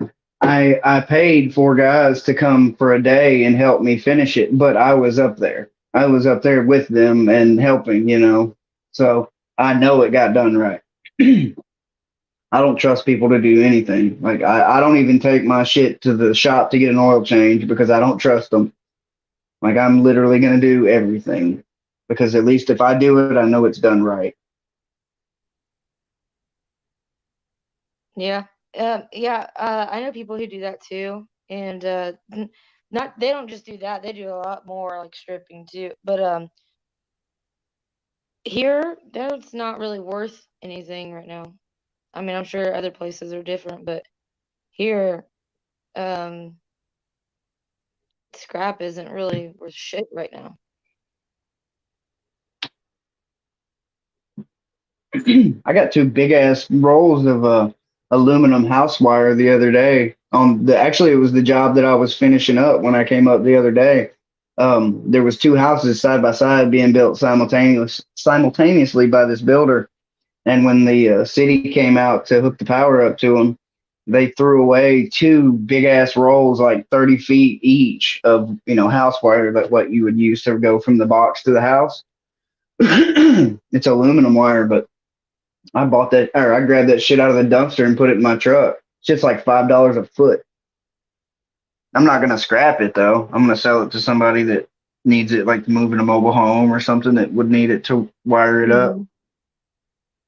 I paid 4 guys to come for a day and help me finish it, but I was up there. I was up there with them and helping, you know. So I know it got done right. I don't trust people to do anything. Like I don't even take my shit to the shop to get an oil change because I don't trust them. Like I'm literally gonna do everything because at least if I do it, I know it's done right. Yeah. I know people who do that too. And not they don't just do that, they do a lot more like stripping too. But here that's not really worth anything right now. I mean, I'm sure other places are different, but here um scrap isn't really worth shit right now. I got 2 big ass rolls of aluminum house wire the other day. Actually, it was the job that I was finishing up when I came up the other day. There was 2 houses side by side being built simultaneously by this builder. And when the city came out to hook the power up to them, they threw away 2 big ass rolls, like 30 feet each of house wire, that what you would use to go from the box to the house. It's aluminum wire, but I grabbed that shit out of the dumpster and put it in my truck. It's just like $5 a foot. I'm not gonna scrap it though. I'm gonna sell it to somebody that needs it, like moving a mobile home or something that would need it to wire it up.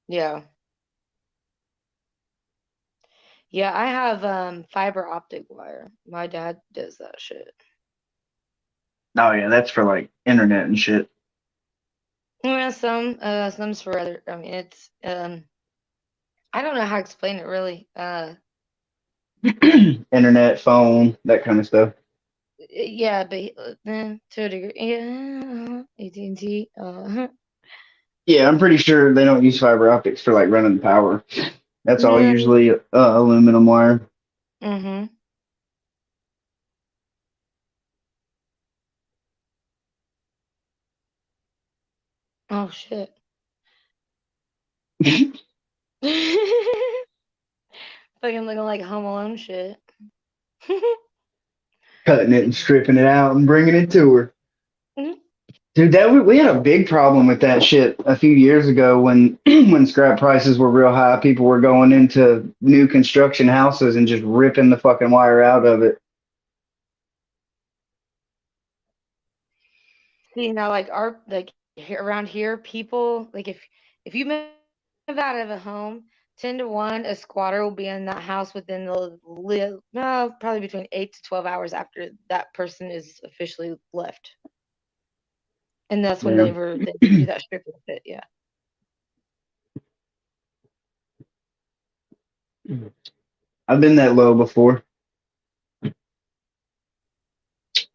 Yeah. Yeah, I have fiber optic wire. My dad does that shit. Oh yeah, that's for like internet and shit. Yeah, some's for other. I mean, it's I don't know how to explain it really. Internet, phone, that kind of stuff. Yeah, but to a degree, yeah, AT&T. Yeah, I'm pretty sure they don't use fiber optics for like running the power. That's all Yeah. usually aluminum wire. Mhm. Oh shit. Fucking looking like Home Alone shit. Cutting it and stripping it out and bringing it to her. Mhm. Dude, we had a big problem with that shit a few years ago when when scrap prices were real high. People were going into new construction houses and just ripping the fucking wire out of it. See now, like around here, people like if you move out of a home, 10 to 1, a squatter will be in that house within probably between 8 to 12 hours after that person is officially left, and that's when Yeah. they do that stripping fit. Yeah. I've been that low before when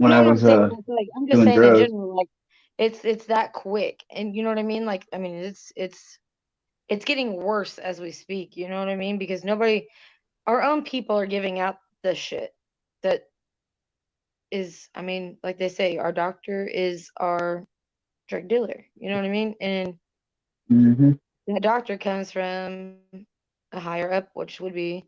No, I I'm not was saying like I'm just doing saying in drugs. general, like it's that quick, and you know what I mean. Like I mean, it's getting worse as we speak. You know what I mean? Because our own people are giving out the shit that is, I mean, like they say, our doctor is our drug dealer. You know what I mean? And Mm-hmm. that doctor comes from a higher up, which would be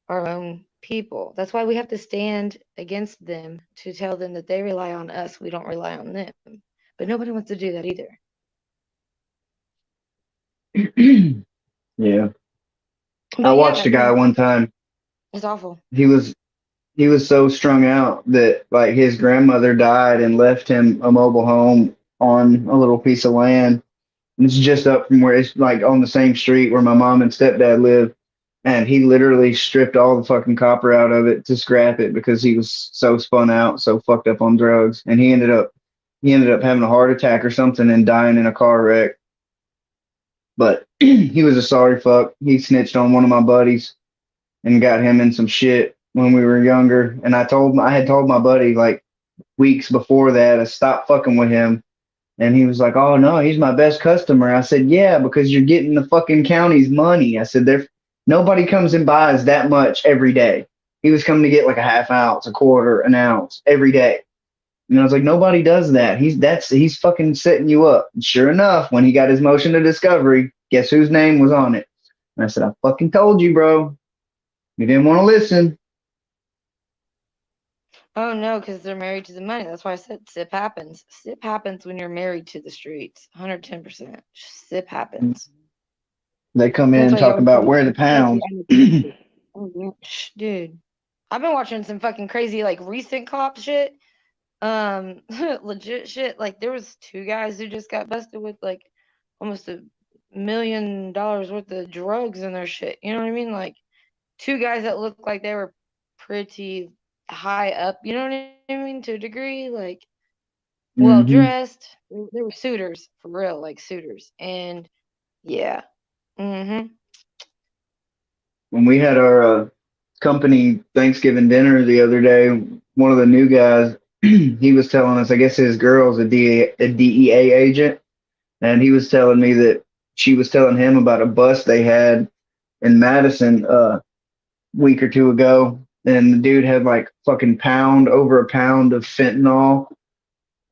our own people. That's why we have to stand against them to tell them that they rely on us. We don't rely on them. But nobody wants to do that either. Yeah. But I yeah, watched a guy man, one time. it's awful. He was so strung out that like his grandmother died and left him a mobile home on a little piece of land. And it's just up from where it's like on the same street where my mom and stepdad live. And he literally stripped all the fucking copper out of it to scrap it because he was so spun out, so fucked up on drugs. And he ended up having a heart attack or something and dying in a car wreck. But he was a sorry fuck. He snitched on one of my buddies and got him in some shit when we were younger. And I had told my buddy like weeks before that to stop fucking with him. And he was like, "Oh no, he's my best customer." I said, "Yeah, because you're getting the fucking county's money." I said, nobody comes and buys that much every day. He was coming to get like a half ounce, a quarter, an ounce every day. And I was like, nobody does that. He's fucking setting you up. And sure enough, when he got his motion to discovery, guess whose name was on it? And I said, "I fucking told you, bro. You didn't want to listen." Oh no, because they're married to the money. That's why I said sip happens. Sip happens when you're married to the streets. 110%. Sip happens. They come in That's and why you talk always about gotta where the keep every pounds. anniversary. Oh yeah, dude. I've been watching some fucking crazy like recent cop shit. Legit shit. Like there was 2 guys who just got busted with like almost $1 million worth of drugs in their shit. You know what I mean? Like 2 guys that looked like they were pretty high up. You know what I mean? To a degree, like well hmm dressed. They were suitors for real, like suitors. And yeah. Mm-hmm. When we had our company Thanksgiving dinner the other day, one of the new guys, he was telling us, I guess his girl's a DEA agent, and he was telling me that she was telling him about a bust they had in Madison week or two ago, and the dude had like fucking over a pound of fentanyl,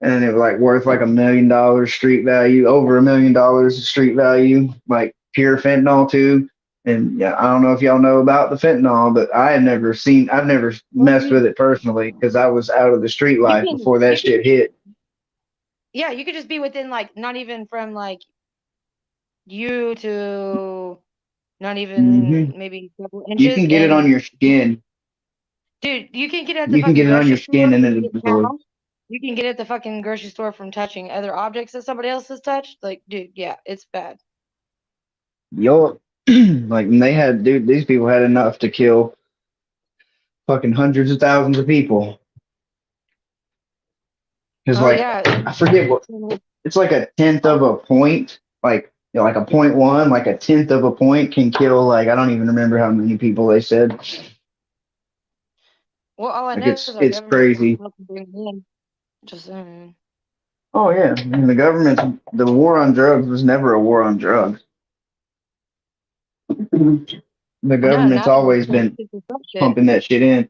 and it was like worth like $1 million street value, over $1 million street value, like pure fentanyl too. And yeah, I don't know if y'all know about the fentanyl, but I've never messed with it personally because I was out of the street life before that You can shit hit. yeah, you could just be within like not even from like you to not hmm even maybe a couple You inches can get it on and your skin. dude, you can get it at the You can fucking get it on grocery your store skin and from it getting absorbs. pounds. You can get it at the fucking grocery store from touching other objects that somebody else has touched. Like, dude, yeah, it's bad. Yo, like when they had, dude, these people had enough to kill fucking hundreds of thousands of people. Because Oh like yeah. I forget what it's like a tenth of a point, like like a point one, like a tenth of a point can kill like I don't even remember how many people they said. Well, all I Like know is our it's government crazy. wants to bring it in. Just saying. Oh yeah, and the war on drugs was never a war on drugs. The No, government's now they're just always trying to been keep this up shit. pumping that shit in.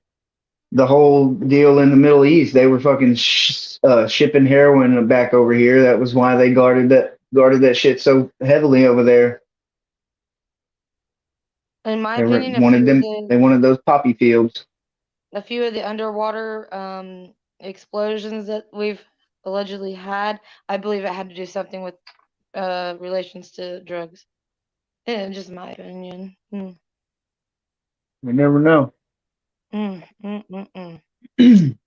The whole deal in the Middle East, they were fucking shipping heroin back over here. That was why they guarded that shit so heavily over there. In my They were, opinion, wanted them. They wanted those poppy fields. a few of the underwater explosions that we've allegedly had, I believe it had to do something with relations to drugs. Yeah, just my opinion. You never know. Mm, mm, mm, mm.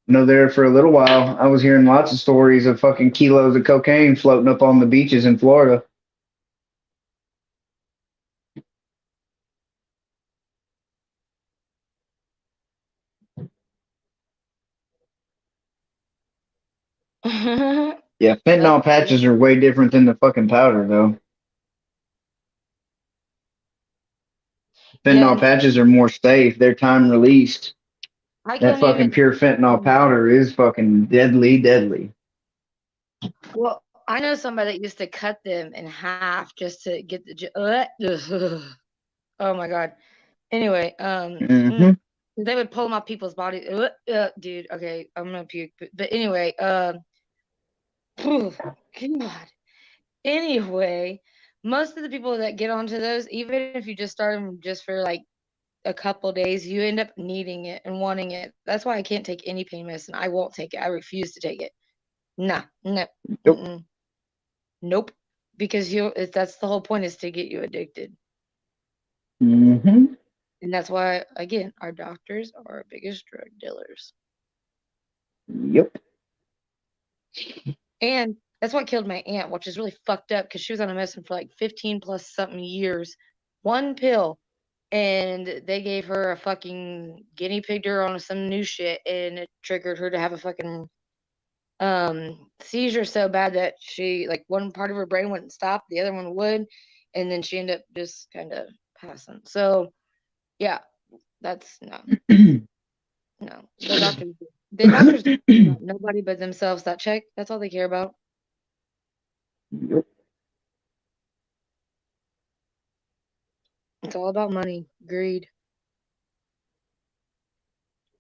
There for a little while, I was hearing lots of stories of fucking kilos of cocaine floating up on the beaches in Florida. Yeah, fentanyl That's patches are way different than the fucking powder, though. yeah, Fentanyl and patches are more safe. They're time released. I That can't even. fucking pure fentanyl powder is fucking deadly, deadly. Well, I know somebody that used to cut them in half just to get the. Oh my god. Anyway, hmm they would pull them off people's bodies. Dude, okay, I'm gonna puke. But anyway, God. Anyway, most of the people that get onto those, even if you just start them just for like a couple days, you end up needing it and wanting it. That's why I can't take any pain medicine. I won't take it. I refuse to take it. Nah, no, Nope. nope. Because that's the whole point, is to get you addicted. hmm And that's why, again, our doctors are our biggest drug dealers. Yep. And that's what killed my aunt, which is really fucked up because she was on a medicine for like 15 plus something years. One pill. And they gave her a fucking guinea pigged her on some new shit, and it triggered her to have a fucking seizure so bad that she, like, one part of her brain wouldn't stop, the other one would, and then she ended up just kind of passing. So yeah, that's no. The doctors don't care about nobody but themselves. That check, that's all they care about. Yep. It's all about money, greed.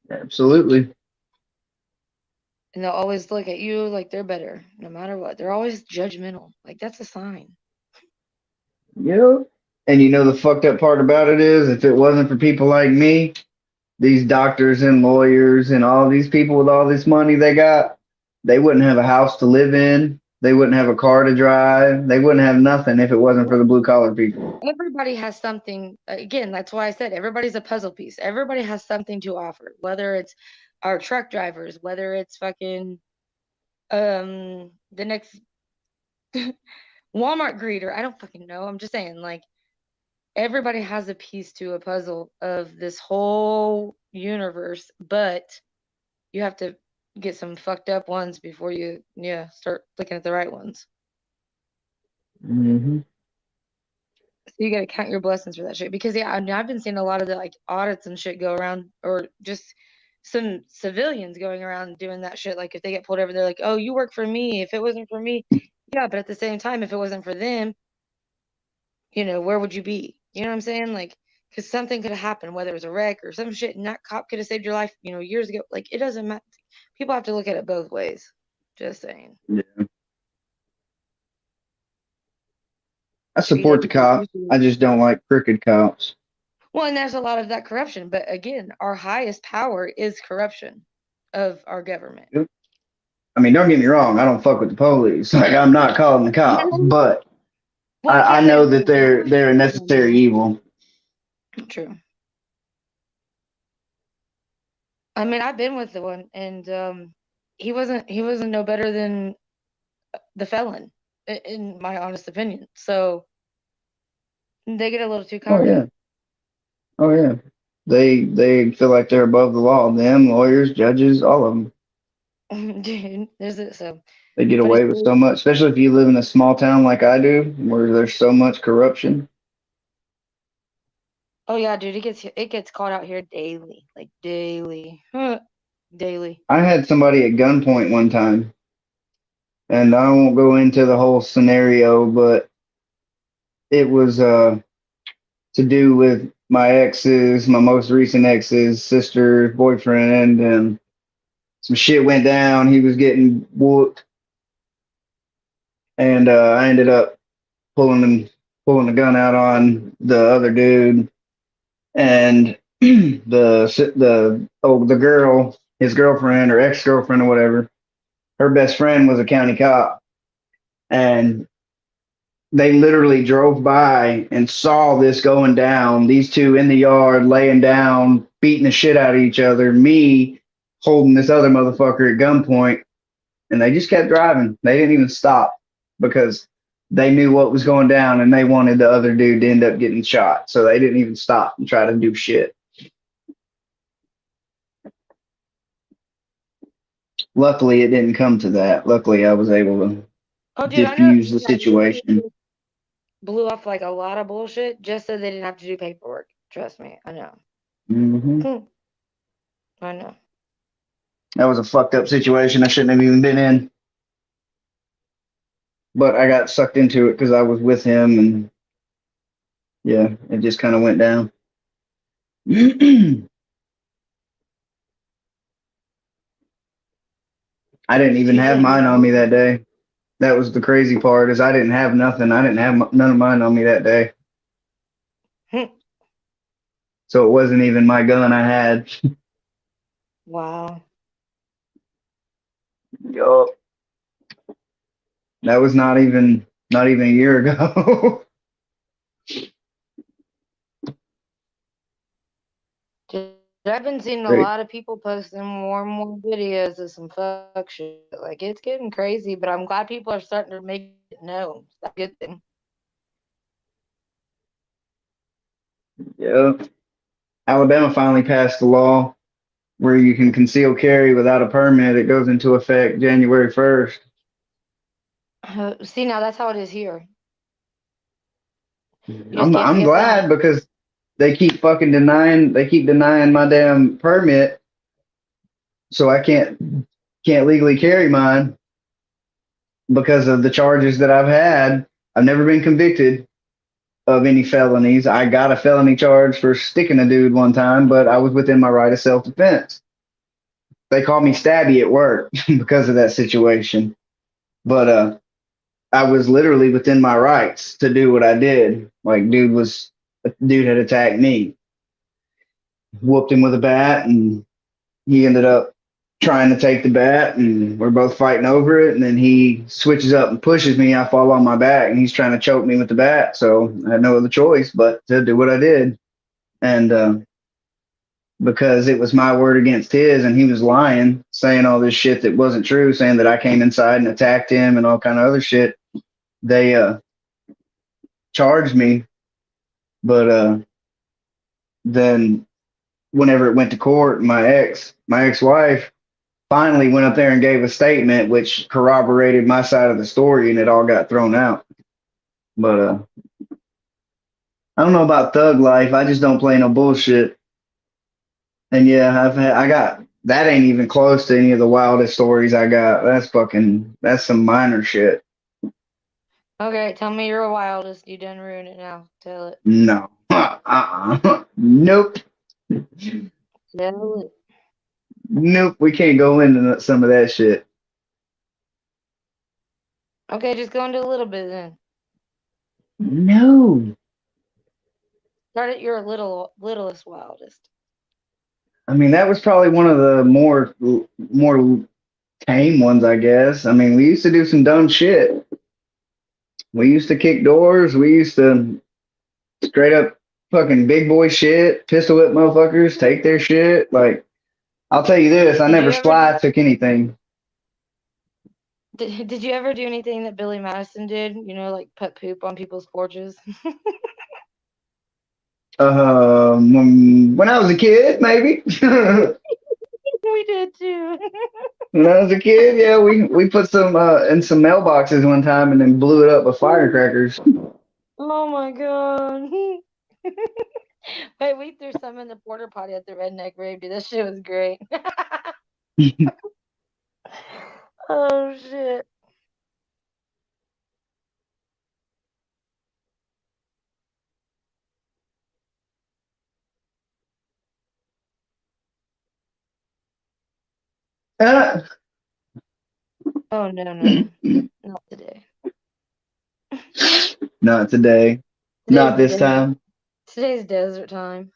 Absolutely. And they'll always look at you like they're better, no matter what. They're always judgmental. Like, that's a sign. Yep. And the fucked up part about it is, if it wasn't for people like me, these doctors and lawyers and all these people with all this money they got, they wouldn't have a house to live in. They wouldn't have a car to drive. They wouldn't have nothing if it wasn't for the blue collar people. Everybody has something. Again, that's why I said everybody's a puzzle piece. Everybody has something to offer, whether it's our truck drivers, whether it's fucking the next Walmart greeter. I don't fucking know. I'm just saying, like, everybody has a piece to a puzzle of this whole universe, but you have to get some fucked up ones before you start looking at the right ones. Mm-hmm. So you gotta count your blessings for that shit. Because I mean, I've been seeing a lot of the like audits and shit go around, or just some civilians going around doing that shit. Like if they get pulled over, they're like, "Oh, you work for me. If it wasn't for me," yeah. But at the same time, if it wasn't for them, where would you be? You know what I'm saying? Like, because something could have happened, whether it was a wreck or some shit, and that cop could have saved your life, years ago. Like, it doesn't matter. People have to look at it both ways. Just saying. Yeah. I support the cops. I just don't like crooked cops. Well, and there's a lot of that corruption. But again, our highest power is corruption of our government. I mean, don't get me wrong. I don't fuck with the police. Like, I'm not calling the cops, but I know that they're a necessary evil. True. I mean, I've been with the one, and he wasn't no better than the felon, in my honest opinion. So they get a little too confident. Oh yeah. They feel like they're above the law. Them, lawyers, judges, all of them. Dude, so they get away with so much, especially if you live in a small town like I do, where there's so much corruption. Oh yeah, dude, it gets called out here daily, like daily, daily. I had somebody at gunpoint one time, and I won't go into the whole scenario, but it was to do with my ex's, my most recent ex's sister, boyfriend, and some shit went down. He was getting whooped, and I ended up pulling the gun out on the other dude, and the girl, his girlfriend or ex-girlfriend or whatever, her best friend was a county cop, and they literally drove by and saw this going down. These two in the yard laying down, beating the shit out of each other. Me holding this other motherfucker at gunpoint, and they just kept driving. They didn't even stop because they knew what was going down, and they wanted the other dude to end up getting shot. So they didn't even stop and try to do shit. Luckily, it didn't come to that. Luckily, I was able to diffuse the situation. Blew off like a lot of bullshit just so they didn't have to do paperwork. Trust me, I know. Mm-hmm. I know. That was a fucked up situation I shouldn't have even been in. But I got sucked into it because I was with him, and yeah, it just kind of went down. I didn't even have mine on me that day. That was the crazy part, is I didn't have nothing. I didn't have none of mine on me that day. So it wasn't even my gun I had. Wow. Yup. That was not even a year ago. I've been seeing a lot of people posting more and more videos of some fuck shit. Like, it's getting crazy, but I'm glad people are starting to make it known. That's a good thing. Yeah. Alabama finally passed a law where you can conceal carry without a permit. It goes into effect January 1st. See, now that's how it is here. I'm glad, because they keep fucking denying my damn permit, so I can't legally carry mine because of the charges that I've had. I've never been convicted of any felonies. I got a felony charge for sticking a dude one time, but I was within my right of self-defense. They called me stabby at work because of that situation. But I was literally within my rights to do what I did. Like, dude had attacked me. whooped him with a bat, and he ended up trying to take the bat, and we're both fighting over it. And then he switches up and pushes me. I fall on my back, and he's trying to choke me with the bat. So I had no other choice but to do what I did. And because it was my word against his, and he was lying, saying all this shit that wasn't true, saying that I came inside and attacked him and all kind of other shit, they charged me. But then whenever it went to court, my ex-wife finally went up there and gave a statement which corroborated my side of the story, and it all got thrown out. But I don't know about thug life. I just don't play no bullshit. And yeah, I got that ain't even close to any of the wildest stories I got. That's some minor shit. Okay, tell me your wildest. You done ruined it now. Tell it. No. Nope. Tell it. Nope. We can't go into some of that shit. Okay, just go into a little bit then. No. Start at your littlest wildest. I mean, that was probably one of the more tame ones, I guess. I mean, we used to do some dumb shit. We used to kick doors. We used to straight up fucking big boy shit, pistol whip motherfuckers, take their shit. Like, I'll tell you this, I never took anything. Did you ever do anything that Billy Madison did? You know, like put poop on people's porches? When I was a kid, maybe. We did too. When I was a kid, yeah, we put some in some mailboxes one time and then blew it up with firecrackers. Oh my god. Wait, we threw some in the porta potty at the redneck rave, dude. That shit was great. Oh shit. Oh no. Not today. Not today. Not this time. Today's desert time.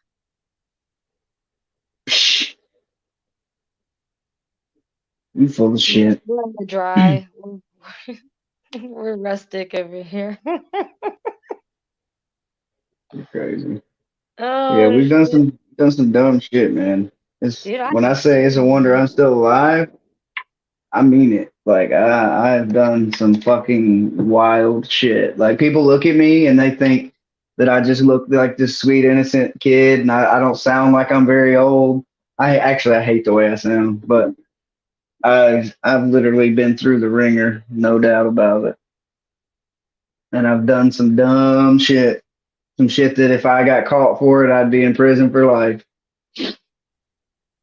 You full of shit. We're on the dry. We're rustic over here. You're crazy. Oh, Yeah, we've done some dumb shit, man. Dude, When I say it's a wonder I'm still alive, I mean it. Like I've done some fucking wild shit. Like people look at me and they think that I just look like this sweet innocent kid, and I don't sound like I'm very old. I hate the way I sound, but I've literally been through the ringer, no doubt about it. And I've done some dumb shit. Some shit that if I got caught for it, I'd be in prison for life.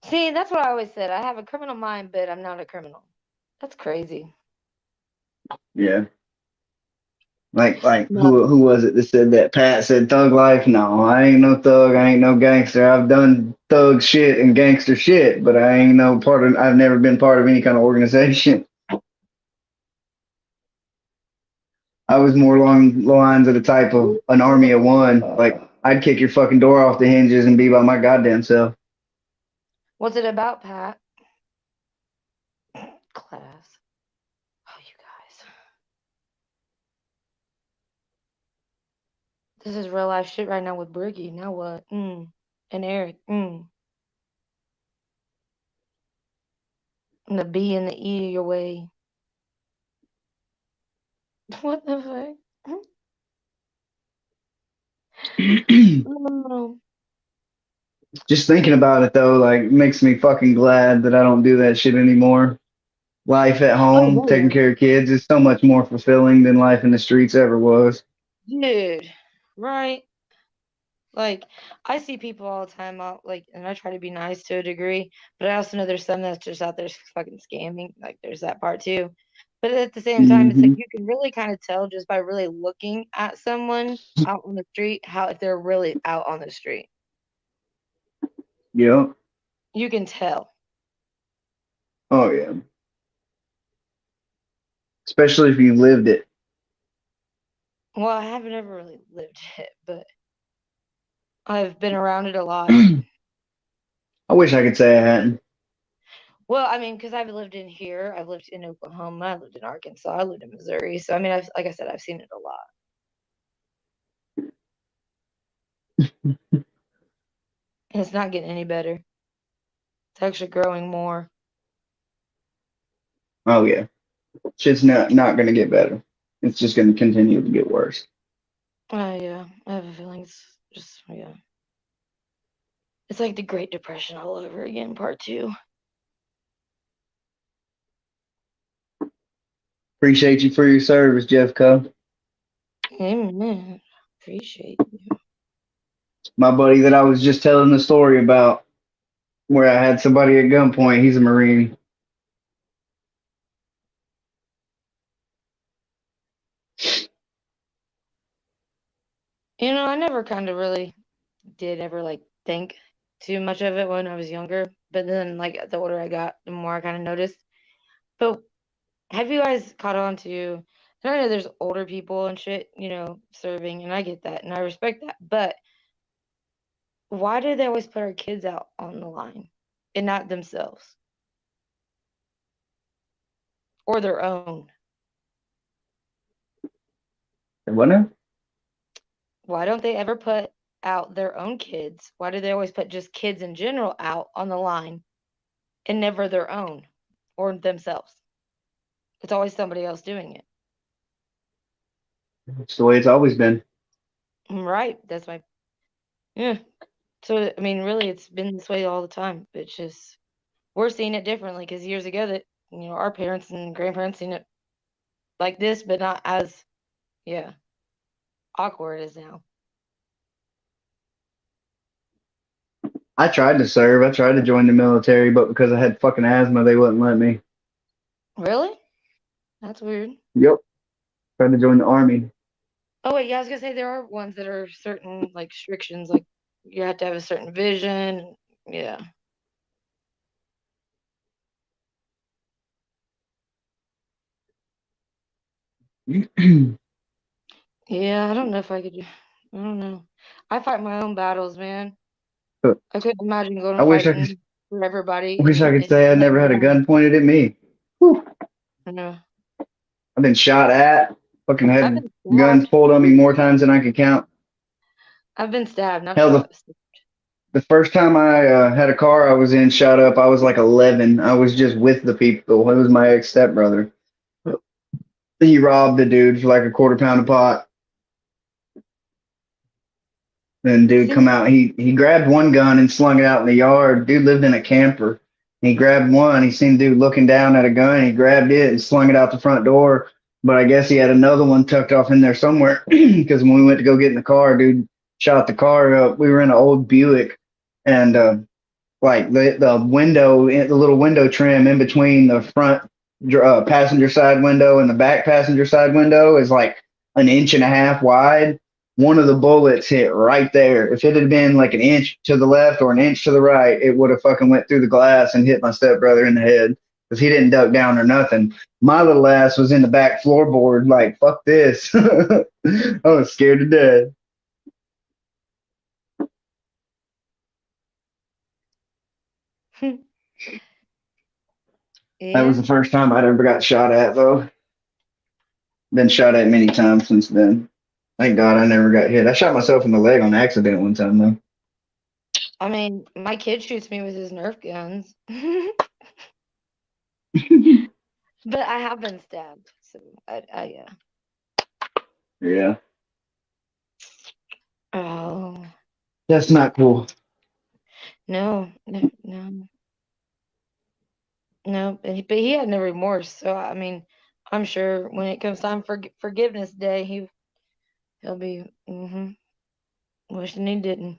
See, that's what I always said. I have a criminal mind, but I'm not a criminal. That's crazy. Yeah. Like who was it that said that? Pat said thug life? No, I ain't no thug, I ain't no gangster. I've done thug shit and gangster shit, but I ain't no I've never been part of any kind of organization. I was more along the lines of the type of an army of one. Like I'd kick your fucking door off the hinges and be by my goddamn self. What's it about, Pat? Class. Oh, you guys. This is real life shit right now with Briggy. Now what? And Eric. And the B and the E your way. What the fuck? Oh. Just thinking about it though, like makes me fucking glad that I don't do that shit anymore. Life at home, taking care of kids is so much more fulfilling than life in the streets ever was. Dude, right? Like, I see people all the time out, like, and I try to be nice to a degree, but I also know there's some that's just out there fucking scamming. Like, there's that part too. But at the same time, it's like you can really kind of tell just by really looking at someone out on the street how if they're really out on the street. Yeah. You can tell. Oh yeah. Especially if you lived it. Well, I haven't ever really lived it, but I've been around it a lot. I wish I could say I hadn't. Well, I mean, because I've lived in here, I've lived in Oklahoma, I lived in Arkansas, I lived in Missouri. So I mean, like I said, I've seen it a lot. And it's not getting any better. It's actually growing more. Oh yeah, shit's not gonna get better. It's just gonna continue to get worse. Yeah, I have a feeling it's just, yeah. It's like the Great Depression all over again, part 2. Appreciate you for your service, Jeff Cub. Amen. Appreciate you. My buddy that I was just telling the story about, where I had somebody at gunpoint, he's a Marine. You know, I never kind of really did ever like think too much of it when I was younger, but then like the older I got, the more I kind of noticed. But have you guys caught on to, and I know there's older people and shit, you know, serving, and I get that and I respect that, but why do they always put our kids out on the line and not themselves or their own? What now? Why don't they ever put out their own kids? Why do they always put just kids in general out on the line and never their own or themselves? It's always somebody else doing it. It's the way it's always been. Right. That's my, yeah. So, I mean, really, it's been this way all the time. It's just, we're seeing it differently because years ago that, you know, our parents and grandparents seen it like this, but not as, yeah, awkward as now. I tried to serve. I tried to join the military, but because I had fucking asthma, they wouldn't let me. Really? That's weird. Yep. Tried to join the army. Oh, wait, yeah, I was gonna say there are ones that are certain, like, restrictions, like, you have to have a certain vision. Yeah. Yeah, I don't know if I could do, I don't know. I fight my own battles, man. I couldn't imagine going I and wish I could. fighting for everybody Wish I could and say I letting never had a them gun pointed at me. I know. I've been shot at. Fucking I've had been guns stabbed. pulled on me more times than I could count. I've been stabbed, not Hell, shot. the first time I had a car I was in shot up, I was like 11. I was just with the people. It was my ex stepbrother. He robbed the dude for like a quarter pound of pot. Then dude come out. He grabbed one gun and slung it out in the yard. Dude lived in a camper. He grabbed one. He seen dude looking down at a gun. He grabbed it and slung it out the front door. But I guess he had another one tucked off in there somewhere. Because when we went to go get in the car, dude shot the car up. We were in an old Buick, and like the window, the little window trim in between the front passenger side window and the back passenger side window is like an inch and a half wide. One of the bullets hit right there. If it had been like an inch to the left or an inch to the right, it would have fucking went through the glass and hit my stepbrother in the head because he didn't duck down or nothing. My little ass was in the back floorboard like, fuck this. I was scared to death. That was the first time I'd ever got shot at, though. Been shot at many times since then. Thank God I never got hit. I shot myself in the leg on accident one time, though. I mean, my kid shoots me with his Nerf guns. But I have been stabbed, so yeah. Yeah. Oh. That's not cool. No. But he had no remorse. So I mean, I'm sure when it comes time for forgiveness day, he'll be wishing he didn't.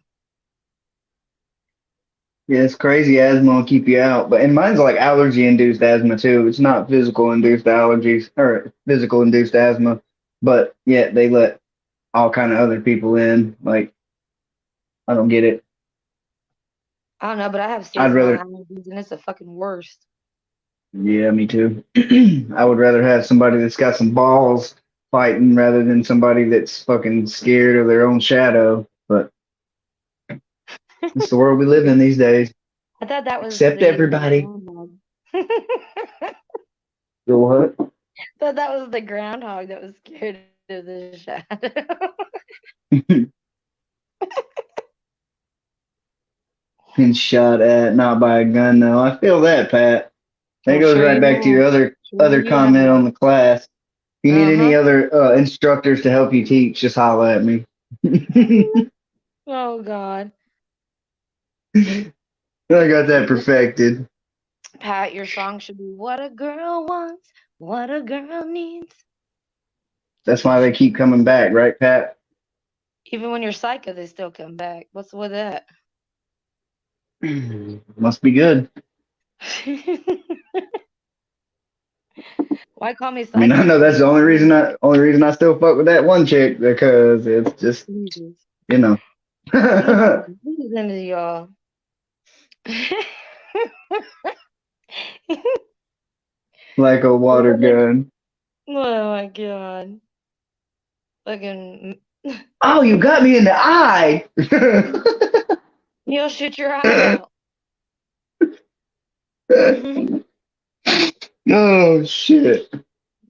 Yeah, it's crazy. Asthma will keep you out, and mine's like allergy-induced asthma too. It's not physical-induced allergies or physical-induced asthma, but yet they let all kind of other people in. Like, I don't get it. I don't know, but I have I'd rather. allergies, and it's the fucking worst. Yeah, me too. I would rather have somebody that's got some balls fighting rather than somebody that's fucking scared of their own shadow. But it's the world we live in these days. I thought that was Except the everybody. groundhog. The what? Thought that was the groundhog that was scared of the shadow. Been shot at, not by a gun though. I feel that, Pat. That I'm goes sure right you back to your have. other You comment have. on the class. If you need any Uh-huh. other instructors to help you teach, just holler at me. Oh God. I got that perfected. Pat, your song should be what a girl wants, what a girl needs. That's why they keep coming back, right, Pat? Even when you're psycho, they still come back. What's with that? Must be good. Why call me I mean, I psycho? know that's the only reason I still fuck with that one chick, because it's just, Jesus. you know. Who's into y'all? Like a water gun. Oh my God. Fucking. Oh, you got me in the eye. You'll shoot your eye out. Oh shit.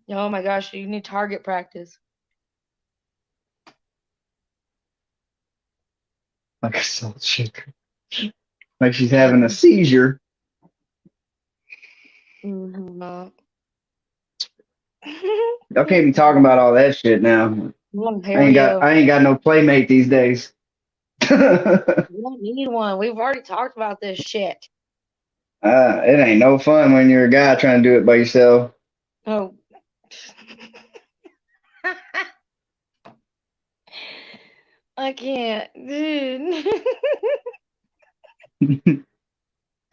Oh my gosh, you need target practice. Like a salt shaker. Like she's having a seizure. Mhm. Y'all can't be talking about all that shit now. I ain't got no playmate these days. You don't need one. We've already talked about this shit. It ain't no fun when you're a guy trying to do it by yourself. Oh. I can't, dude.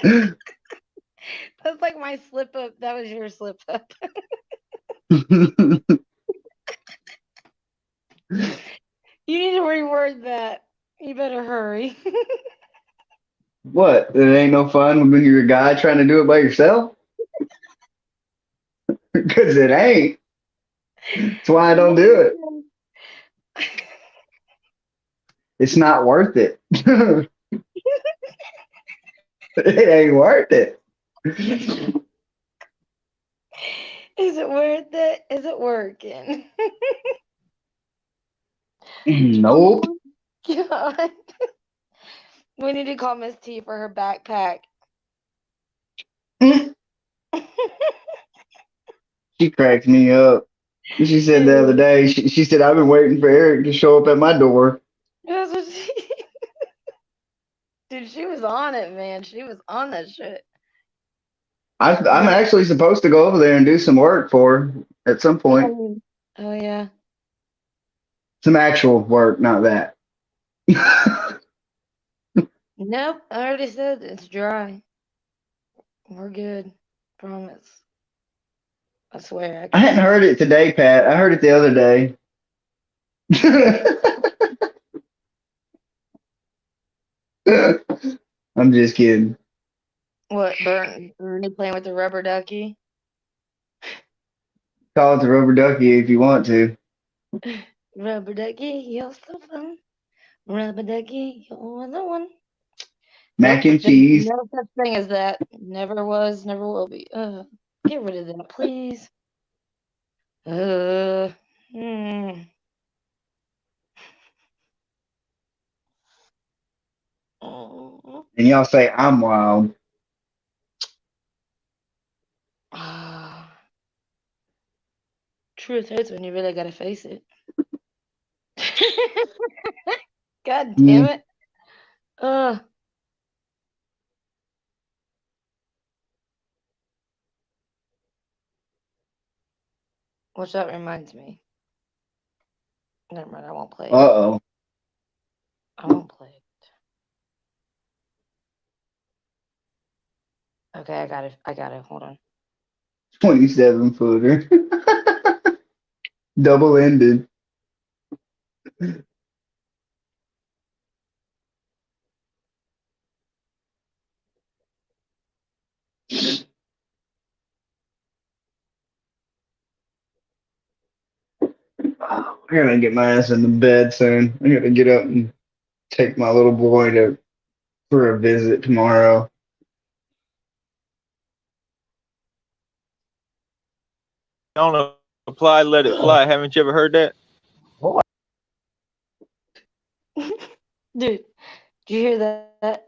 That's like my slip up. That was your slip up. You need to reword that. You better hurry. What? It ain't no fun when you're a guy trying to do it by yourself? Because it ain't. That's why I don't do it. It's not worth it. It ain't worth it. Is it worth it? Is it working? Nope. Oh, God. We need to call Miss T for her backpack. She cracked me up. She said the other day, she said, I've been waiting for Eric to show up at my door. That's what she... Dude, she was on it, man. She was on that shit. I'm actually supposed to go over there and do some work for her at some point. Oh, yeah. Some actual work, not that. Nope, I already said it's dry. We're good. Promise. I swear. I hadn't heard it today, Pat. I heard it the other day. I'm just kidding. What, Bernie playing with the rubber ducky? Call it the rubber ducky if you want to. Rubber ducky, you're so fun. Rubber ducky, you're the one. Mac Nope, and there's cheese. no such thing as that. Never was, never will be. Get rid of that, please. Hmm. Oh. And y'all say I'm wild. Truth hurts when you really gotta face it. God damn Mm. it. Uh. Which that reminds me. Never mind, I won't play it. Uh-oh. I won't play it. Okay, I got it. I got it. Hold on. 27-footer. Double-ended. I gotta get my ass in the bed soon. I gotta get up and take my little boy for a visit tomorrow. don't apply, let it fly. Haven't you ever heard that? Dude, did you hear that?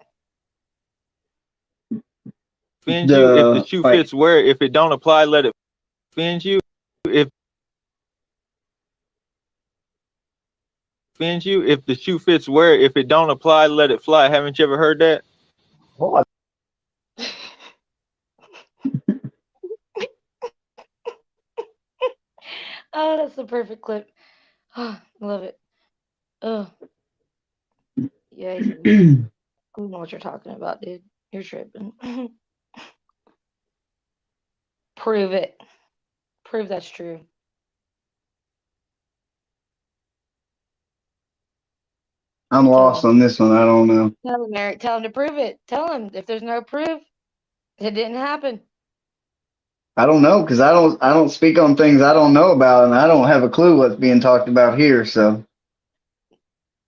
Offends you if the The shoe like fits, wear it. If it don't apply, let it offend you. If offends you if the shoe fits, wear it. If it don't apply, let it fly. Haven't you ever heard that? Oh, that's the perfect clip. Oh, love it. Oh, yeah, you know what you're talking about, dude. You're tripping. Prove it. Prove that's true. I'm Tell lost him. on this one. I don't know. Tell him, Eric. Tell him to prove it. Tell him if there's no proof, it didn't happen. I don't know because I don't speak on things I don't know about, and I don't have a clue what's being talked about here. So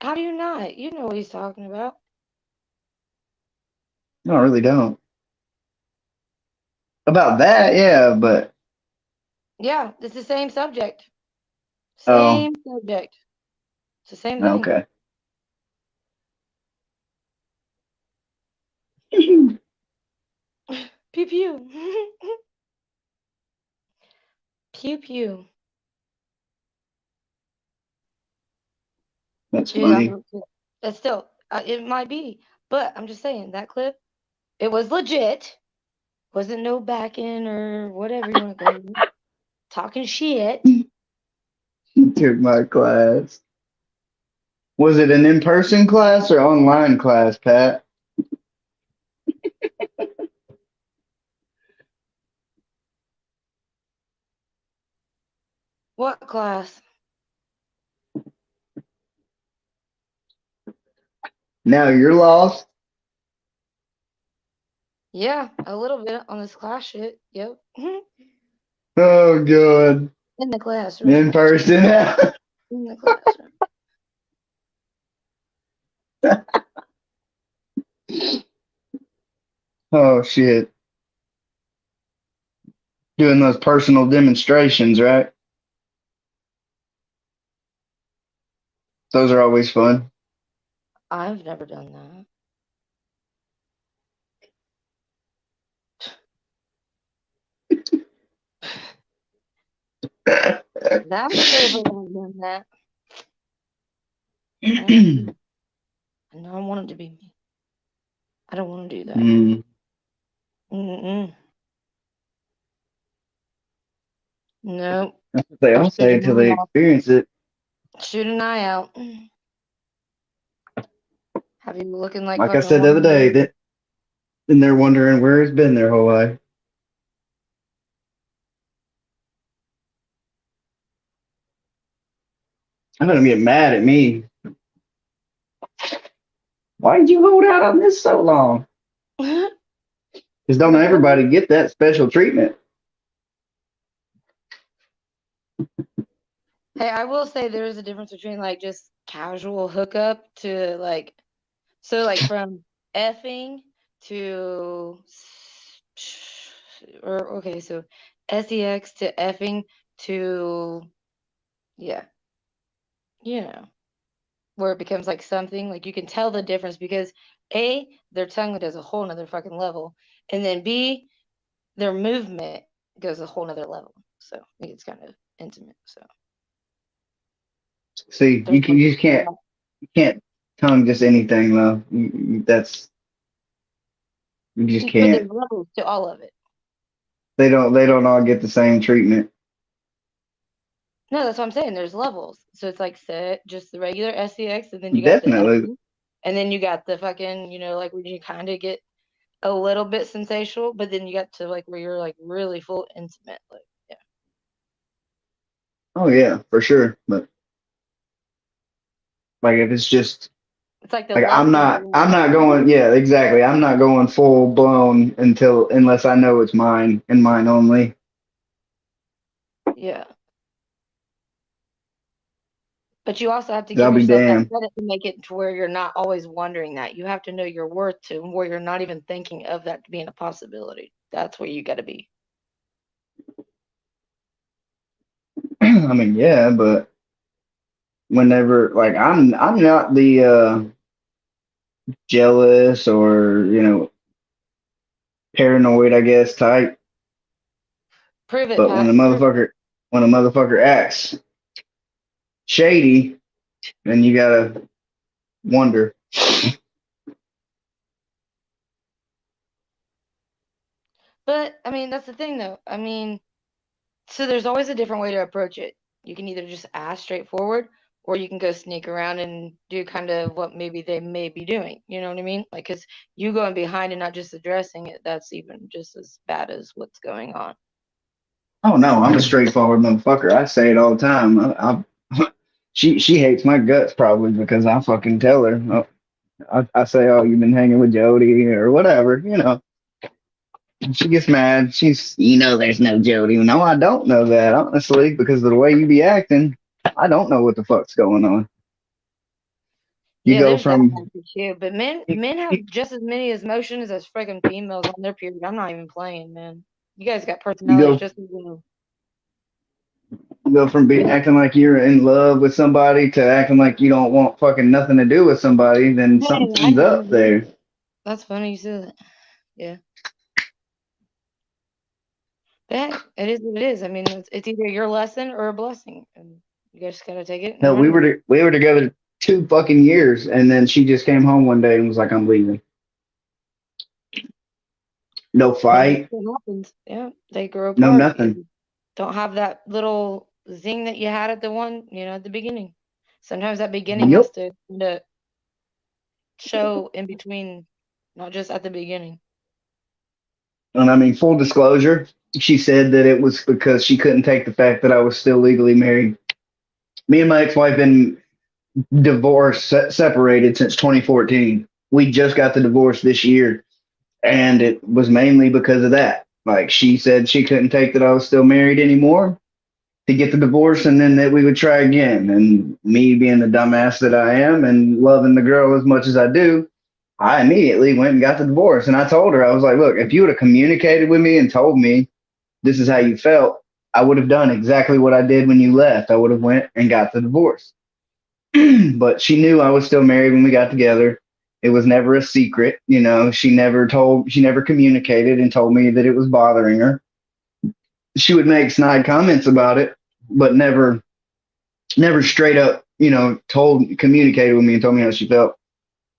How do you not? You know what he's talking about. no, I really don't. About that, yeah, but Yeah, it's the same subject. oh, Same subject. It's the same thing. okay. Pew pew. Pew pew. That's Dude, funny. that's still, it might be, but I'm just saying that clip, it was legit. Wasn't no backing or whatever you want to call it. Talking shit. You took my class. Was it an in-person class or online class, Pat? What class? Now you're lost. Yeah, a little bit on this class shit. Yep. Oh, good. In the classroom. In person. In the classroom. Oh, shit. Doing those personal demonstrations, right? Those are always fun. I've never done that. That's if I've done that. I know I want it to be me. I don't want to do that. Mm-mm. Nope. That's what they all say until they experience it. Shoot an eye out. Have you looking like Like I fucking said the other day, Wolverine? that then they're wondering where it's been their whole life. I'm gonna get mad at me. Why did you hold out on this so long? Because don't everybody get that special treatment. Hey, I will say there is a difference between like just casual hookup to like, so like from effing to, or okay, so sex to effing to, yeah, you know, where it becomes like something like you can tell the difference because A, their tongue does a whole nother fucking level, and then B, their movement goes a whole nother level. So it's kind of intimate. So See, you can't tongue just anything though. You just but can't. there's levels to all of it. They don't all get the same treatment. No, that's what I'm saying. There's levels. So it's like just the regular SEX, and then you got the Definitely. effing, and then you got the fucking, like when you kind of get a little bit sensational, but then you got to like where you're like really full intimate. Like, yeah. Oh yeah, for sure. But like if it's just It's like the like lust. I'm not going, yeah, exactly. I'm not going full blown unless I know it's mine and mine only. Yeah. But you also have to I'll give be yourself that damned. credit to make it to where you're not always wondering that. You have to know your worth to where you're not even thinking of that being a possibility. That's where you got to be. I mean, yeah, but whenever, like, I'm not the jealous or, paranoid, I guess, type. Prove it, But when a Pat. Prove it. motherfucker acts shady, then you gotta wonder. But I mean, that's the thing, though. I mean, so there's always a different way to approach it. You can either just ask straightforward, or you can go sneak around and do kind of what maybe they may be doing. You know what I mean? Like, because you going behind and not just addressing it, that's even just as bad as what's going on. Oh no, I'm a straightforward motherfucker. I say it all the time. She hates my guts probably because I fucking tell her. I say, oh, you've been hanging with Jody or whatever, And she gets mad. There's no Jody. No, I don't know that, honestly, because of the way you be acting. I don't know what the fuck's going on. You Yeah, go there's that from factor too. But men have just as many emotions as friggin' females on their period. I'm not even playing, man. You guys got you personalities go just as well. you go from being acting like you're in love with somebody to acting like you don't want fucking nothing to do with somebody, then Hey, something's up there. That's funny you said that. Yeah. But hey, it is what it is. I mean, it's either your lesson or a blessing, and you guys gotta take it and No, run with it. we were together 2 fucking years, and then she just came home one day and was like, "I'm leaving." No And that's fight, what happens. Yeah, they grow no apart. nothing. You don't have that little zing that you had at the one, at the beginning. Sometimes that beginning Yep. has to kinda show in between, not just at the beginning. And I mean, full disclosure, she said that it was because she couldn't take the fact that I was still legally married. Me and my ex-wife been divorced, separated since 2014. We just got the divorce this year, and it was mainly because of that. Like, she said she couldn't take that I was still married anymore to get the divorce, and then that we would try again. And me being the dumbass that I am and loving the girl as much as I do, I immediately went and got the divorce. And I told her, I was like, look, if you would have communicated with me and told me this is how you felt, I would have done exactly what I did when you left. I would have went and got the divorce. But she knew I was still married when we got together. It was never a secret, she never communicated and told me that it was bothering her. She would make snide comments about it, but never straight up, communicated with me and told me how she felt.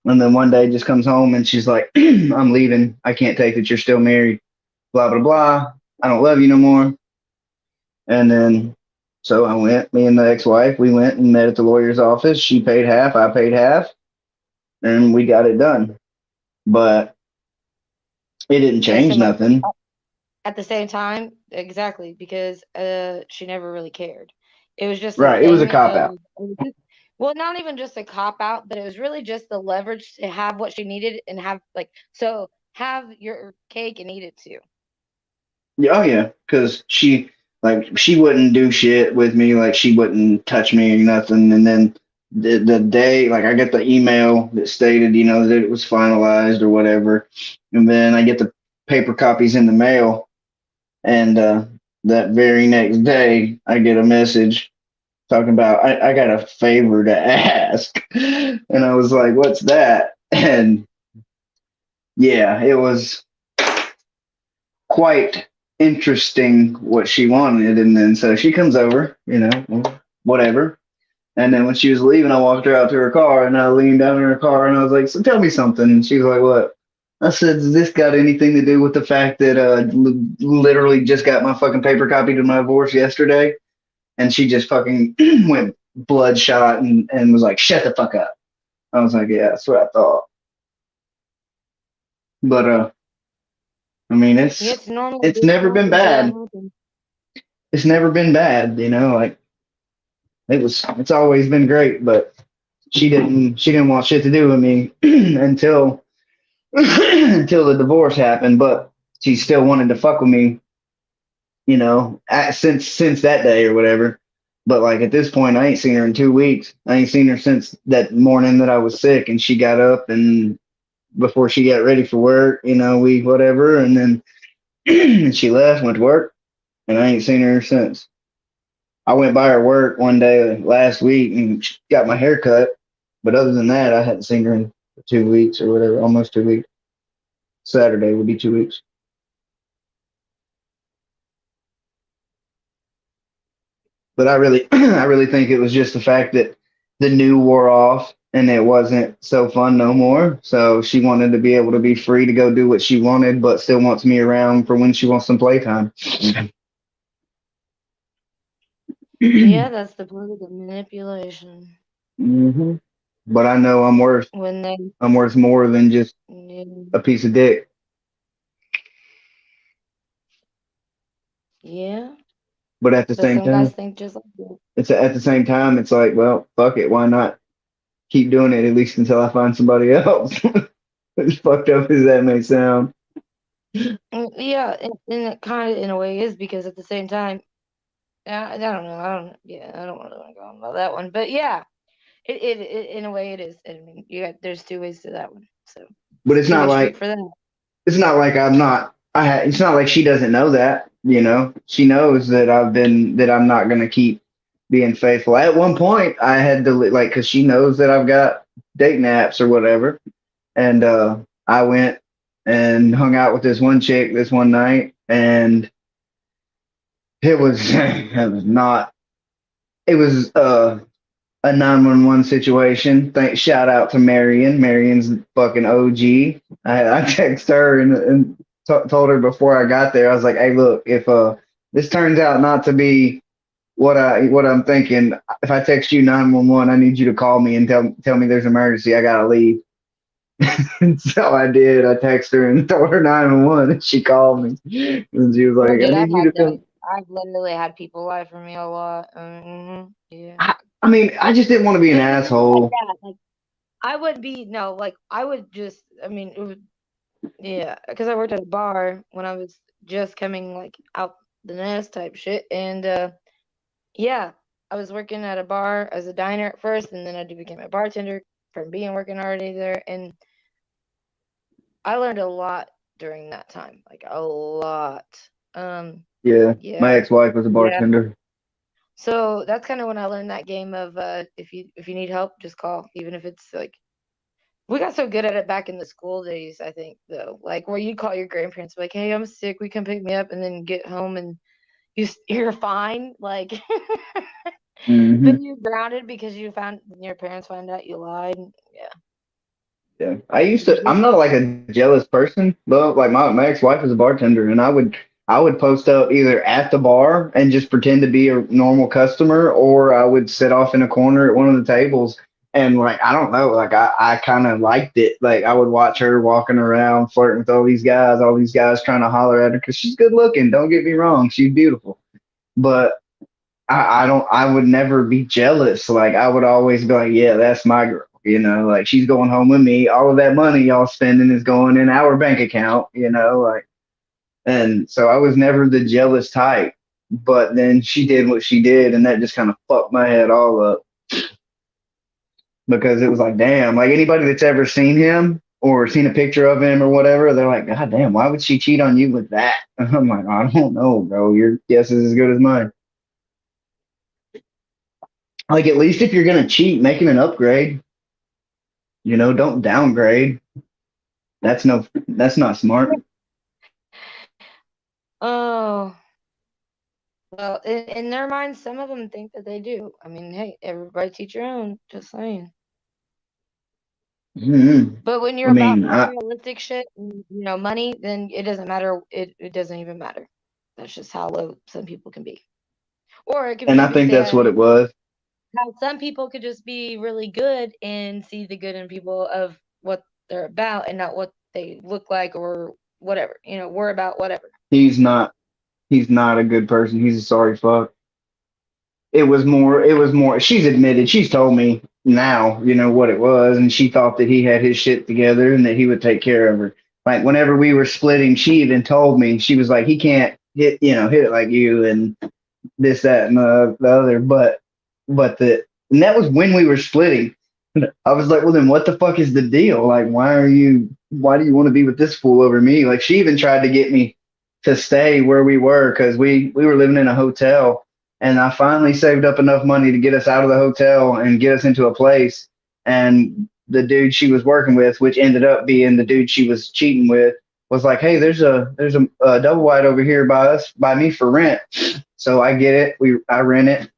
And then one day just comes home and she's like, I'm leaving. I can't take that you're still married. Blah, blah, blah. I don't love you no more. And then, so me and the ex-wife, we went and met at the lawyer's office. She paid half, I paid half, and we got it done. But it didn't change nothing. At the same time, exactly, because she never really cared. It was just right. It was a cop out. Well, not even just a cop out, but it was really just the leverage to have what she needed and have have your cake and eat it too. Oh yeah, because she wouldn't do shit with me, like she wouldn't touch me or nothing. And then the day, like I get the email that stated, that it was finalized or whatever, and then I get the paper copies in the mail, and that very next day I get a message talking about I got a favor to ask, and I was like, "What's that?" And yeah, it was quite interesting what she wanted. And then so she comes over, whatever. And then when she was leaving, I walked her out to her car and I leaned down in her car and I was like, so tell me something. And she was like, what? I said, does this got anything to do with the fact that literally just got my fucking paper copy to my divorce yesterday? And she just fucking went bloodshot and was like, shut the fuck up. I was like, yeah, that's what I thought. But I mean, it's normal. It's never been bad. It's never been bad, like it's always been great. But she didn't want shit to do with me until the divorce happened. But she still wanted to fuck with me, since that day or whatever. But like at this point, I ain't seen her in 2 weeks. I ain't seen her since that morning that I was sick and she got up and before she got ready for work, we whatever, and then she left, went to work, and I ain't seen her since. I went by her work one day last week and got my hair cut. But other than that, I hadn't seen her in 2 weeks or whatever, almost 2 weeks. Saturday would be 2 weeks. But I really, I really think it was just the fact that the new wore off and it wasn't so fun no more. So she wanted to be able to be free to go do what she wanted, but still wants me around for when she wants some playtime. Yeah, that's the part of the manipulation. hmm But I know I'm worth When they, more than just yeah, a piece of dick. yeah, But at the but same some guys time, think just like that. it's at the same time, it's like, well, fuck it, why not keep doing it at least until I find somebody else? As fucked up as that may sound. Yeah, and it kind of in a way is because at the same time, I don't know, I don't really want to go on about that one, but yeah, it in a way it is. I mean, there's two ways to that one, so But it's too not much meat like for them. it's not like I'm not. It's not like she doesn't know that. You know, she knows that I'm not gonna keep being faithful. At one point, I had to like because she knows that I've got dating apps or whatever, and I went and hung out with this one chick this one night, and it was it was not. It was a 911 situation. Shout out to Marion. Marion's fucking OG. I text her and told her before I got there. I was like, "Hey, look, if this turns out not to be what I'm thinking, if I text you 911, I need you to call me and tell me there's an emergency. I gotta leave." And so I did. I texted her and told her 911, and she called me. And she was Oh, like, "I dude, need you to tell." I've literally had people lie for me a lot. Yeah. I mean, I just didn't want to be an Like asshole. that, like I would be no, like I would just. I mean, it would. Yeah, because I worked at a bar when I was just coming like out the nest type shit, and yeah, I was working at a bar as a diner at first, and then I became a bartender from being working already there, and I learned a lot during that time, like a lot. Yeah, Yeah, my ex-wife was a yeah. bartender. So that's kind of when I learned that game of if you need help, just call, even if it's like we got so good at it back in the school days. I think though, like where you call your grandparents, like, "Hey, I'm sick. We come pick me up," and then get home and you're fine. Like hmm then you're grounded because your parents find out you lied. Yeah. Yeah, I'm not like a jealous person, but like my ex-wife is a bartender, and I would post up either at the bar and just pretend to be a normal customer, or I would sit off in a corner at one of the tables and like I don't know, like I kind of liked it. Like I would watch her walking around flirting with all these guys trying to holler at her because she's good looking. Don't get me wrong, she's beautiful, but I would never be jealous. Like I would always be like, yeah, that's my girl. You know, like she's going home with me. All of that money y'all spending is going in our bank account, you know, like, and so I was never the jealous type, but then she did what she did. And that just kind of fucked my head all up because it was like, damn, like anybody that's ever seen him or seen a picture of him or whatever, they're like, God damn, why would she cheat on you with that? And I'm like, I don't know, bro. Your guess is as good as mine. Like, at least if you're going to cheat, make it an upgrade. You know, don't downgrade. That's not smart. Oh, well, in their minds, some of them think that they do. I mean, hey, everybody teach your own. Just saying. Mm-hmm. But when you're about materialistic shit, and, money, then it doesn't matter. It doesn't even matter. That's just how low some people can be. Or it can And be I think that's what it was. How some people could just be really good and see the good in people of what they're about and not what they look like or whatever. We're about whatever. He's not a good person. He's a sorry fuck. It was more, she's admitted, she's told me now, what it was. And she thought that he had his shit together and that he would take care of her. Like whenever we were splitting, she even told me, she was like, he can't hit it like you and this, that, and the other. And that was when we were splitting. I was like, well, then what the fuck is the deal? Like, why do you want to be with this fool over me? Like, she even tried to get me to stay where we were because we were living in a hotel And I finally saved up enough money to get us out of the hotel and get us into a place. And the dude she was working with, which ended up being the dude she was cheating with, was like, "Hey, there's a double wide over here by me for rent." So I get it. I rent it.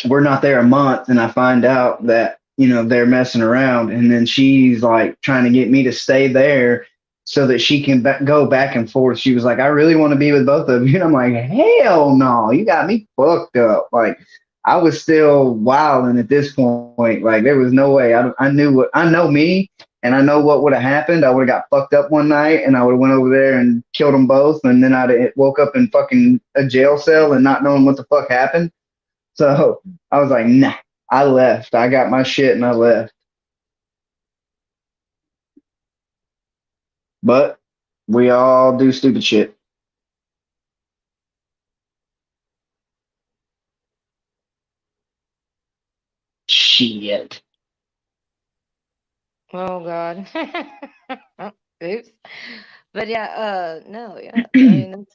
We're not there a month, and I find out that they're messing around, and then she's like trying to get me to stay there so that she can go back and forth. She was like, "I really want to be with both of you," and I'm like, "Hell no, you got me fucked up." Like, I was still wilding at this point. Like, there was no way. I know me, and I know what would have happened. I would have got fucked up one night, and I would have went over there and killed them both, and then I'd have woke up in fucking a jail cell and not knowing what the fuck happened. So I was like, nah, I left. I got my shit and I left. But we all do stupid shit. Shit. Oh God. Oops. But yeah, no, yeah. I mean,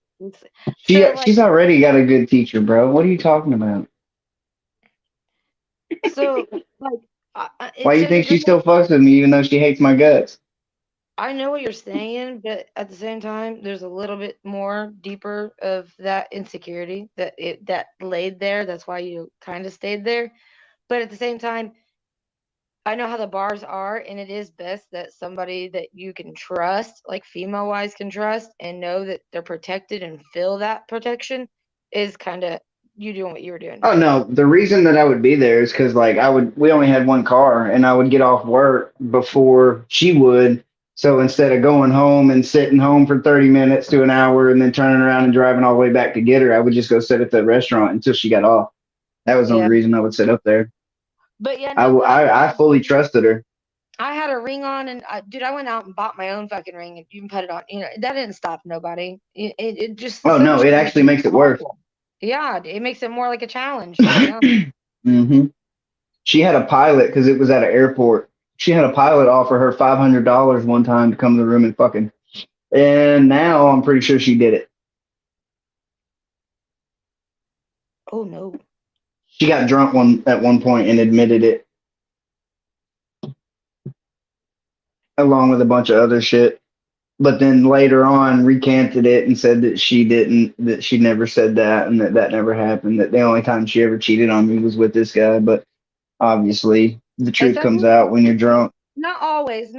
She's already got a good teacher, bro. What are you talking about? so like, Why you think she still fucks with me even though she hates my guts? I know what you're saying, but at the same time, there's a little bit more deeper of that insecurity that laid there. That's why you kind of stayed there. But at the same time, I know how the bars are, and it is best that somebody that you can trust, like female wise, can trust and know that they're protected and feel that protection is kind of you doing what you were doing. Oh no, the reason that I would be there is because like we only had one car and I would get off work before she would. So instead of going home and sitting home for 30 minutes to an hour and then turning around and driving all the way back to get her, I would just go sit at the restaurant until she got off. That was the only reason I would sit up there. But yeah, I fully trusted her. I had a ring on, and dude, I went out and bought my own fucking ring and even put it on. That didn't stop nobody. It just. Oh no, it actually makes it worse. Yeah, it makes it more like a challenge. Mm-hmm. She had a pilot because it was at an airport. She had a pilot offer her $500 one time to come to the room and fucking. And now I'm pretty sure she did it. Oh no. She got drunk at one point and admitted it, along with a bunch of other shit. But then later on recanted it and said that she never said that and that never happened. That the only time she ever cheated on me was with this guy. But obviously the truth comes out when you're drunk. Not always.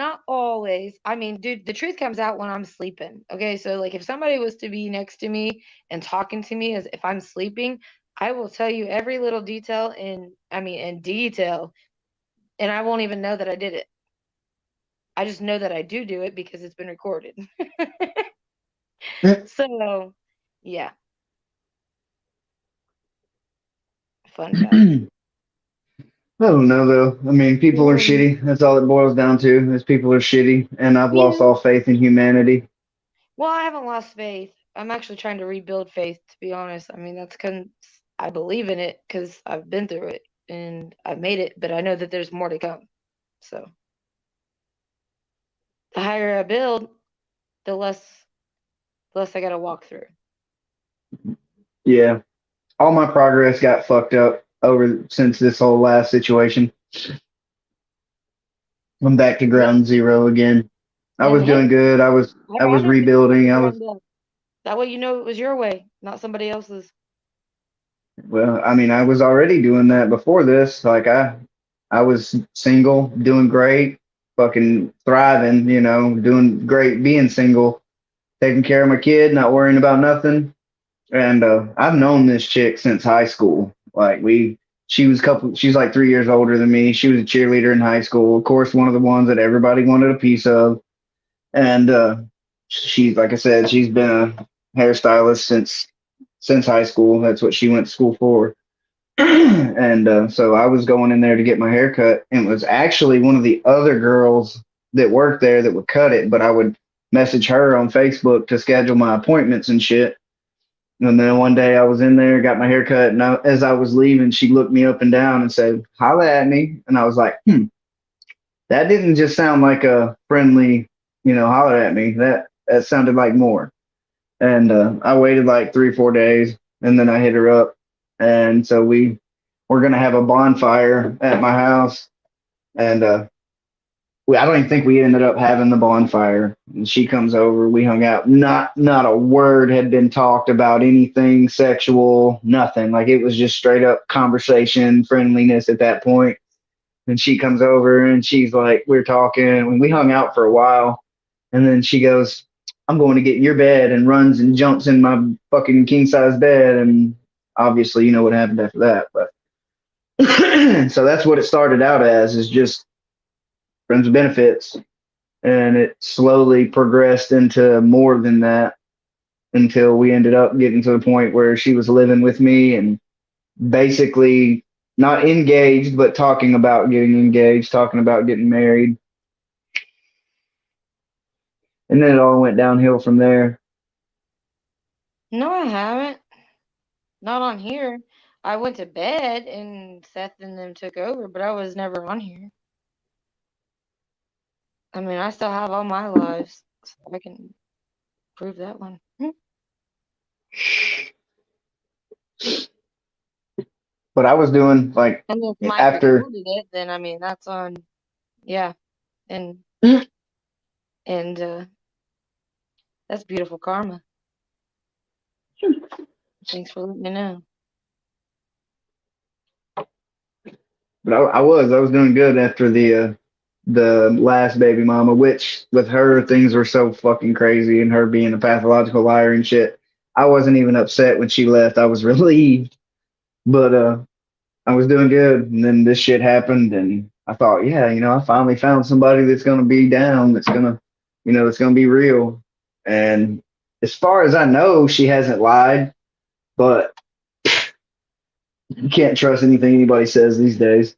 I mean, dude, the truth comes out when I'm sleeping. Okay, so like if somebody was to be next to me and talking to me as if I'm sleeping, I will tell you every little detail in detail, and I won't even know that I did it. I just know that I do it because it's been recorded. So, yeah. Fun fact. I don't know though. I mean, people are shitty. That's all it boils down to. Is people are shitty, and I've lost all faith in humanity. Well, I haven't lost faith. I'm actually trying to rebuild faith, to be honest. I mean, that's because I believe in it because I've been through it and I've made it, but I know that there's more to come. So, the higher I build, the less I got to walk through. Yeah, all my progress got fucked up since this whole last situation. I'm back to ground zero again. I was doing good. I was rebuilding. That way, it was your way, not somebody else's. Well, I mean, I was already doing that before this. Like I was single, doing great, fucking thriving, doing great, being single, taking care of my kid, not worrying about nothing. And I've known this chick since high school. Like she's like 3 years older than me. She was a cheerleader in high school. Of course, one of the ones that everybody wanted a piece of. And like I said, she's been a hairstylist since high school. That's what she went to school for. And so I was going in there to get my hair cut, and it was actually one of the other girls that worked there that would cut it, but I would message her on Facebook to schedule my appointments and shit. And then one day I was in there, got my hair cut, and as I was leaving, she looked me up and down and said, "Holla at me." And I was like, that didn't just sound like a friendly, holler at me. That sounded like more. And I waited like 3-4 days, and then I hit her up. and so we're gonna have a bonfire at my house, and I don't even think we ended up having the bonfire. And she comes over, we hung out. Not a word had been talked about anything sexual, nothing. Like it was just straight up conversation, friendliness at that point. And she comes over and she's like, we're talking, and we hung out for a while. And then she goes, I'm going to get in your bed, and runs and jumps in my fucking king size bed. And obviously, you know what happened after that. But so that's what it started out as, is just friends with benefits. And it slowly progressed into more than that until we ended up getting to the point where she was living with me and basically not engaged, but talking about getting engaged, talking about getting married. And then it all went downhill from there. No, I haven't. Not on here. I went to bed and Seth and them took over, but I was never on here. I mean, I still have all my lives, so I can prove that one. But I was doing like And if Mike after recorded it, then I mean that's on, yeah, and that's beautiful karma. Thanks for letting me know. but I was doing good after the last baby mama, which with her things were so fucking crazy and her being a pathological liar and shit. I wasn't even upset when she left. I was relieved. But I was doing good, and then this shit happened, and I thought, yeah, I finally found somebody that's gonna be down, that's gonna, that's gonna be real. And as far as I know, she hasn't lied, but you can't trust anything anybody says these days.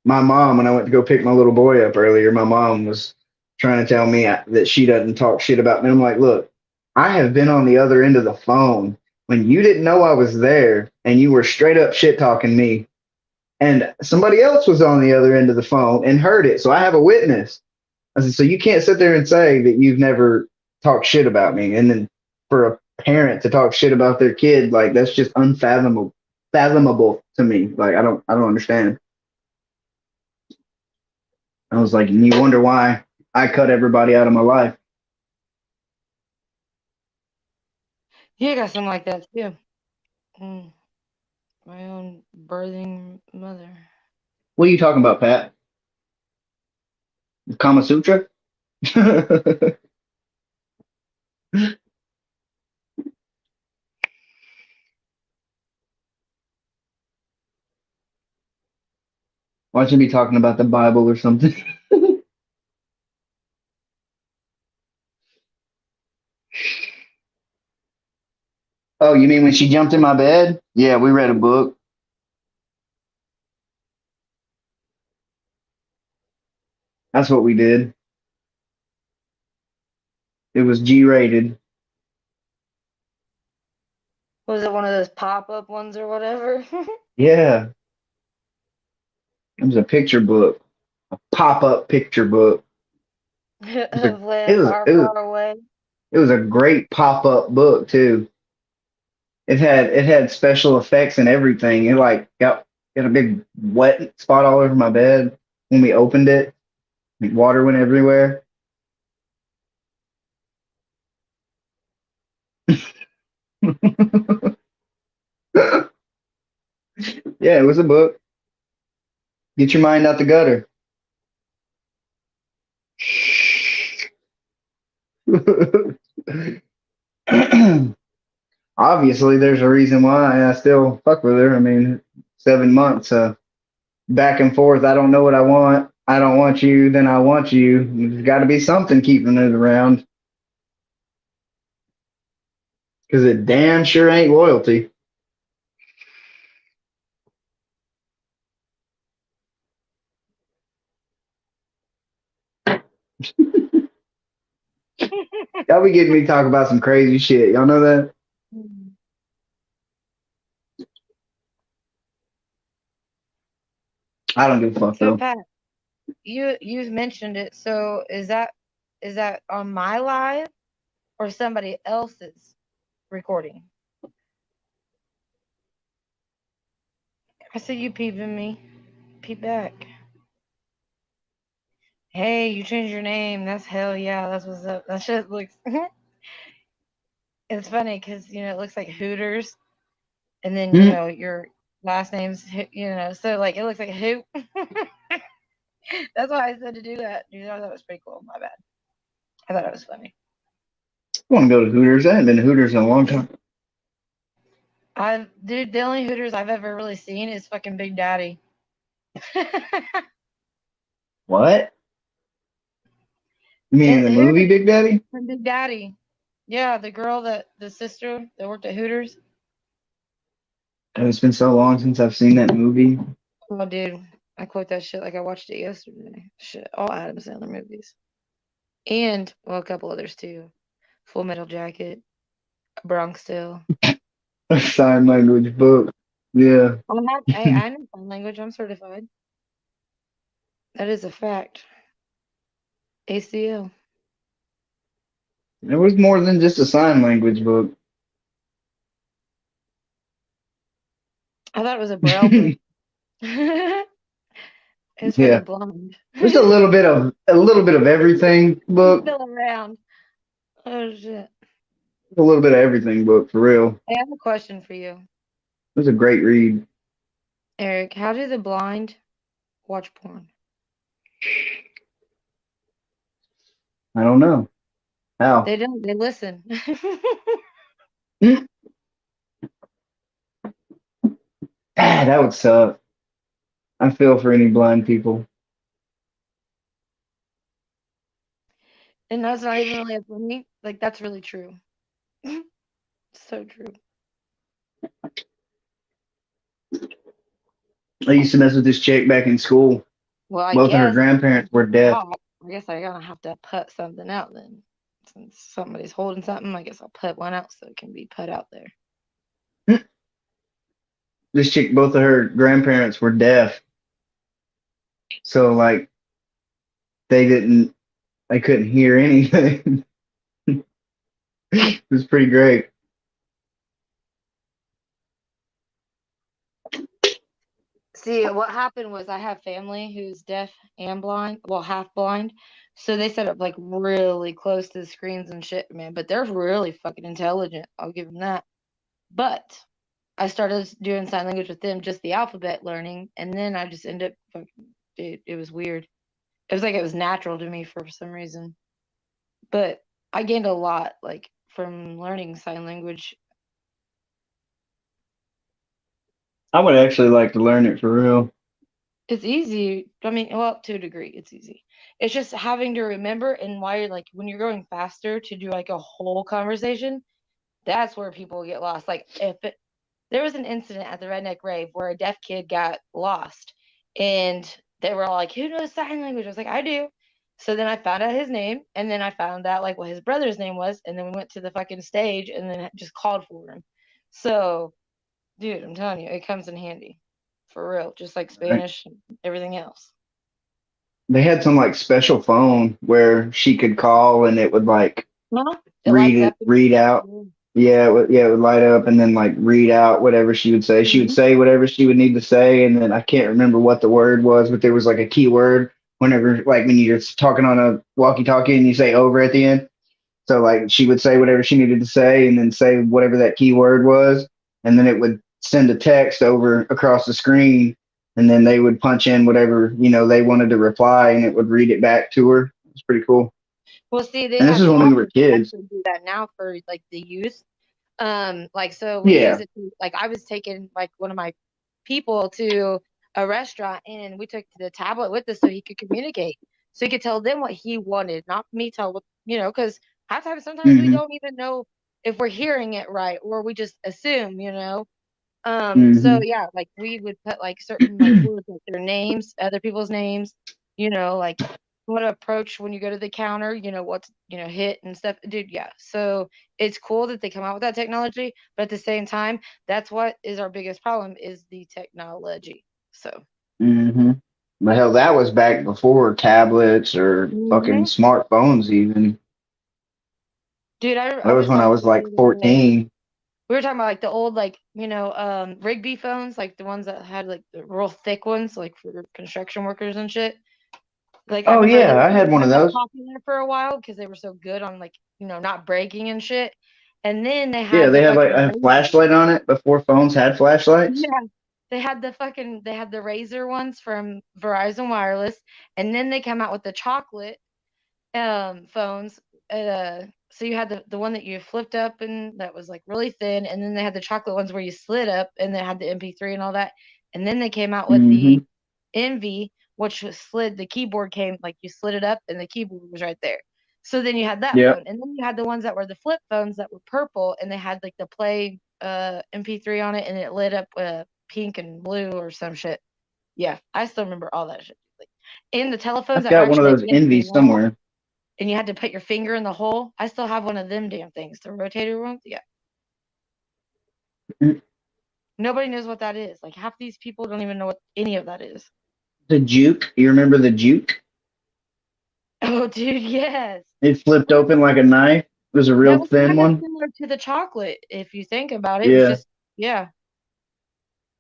My mom, when I went to go pick my little boy up earlier, my mom was trying to tell me that she doesn't talk shit about me. I'm like, look, I have been on the other end of the phone when you didn't know I was there and you were straight up shit talking me. And somebody else was on the other end of the phone and heard it. So I have a witness. I said, so you can't sit there and say that you've never talked shit about me. And then for a parent to talk shit about their kid, like that's just unfathomable to me. Like I don't understand. I was like, and you wonder why I cut everybody out of my life. Yeah, I got something like that too. My own birthing mother. What are you talking about, Pat? Kama Sutra? Why don't you be talking about the Bible or something? Oh, you mean when she jumped in my bed? Yeah, we read a book. That's what we did. It was G-rated. Was it one of those pop-up ones or whatever? Yeah. It was a picture book. A pop-up picture book. Of Live It was Far, it was Far Away. it was a great pop-up book too. It had special effects and everything. It like got a big wet spot all over my bed when we opened it. Like water went everywhere. Yeah, it was a book. Get your mind out the gutter. Obviously, there's a reason why I still fuck with her. I mean, 7 months back and forth. I don't know what I want. I don't want you. Then I want you. There's got to be something keeping it around. Because it damn sure ain't loyalty. Y'all be getting me to talk about some crazy shit. Y'all know that? I don't give a fuck So though. Pat, you've mentioned it. So is that on my live or somebody else's recording? I see you peeping me. Peep back. Hey, you changed your name. That's hell yeah. That's what's up. That shit looks. It's funny because it looks like Hooters, and then Mm. your last name's so like it looks like a hoot. That's why I said to do that. I thought it was pretty cool. My bad. I thought it was funny. I want to go to Hooters. I haven't been to Hooters in a long time. Dude, the only Hooters I've ever really seen is fucking Big Daddy. What? You mean in the movie Hooters Big Daddy? from Big Daddy. Yeah, the sister that worked at Hooters. Oh, it's been so long since I've seen that movie. Oh, dude, I quote that shit like I watched it yesterday. Shit, all Adam Sandler movies, and well, a couple others too. Full Metal Jacket, Bronx Tale. A sign language book. Yeah. I know sign language. I'm certified. That is a fact. ACL. It was more than just a sign language book. I thought it was a braille book. It's for the Yeah. blind. Just a little bit of everything book. Still around. Oh shit. A little bit of everything book for real. I have a question for you, It was a great read. Eric. How do the blind watch porn? I don't know. How? They don't. They listen. That would suck. I feel for any blind people. And that's not even really funny. Like that's really true. So true. I used to mess with this chick back in school. Well, I Both of her guess grandparents were deaf. I guess I gotta have to put something out then. Since somebody's holding something, I guess I'll put one out so it can be put out there. This chick, both of her grandparents were deaf. So like they couldn't hear anything. It was pretty great. See, what happened was I have family who's deaf and blind, well, half blind. So they set up like really close to the screens and shit, man. But they're really fucking intelligent. I'll give them that. But I started doing sign language with them, just the alphabet learning, and then I just ended up fucking, dude, it was weird. It was like it was natural to me for some reason. But I gained a lot, like, from learning sign language. I would actually like to learn it for real. It's easy. I mean, well, to a degree, it's easy. It's just having to remember and why you're like when you're going faster to do like a whole conversation, that's where people get lost. Like there was an incident at the Redneck Rave where a deaf kid got lost and they were all like, who knows sign language? I was like, I do. So then I found out his name and then I found out like what his brother's name was. And then we went to the fucking stage and then just called for him. So, dude, I'm telling you, it comes in handy. For real, just like Spanish and everything else. They had some like special phone where she could call and it would like read out. Yeah, it would light up and then like read out whatever she would say. She would say whatever she would need to say, and then I can't remember what the word was, but there was like a key word whenever like when you're talking on a walkie-talkie and you say over at the end. So like she would say whatever she needed to say and then say whatever that key word was, and then it would send a text over across the screen, and then they would punch in whatever they wanted to reply, and it would read it back to her. It's pretty cool. Well, see, they and this is when we were kids. Do that now for like the youth. Like so we use it to, like I was taking like one of my people to a restaurant and we took the tablet with us so he could communicate, so he could tell them what he wanted, not me tell because sometimes we don't even know if we're hearing it right or we just assume. So yeah, like we would put like certain like words like their names, other people's names, like what to approach when you go to the counter, what to, hit and stuff. Dude, yeah. So it's cool that they come out with that technology, but at the same time, that's what is our biggest problem is the technology. So But hell, that was back before tablets or fucking smartphones even. Dude, that was when I was like 14. We were talking about like the old like Rigby phones, like the ones that had like the real thick ones, like for construction workers and shit. Like I Oh remember yeah, I they had one were of like those. popular for a while because they were so good on like not breaking and shit. And then they Yeah, had they the had like fucking a Razor. flashlight on it before phones had flashlights. Yeah, they had the Razor ones from Verizon Wireless, and then they come out with the chocolate phones. So you had the one that you flipped up and that was like really thin, and then they had the chocolate ones where you slid up and they had the MP3 and all that. And then they came out with the Mm-hmm. Envy, which was slid. The keyboard came like you slid it up and the keyboard was right there. So then you had that Yep. phone, and then you had the ones that were the flip phones that were purple, and they had like the play MP3 on it, and it lit up pink and blue or some shit. Yeah, I still remember all that shit. Like, and the telephones I've that were got one of actually those against the Envies wall, somewhere. and you had to put your finger in the hole. I still have one of them damn things, the rotator ones. Yeah. Mm. Nobody knows what that is. Like half these people don't even know what any of that is. The Juke. You remember the Juke? Oh, dude, yes. It flipped open like a knife. It was a That real was thin kind of one. similar to the chocolate, if you think about it. It was Yeah. just, yeah.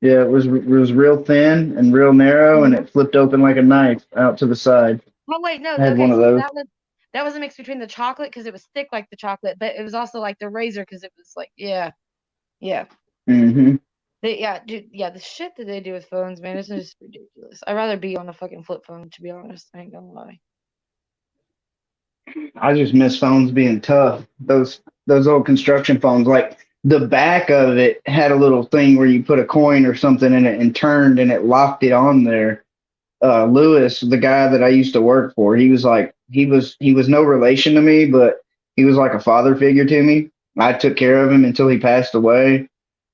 Yeah, it was real thin and real narrow, and Mhm. it flipped open like a knife out to the side. Oh wait, no. I had one Okay, of so those. that was a mix between the chocolate because it was thick like the chocolate, but it was also like the Razor because it was like, yeah, yeah. Mm-hmm. Yeah, dude, yeah, the shit that they do with phones, man, it's just ridiculous. I'd rather be on a fucking flip phone, to be honest. I ain't gonna lie. I just miss phones being tough. Those old construction phones, like the back of it had a little thing where you put a coin or something in it and turned and it locked it on there. Lewis, the guy that I used to work for, he was like he was no relation to me, but he was like a father figure to me. I took care of him until he passed away.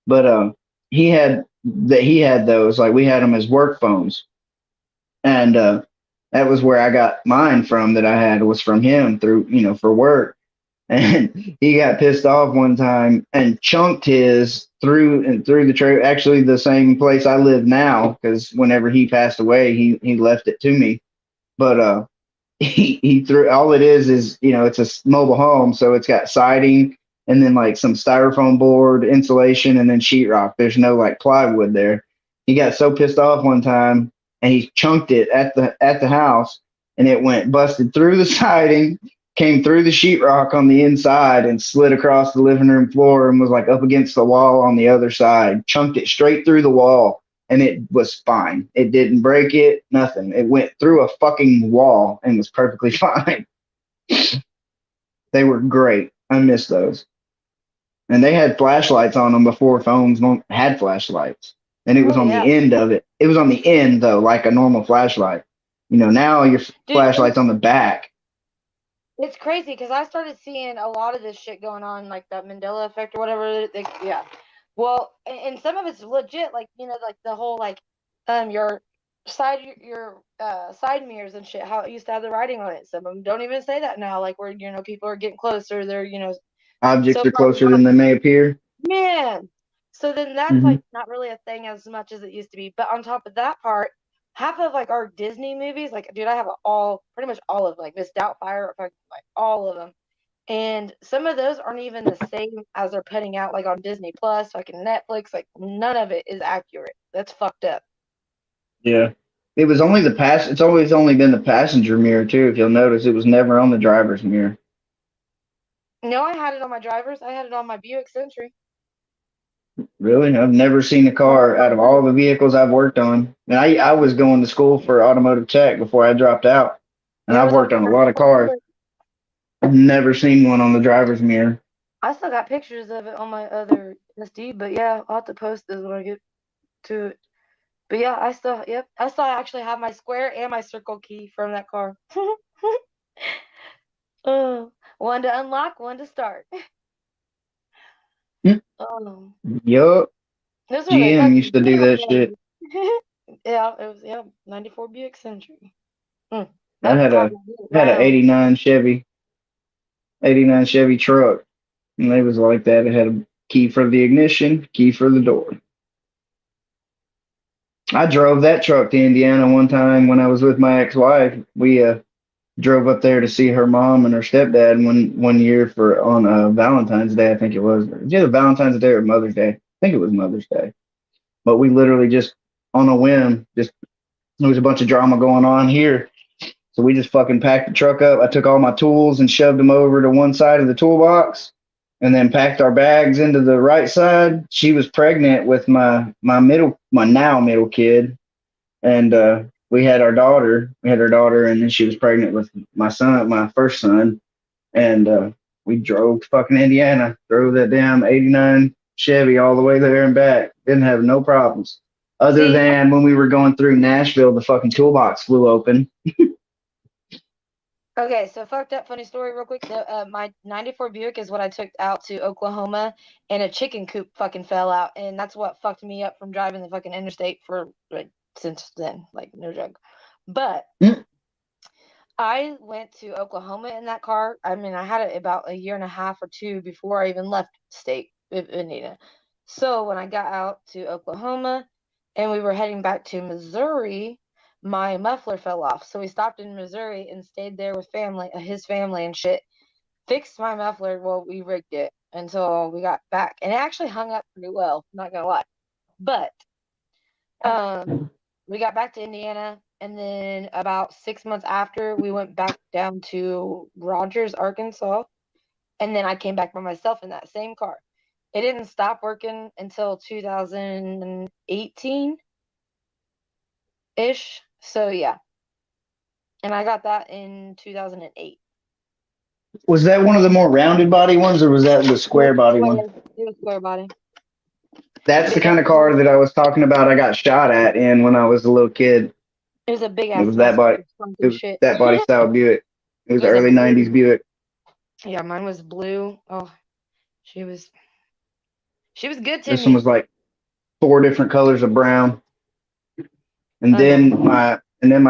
But he had those, like we had them as work phones, and that was where I got mine from. That I had was from him through for work. And he got pissed off one time and chunked his through the trailer. Actually, the same place I live now, because whenever he passed away, he left it to me. But he threw all it is it's a mobile home, so it's got siding and then like some styrofoam board insulation and then sheetrock. There's no like plywood there. He got so pissed off one time and he chunked it at the house, and it went busted through the siding, came through the sheetrock on the inside and slid across the living room floor and was like up against the wall on the other side. Chunked it straight through the wall, and it was fine. It didn't break it, nothing. It went through a fucking wall and was perfectly fine. They were great. I miss those. And they had flashlights on them before phones had flashlights. And it was Oh on yeah, the end of it. It was on the end though, like a normal flashlight. Now your dude, flashlight's on the back. it's crazy because I started seeing a lot of this shit going on, like that Mandela effect or whatever. Yeah. Well, and some of it's legit, like like the whole like your side mirrors and shit. How it used to have the writing on it. Some of them don't even say that now. Like where people are getting closer. They're Objects so are far closer than behind. they may appear. Man. So then that's Hmm. like not really a thing as much as it used to be. But on top of that part, half of like our Disney movies, like dude, I have pretty much all of like Miss Doubtfire, like all of them. And some of those aren't even the same as they're putting out like on Disney Plus, like in Netflix. Like none of it is accurate. That's fucked up. Yeah. It was only it's always only been the passenger mirror too, if you'll notice. It was never on the driver's mirror. No, I had it on my drivers. I had it on my Buick Century. Really? I've never seen a car out of all the vehicles I've worked on. And I was going to school for automotive tech before I dropped out. And Yeah, it I've was on worked on a lot of commercial cars. Buick. I've never seen one on the driver's mirror. I still got pictures of it on my other SD, but yeah, I'll have to post this when I get to it. But yeah, I still actually have my square and my circle key from that car. One to unlock, one to start. Oh, Yup. those are the GM used fucking to do good that old shit. days. Yeah, it was 94 Buick Century. I That's the had car a that went had an round. 89 Chevy truck. And they was like that. It had a key for the ignition, key for the door. I drove that truck to Indiana one time when I was with my ex-wife. drove up there to see her mom and her stepdad one year for on Valentine's Day, I think it was. It was either Valentine's Day or Mother's Day. I think it was Mother's Day. But we literally just on a whim, just there was a bunch of drama going on here. So we just fucking packed the truck up. I took all my tools and shoved them over to one side of the toolbox and then packed our bags into the right side. She was pregnant with my now middle kid. And we had our daughter. We had her daughter, and then she was pregnant with my son, my first son. And we drove to fucking Indiana, drove that damn 89 Chevy all the way there and back. Didn't have no problems. Other than when we were going through Nashville, the fucking toolbox flew open. Okay, so fucked up funny story real quick. So, my 94 Buick is what I took out to Oklahoma, and a chicken coop fucking fell out, and that's what fucked me up from driving the fucking interstate for like since then, like no joke. But I went to Oklahoma in that car. I mean, I had it about a year and a half or two before I even left state of Indiana. So when I got out to Oklahoma and we were heading back to Missouri, my muffler fell off. So we stopped in Missouri and stayed there with his family and shit. Fixed my muffler. Well, we rigged it until we got back. And it actually hung up pretty well, not gonna lie. But we got back to Indiana, and then about 6 months after, we went back down to Rogers, Arkansas, and then I came back by myself in that same car. It didn't stop working until 2018-ish. So yeah, and I got that in 2008. Was that one of the more rounded body ones, or was that the square body one? It was square body. That's the kind of car that I was talking about. I got shot at in when I was a little kid. It was a big ass. It was that body. It was that body style Buick. It was the early '90s Buick. Yeah, mine was blue. Oh, she was good to me. This one was like 4 different colors of brown. And then my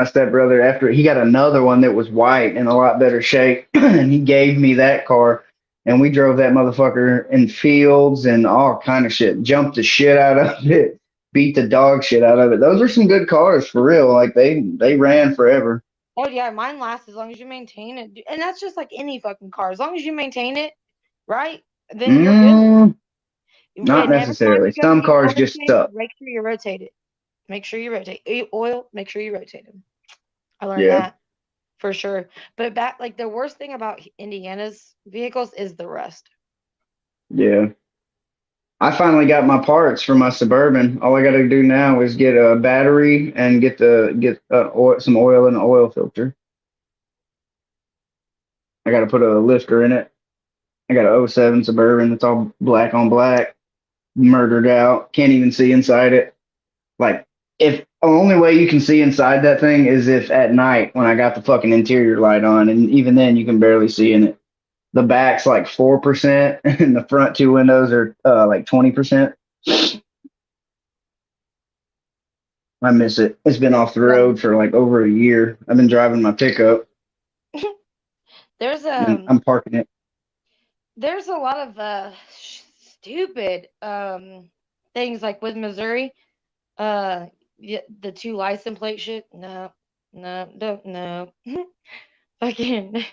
stepbrother, after he got another one that was white in a lot better shape, and he gave me that car, and we drove that motherfucker in fields and all kind of shit. Jumped the shit out of it, beat the dog shit out of it. Those are some good cars for real. Like they ran forever. Oh yeah, mine lasts as long as you maintain it, and that's just like any fucking car. As long as you maintain it, right? Then you're good. Not necessarily. Some cars just suck. Make sure you rotate it. Make sure you rotate oil. Make sure you rotate them. I learned that for sure. But the worst thing about Indiana's vehicles is the rust. Yeah. I finally got my parts for my Suburban. All I got to do now is get a battery and get some oil and an oil filter. I got to put a lifter in it. I got a 07 Suburban. It's all black on black, murdered out. Can't even see inside it. Like, if the only way you can see inside that thing is if at night when I got the fucking interior light on, and even then you can barely see in it. The back's like 4%, and the front 2 windows are like 20%. I miss it. It's been off the road for like over a year. I've been driving my pickup. I'm parking it. There's a lot of stupid things like with Missouri. The 2 license plate shit. No. Fucking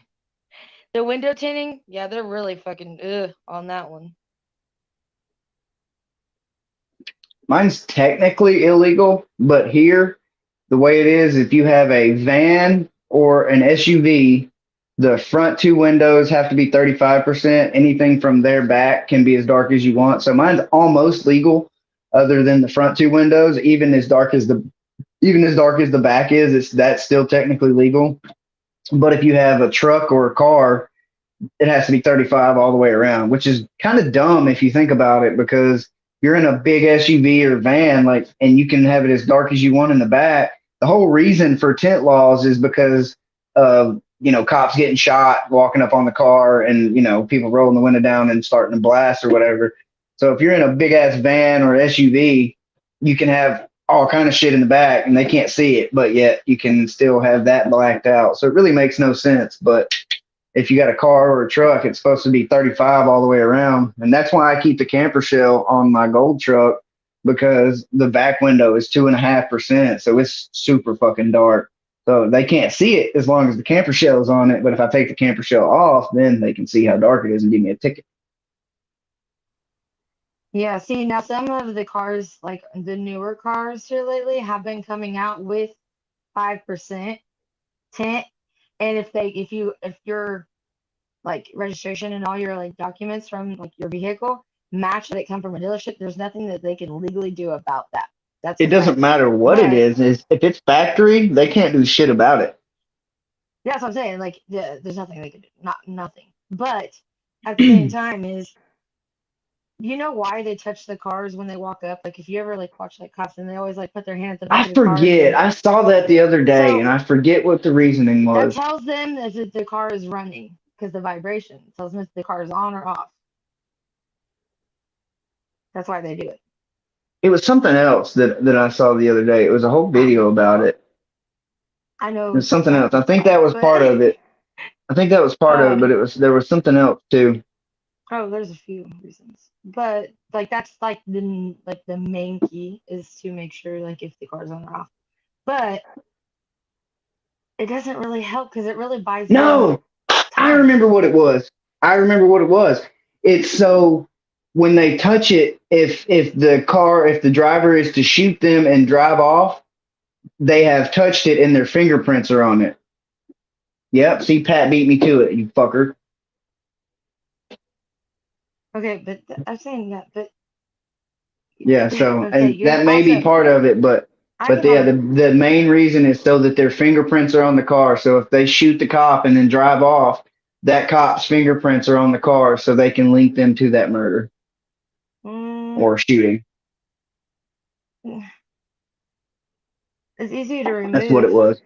the window tinting. Yeah, they're really fucking on that one. Mine's technically illegal, but here, the way it is, if you have a van or an SUV, the front 2 windows have to be 35%. Anything from their back can be as dark as you want. So mine's almost legal, other than the front 2 windows. Even as dark as the back is, that's still technically legal. But if you have a truck or a car, it has to be 35 all the way around, which is kind of dumb if you think about it, because you're in a big SUV or van, and you can have it as dark as you want in the back. The whole reason for tint laws is because of, cops getting shot, walking up on the car, and, people rolling the window down and starting to blast or whatever. So if you're in a big ass van or SUV, you can have all kind of shit in the back and they can't see it, but yet you can still have that blacked out. So it really makes no sense. But if you got a car or a truck, it's supposed to be 35 all the way around. And that's why I keep the camper shell on my gold truck, because the back window is 2.5%. So it's super fucking dark. So they can't see it as long as the camper shell is on it. But if I take the camper shell off, then they can see how dark it is and give me a ticket. Yeah, see, now some of the cars, like the newer cars here lately, have been coming out with 5% tint. And if your like registration and all your like documents from like your vehicle match that come from a dealership, there's nothing that they can legally do about that. That's It a doesn't fact. matter what it But is if it's factory, they can't do shit about it. that's what I'm saying. Like, there's nothing they can do. Not nothing. But at the same time, is you know why they touch the cars when they walk up? Like, if you ever like watch like cops and they always like put their hand at the back I of the cars forget. and I saw that the other day, and so I forget what the reasoning that was. tells them that the car is running because the vibration tells them if the car is on or off. That's why they do it. It was something else that I saw the other day. It was a whole video about it. I It know was something that, else. I think that was part but of it. I think that was part of it, but there was something else too. oh, there's a few reasons. But like that's like the main key is to make sure like if the car's on or off. But it doesn't really help because it really buys them No, I time. remember what it was. I remember what it was. It's so when they touch it, if the driver is to shoot them and drive off, they have touched it and their fingerprints are on it. Yep. See, Pat beat me to it, you fucker. Okay, but I'm saying that, but Yeah. So, okay, and you that may be also part of it, but I can yeah, also the main reason is so that their fingerprints are on the car. So if they shoot the cop and then drive off, that cop's fingerprints are on the car, so they can link them to that murder or shooting. it's easy to That's what it remove, was.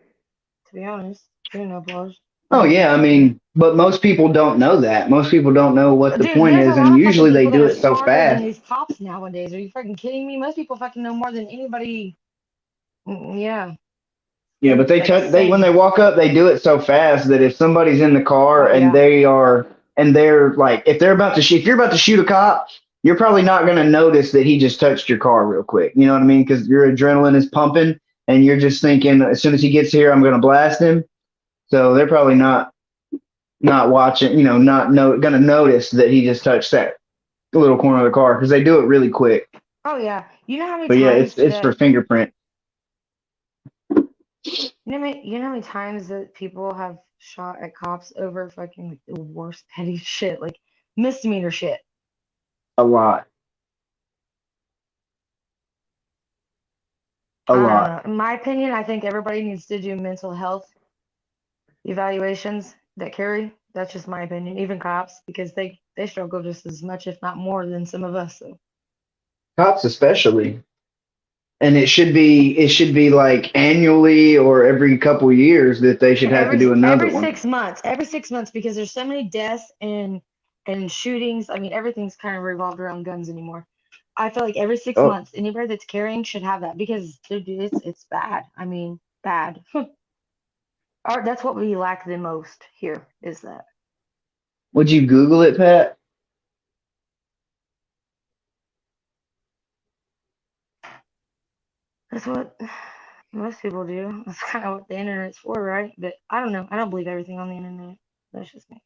to be honest. Shooting applause. Oh yeah, I mean, but most people don't know that. Most people don't know what the Dude, point there's a is, lot and of fucking usually they people that do are it so smarter than fast. these cops nowadays. Are you fucking kidding me? Most people fucking know more than anybody. Yeah, Yeah, but like they when they sane. walk up, they do it so fast that if somebody's in the car Oh and yeah. they're like, if you're about to shoot a cop, you're probably not going to notice that he just touched your car real quick. You know what I mean? Because your adrenaline is pumping, and you're just thinking, as soon as he gets here, I'm going to blast him. So they're probably not watching, going to notice that he just touched that little corner of the car because they do it really quick. Oh yeah. You know how many But yeah, times it's for that fingerprint. you know how many times that people have shot at cops over fucking like the worst petty shit, like misdemeanor shit. A lot. A I don't lot. know. In my opinion, I think everybody needs to do mental health evaluations that carry. That's just my opinion. Even cops, because they struggle just as much, if not more, than some of us. So Cops especially. And it should be like annually or every couple years that they should have to do another one. every 6 months, because there's so many deaths and shootings. I mean, everything's kind of revolved around guns anymore. I feel like every six Oh, months, anybody that's carrying should have that because dude, it's bad. I mean, bad. Or that's what we lack the most here is that. would you Google it, Pat? That's what most people do. That's kind of what the internet's for, right? But I don't know. I don't believe everything on the internet. That's just me.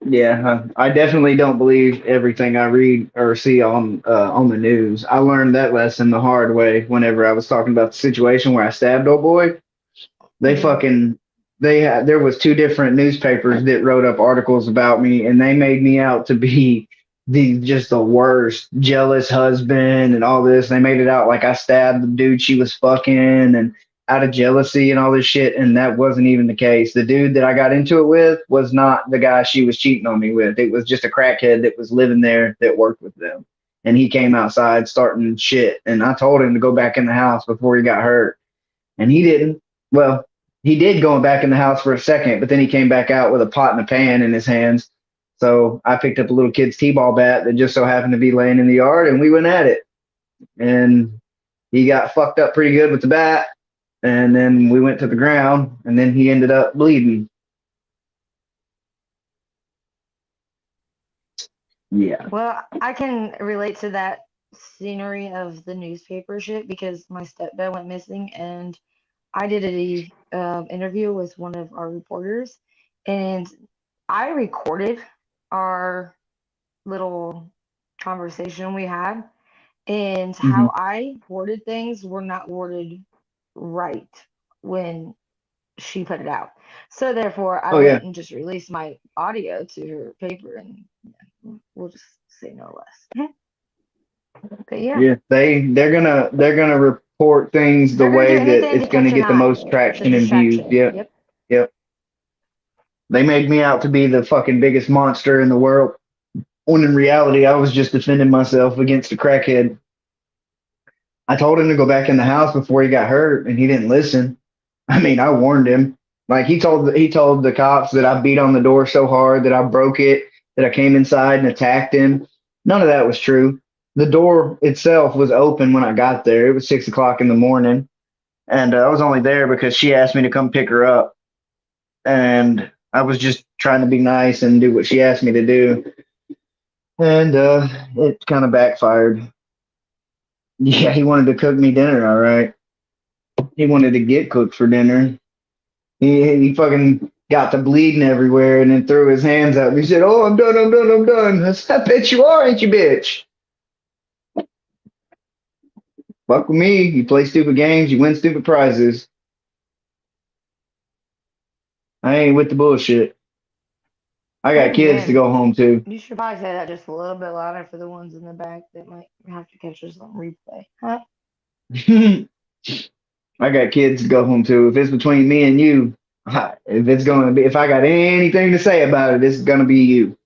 Yeah, I definitely don't believe everything I read or see on the news. I learned that lesson the hard way whenever I was talking about the situation where I stabbed old boy. They fucking there was two different newspapers that wrote up articles about me, and they made me out to be the worst jealous husband and all this. They made it out like I stabbed the dude she was fucking and out of jealousy and all this shit, and that wasn't even the case. The dude that I got into it with was not the guy she was cheating on me with. It was just a crackhead that was living there that worked with them. And he came outside starting shit, and I told him to go back in the house before he got hurt, and he didn't. Well, he did go back in the house for a second, but then he came back out with a pot and a pan in his hands. So I picked up a little kid's t-ball bat that just so happened to be laying in the yard, and we went at it. And he got fucked up pretty good with the bat, and then we went to the ground, and then he ended up bleeding. Yeah. Well, I can relate to that scenery of the newspaper shit because my stepdad went missing and I did a interview with one of our reporters, and I recorded our little conversation we had, and Hmm. how I worded things were not worded right when she put it out. So therefore, I Oh yeah, went and just released my audio to her paper, and we'll just say no less. But yeah, yeah. They're gonna report things the they're gonna do way that anything to it's gonna catch an get the eye. most It's a traction and views. distraction. Yep, Yep. yep. They made me out to be the fucking biggest monster in the world, when in reality I was just defending myself against a crackhead. I told him to go back in the house before he got hurt, and he didn't listen. I mean, I warned him. Like he told the cops that I beat on the door so hard that I broke it, that I came inside and attacked him. None of that was true. The door itself was open when I got there. It was 6 o'clock in the morning, and I was only there because she asked me to come pick her up, and I was just trying to be nice and do what she asked me to do, and it kind of backfired. Yeah, he wanted to cook me dinner. All right, he wanted to get cooked for dinner. He fucking got the bleeding everywhere and then threw his hands up. He said, "Oh, I'm done, I'm done, I'm done." I said, "I bet you are, ain't you, bitch? Fuck with me. You play stupid games, you win stupid prizes. I ain't with the bullshit. I got kids to Amen. go home to. You should probably say that just a little bit louder for the ones in the back that might have to catch us on replay. Huh? I got kids to go home to. If it's between me and you, if I got anything to say about it, it's gonna be you."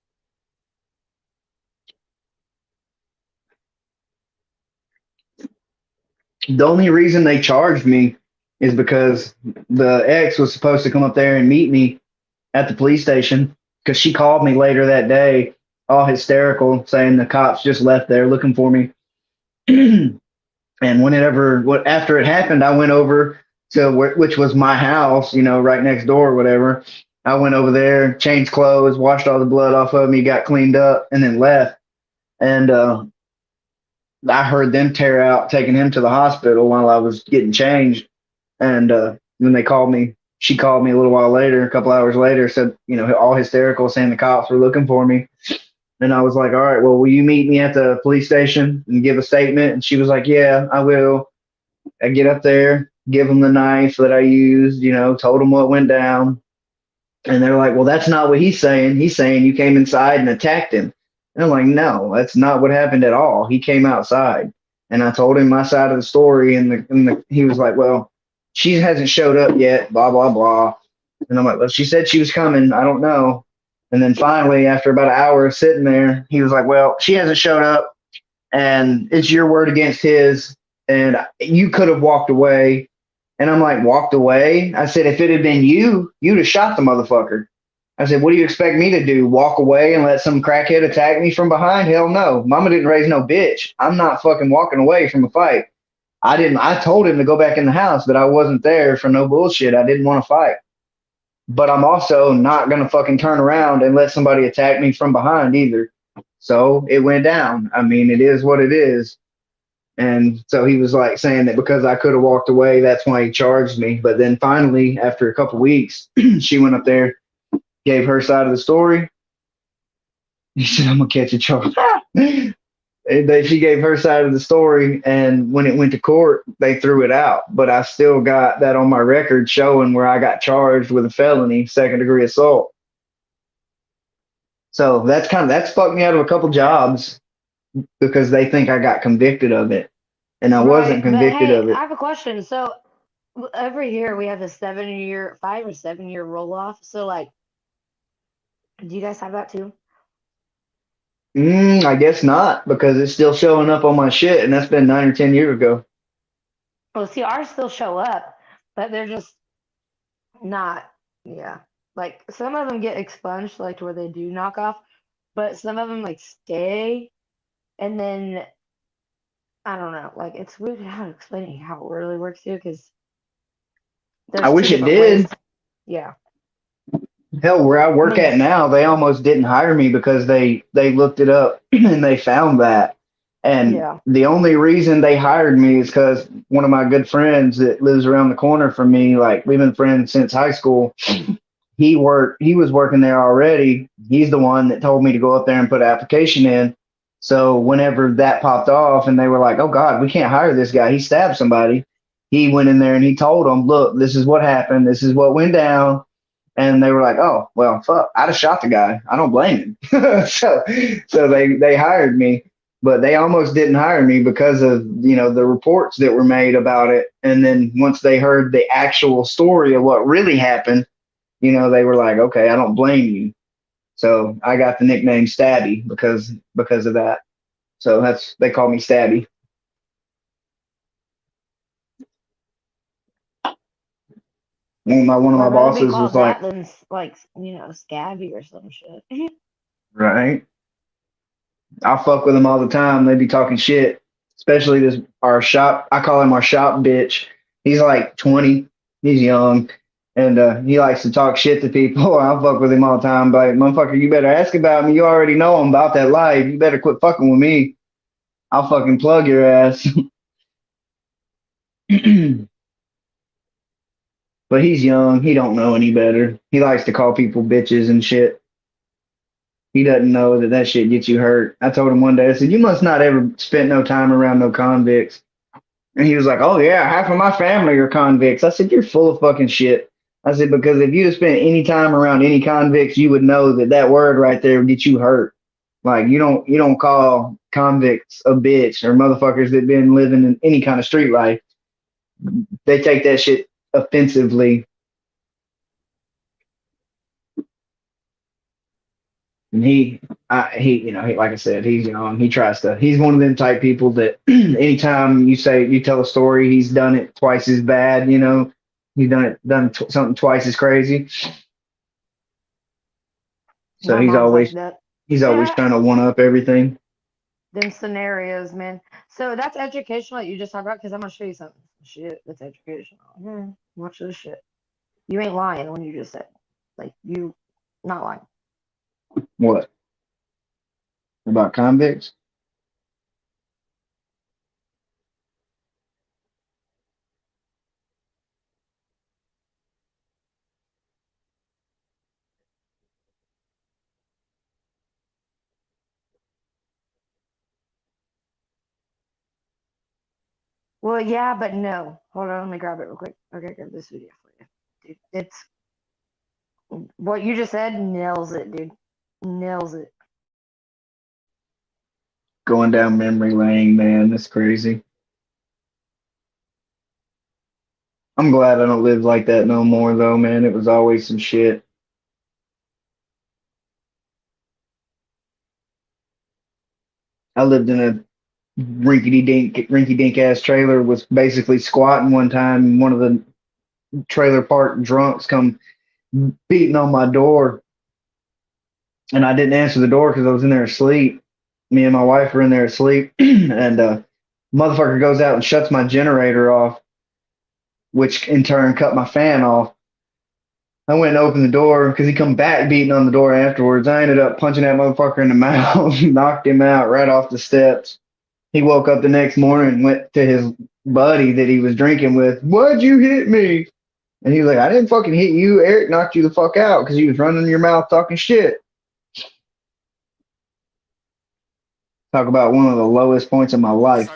The only reason they charged me is because the ex was supposed to come up there and meet me at the police station, because she called me later that day, all hysterical, saying the cops just left there looking for me. And after it happened, I went over to which was my house, right next door or whatever. I went over there, changed clothes, washed all the blood off of me, got cleaned up, and then left. And I heard them tear out, taking him to the hospital while I was getting changed. And when she called me a little while later, a couple hours later, said, all hysterical, saying the cops were looking for me. And I was like, "All right, well, will you meet me at the police station and give a statement?" And she was like, "Yeah, I will." I get up there, give them the knife that I used, told them what went down. And they're like, "Well, that's not what he's saying. He's saying you came inside and attacked him." And I'm like, "No, that's not what happened at all. He came outside." And I told him my side of the story, and he was like, "Well, she hasn't showed up yet, blah, blah, blah." And I'm like, "Well, she said she was coming. I don't know." And then finally, after about an hour of sitting there, he was like, "Well, she hasn't showed up, and it's your word against his, and you could have walked away." And I'm like, "Walked away?" I said, "If it had been you, you'd have shot the motherfucker." I said, "What do you expect me to do? Walk away and let some crackhead attack me from behind? Hell no. Mama didn't raise no bitch. I'm not fucking walking away from a fight." I told him to go back in the house, but I wasn't there for no bullshit. I didn't want to fight. But I'm also not going to fucking turn around and let somebody attack me from behind either. So it went down. I mean, it is what it is. And so he was like saying that because I could have walked away, that's why he charged me. But then finally, after a couple weeks, she went up there, gave her side of the story. He said, "I'm going to catch a charge." She gave her side of the story, and when it went to court, they threw it out. But I still got that on my record showing where I got charged with a felony, second-degree assault. So that's fucked me out of a couple jobs, because they think I got convicted of it, and I wasn't Right, but convicted hey, of I it. have a question. So every year we have a 5 or 7 year roll off. So like, do you guys have that too? I guess not, because it's still showing up on my shit, and that's been 9 or 10 years ago. Well, see, ours still show up, but they're just not. Yeah, like some of them get expunged, like to where they do knock off, but some of them like stay, and then I don't know. Like it's weird how to explain how it really works too, because I there's two wish it different ways. did. Yeah. Hell, where I I work mean, at now, they almost didn't hire me because they looked it up and they found that. And Yeah. the only reason they hired me is because one of my good friends that lives around the corner from me, like we've been friends since high school. He was working there already. He's the one that told me to go up there and put an application in. So whenever that popped off and they were like, "Oh God, we can't hire this guy. He stabbed somebody." He went in there and he told them, "Look, this is what happened. This is what went down." And they were like, "Oh, well, fuck. I'd have shot the guy. I don't blame him." So they hired me, but they almost didn't hire me because of, the reports that were made about it. And then once they heard the actual story of what really happened, they were like, "Okay, I don't blame you." So I got the nickname Stabby because of that. So they call me Stabby. One of my Well, better be bosses called was like, that than like Scabby or some shit. right. I fuck with them all the time. They be talking shit, especially our shop. I call him our shop bitch. He's like 20. He's young, and he likes to talk shit to people. I fuck with him all the time. Like, motherfucker, you better ask about me. You already know I'm about that life. You better quit fucking with me. I'll fucking plug your ass. But he's young. He don't know any better. He likes to call people bitches and shit. He doesn't know that shit gets you hurt. I told him one day, I said, "You must not ever spent no time around no convicts." And he was like, "Oh yeah, half of my family are convicts." I said, "You're full of fucking shit." I said, "Because if you had spent any time around any convicts, you would know that word right there would get you hurt. Like you don't call convicts a bitch or motherfuckers that been living in any kind of street life. They take that shit offensively." And he, like I said, he's young. He's one of them type people that anytime you tell a story, he's done it twice as bad. He's something twice as crazy. So My he's mom's like always that. trying to one up everything. Them scenarios, man. So that's educational that you just talked about because I'm gonna show you something. Shit, that's educational. Watch this shit. You ain't lying when you just said, like, you not lying. What about convicts? Well, yeah, but no. Hold on, let me grab it real quick. Okay, grab this video for you, dude. It's what you just said nails it, dude. Nails it. Going down memory lane, man. That's crazy. I'm glad I don't live like that no more, though, man. It was always some shit. I lived in a rinky dink ass trailer, was basically squatting one time, and one of the trailer park drunks come beating on my door, and I didn't answer the door because I was in there asleep. Me and my wife were in there asleep, and motherfucker goes out and shuts my generator off, which in turn cut my fan off. I went and opened the door because he come back beating on the door afterwards. I ended up punching that motherfucker in the mouth, knocked him out right off the steps. He woke up the next morning and went to his buddy that he was drinking with. "Why'd you hit me?" And he was like, "I didn't fucking hit you. Eric knocked you the fuck out because you was running your mouth talking shit." Talk about one of the lowest points in my life.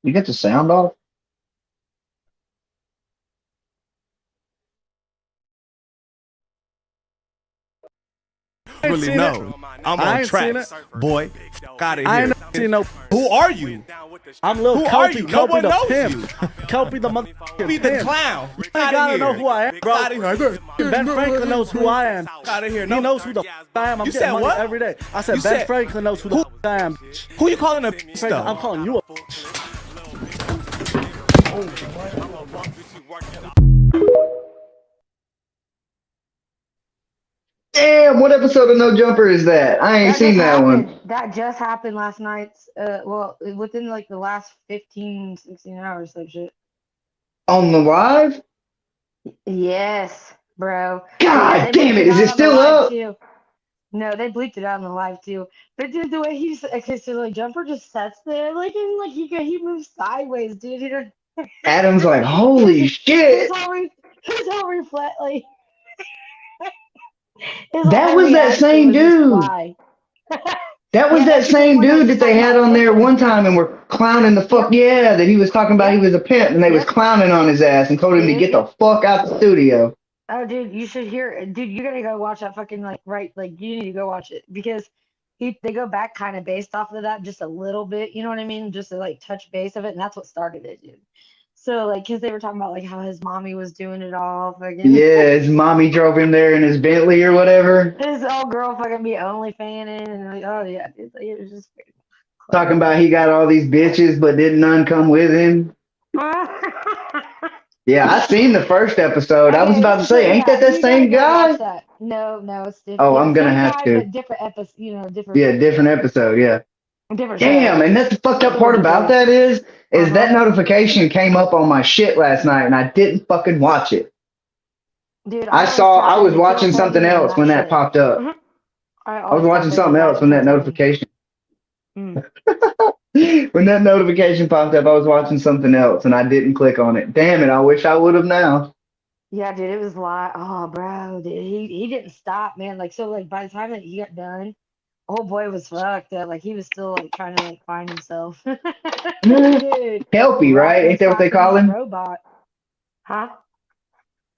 You get the sound off? Really know. I'm on track, boy. Out of here. Seen no. Who are you? I'm Lil Who Kobe. are you? No Kobe one the knows pimp. you. Kobe the motherfucking Be the pimp. clown. You Outta gotta here. know who I am, bro. Outta here. Ben Franklin knows who I am. Outta here. He No. knows who the I am. I'm You getting said money what? every day. I said You Ben said- Franklin knows who the I am. Who you calling a Franklin, though? I'm calling you a Damn, what episode of No Jumper is that? I ain't seen that one. That just happened last night. Well, within like the last 15, 16 hours, some shit. On the live? Yes. bro. God They damn bleeped it! Is out it on the still live up? too. No, they bleeped it out on the live too. But dude, the way he's okay, so like Jumper just sits there, like and like he moves sideways, dude. He don't. Adam's like, holy shit! His whole reflect like his That whole was that reaction same was just dude. fly. That was Yeah, that that's the same same one that was dude that just they talking had about on there pimping. one time and were clowning the fuck. Yeah, that he was talking about he was a pimp and they was clowning on his ass and told him to Dude, get the fuck out the studio. oh, dude, you should hear. Dude, you gotta go watch that fucking like you need to go watch it because they go back kind of based off of that just a little bit. You know what I mean? Just to like touch base of it, and that's what started it, dude. So like, cause they were talking about like how his mommy was doing it all, fucking Yeah, his mommy drove him there in his Bentley or whatever. his old girl fucking be only fanning and like, oh yeah, dude, like, it was just Talking about he got all these bitches but didn't none come with him. Yeah, I seen the first episode. I was about to say, ain't that you same gotta go guy? watch that. No, it's different. Oh, Yeah, I'm gonna same have guy, to. but different episode. You know, different. Yeah, different episode. Yeah. Different Damn, show. and that's the fucked up part about that is that notification came up on my shit last night and I didn't fucking watch it. Dude, I was watching something else when that popped up. I was watching something else when that notification. When that notification popped up, I was watching something else and I didn't click on it. Damn it, I wish I would have now. Yeah, dude, it was like, oh, bro, dude, he didn't stop, man. Like, so, like, by the time that he got done, old boy was fucked up. Like, he was still like trying to like find himself. Dude, Kelpie, right? Ain't that what they call him? Robot, huh?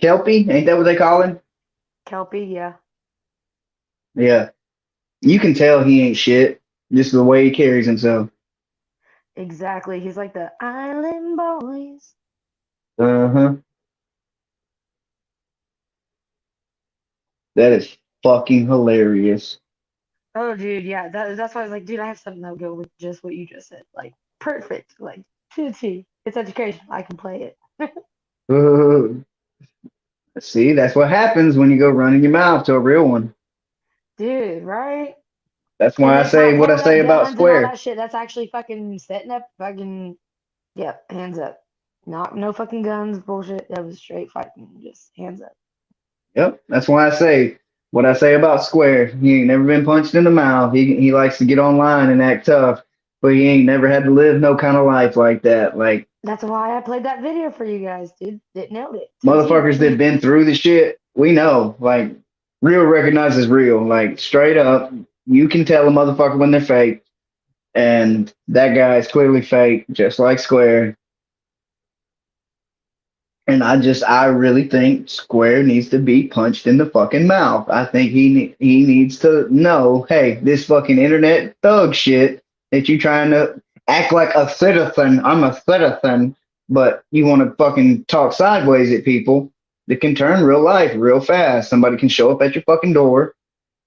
Kelpie? Ain't that what they call him? Kelpie, yeah. Yeah. You can tell he ain't shit. Just the way he carries himself. Exactly. He's like the Island Boys. Uh-huh. That is fucking hilarious. Oh, dude, yeah. That's why I was like, dude, I have something that'll go with just what you just said. Like, perfect. Like, to the T. It's education. I can play it. See, that's what happens when you go running your mouth to a real one. Dude, right? That's why I say what I say about Guns and all Square. that shit. That's actually fucking setting up fucking, yeah, hands up. Not no fucking guns, bullshit. That was straight fighting, just hands up. Yep, that's why I say what I say about Square. He ain't never been punched in the mouth. He likes to get online and act tough, but he ain't never had to live no kind of life like that. Like That's why I played that video for you guys, dude. It nailed it. motherfuckers that been through the shit, we know. Like real recognizes real. Like straight up, you can tell a motherfucker when they're fake, and that guy is clearly fake, just like Square. And I really think Square needs to be punched in the fucking mouth. I think he needs to know, hey, this fucking internet thug shit that you trying to act like a citizen. I'm a citizen, but you want to fucking talk sideways at people that can turn real life real fast. Somebody can show up at your fucking door,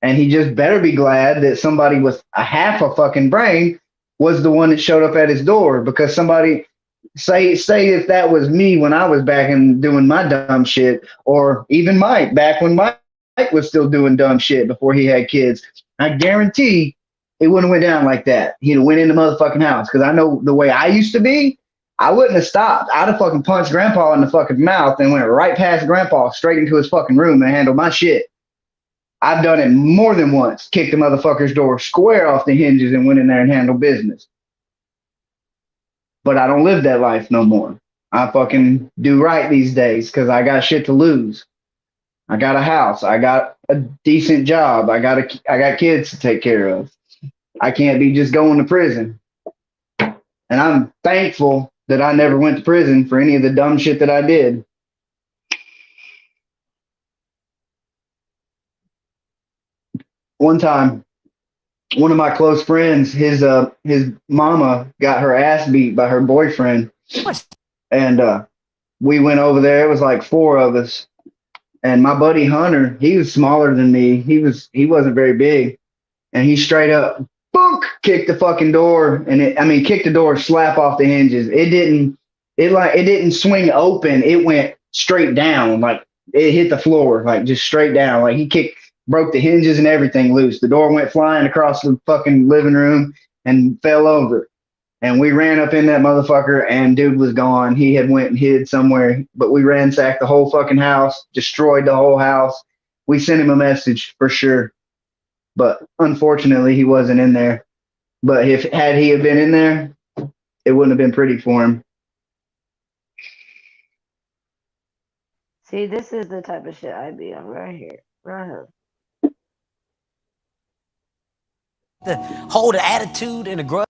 and he just better be glad that somebody with a half a fucking brain was the one that showed up at his door, because somebody. Say if that was me when I was back and doing my dumb shit, or even Mike back when Mike was still doing dumb shit before he had kids, I guarantee it wouldn't have went down like that. He'd have went in the motherfucking house, because I know the way I used to be, I wouldn't have stopped. I'd have fucking punched Grandpa in the fucking mouth and went right past Grandpa straight into his fucking room and handled my shit. I've done it more than once. Kicked the motherfucker's door square off the hinges and went in there and handled business. But I don't live that life no more. I fucking do right these days because I got shit to lose. I got a house. I got a decent job. I got kids to take care of. I can't be just going to prison. And I'm thankful that I never went to prison for any of the dumb shit that I did. One time, one of my close friends, his mama got her ass beat by her boyfriend. And we went over there. It was like 4 of us. And my buddy Hunter, he was smaller than me. He wasn't very big. And he straight up book kicked the fucking door, and kicked the door slap off the hinges. It didn't swing open. It went straight down, like it hit the floor, like just straight down. Like he broke the hinges and everything loose. The door went flying across the fucking living room and fell over. And we ran up in that motherfucker, and dude was gone. He had went and hid somewhere, but we ransacked the whole fucking house, destroyed the whole house. We sent him a message for sure, but unfortunately, he wasn't in there. But if had he have been in there, it wouldn't have been pretty for him. See, this is the type of shit I'd be on right here. Right here. To hold an attitude and a grudge.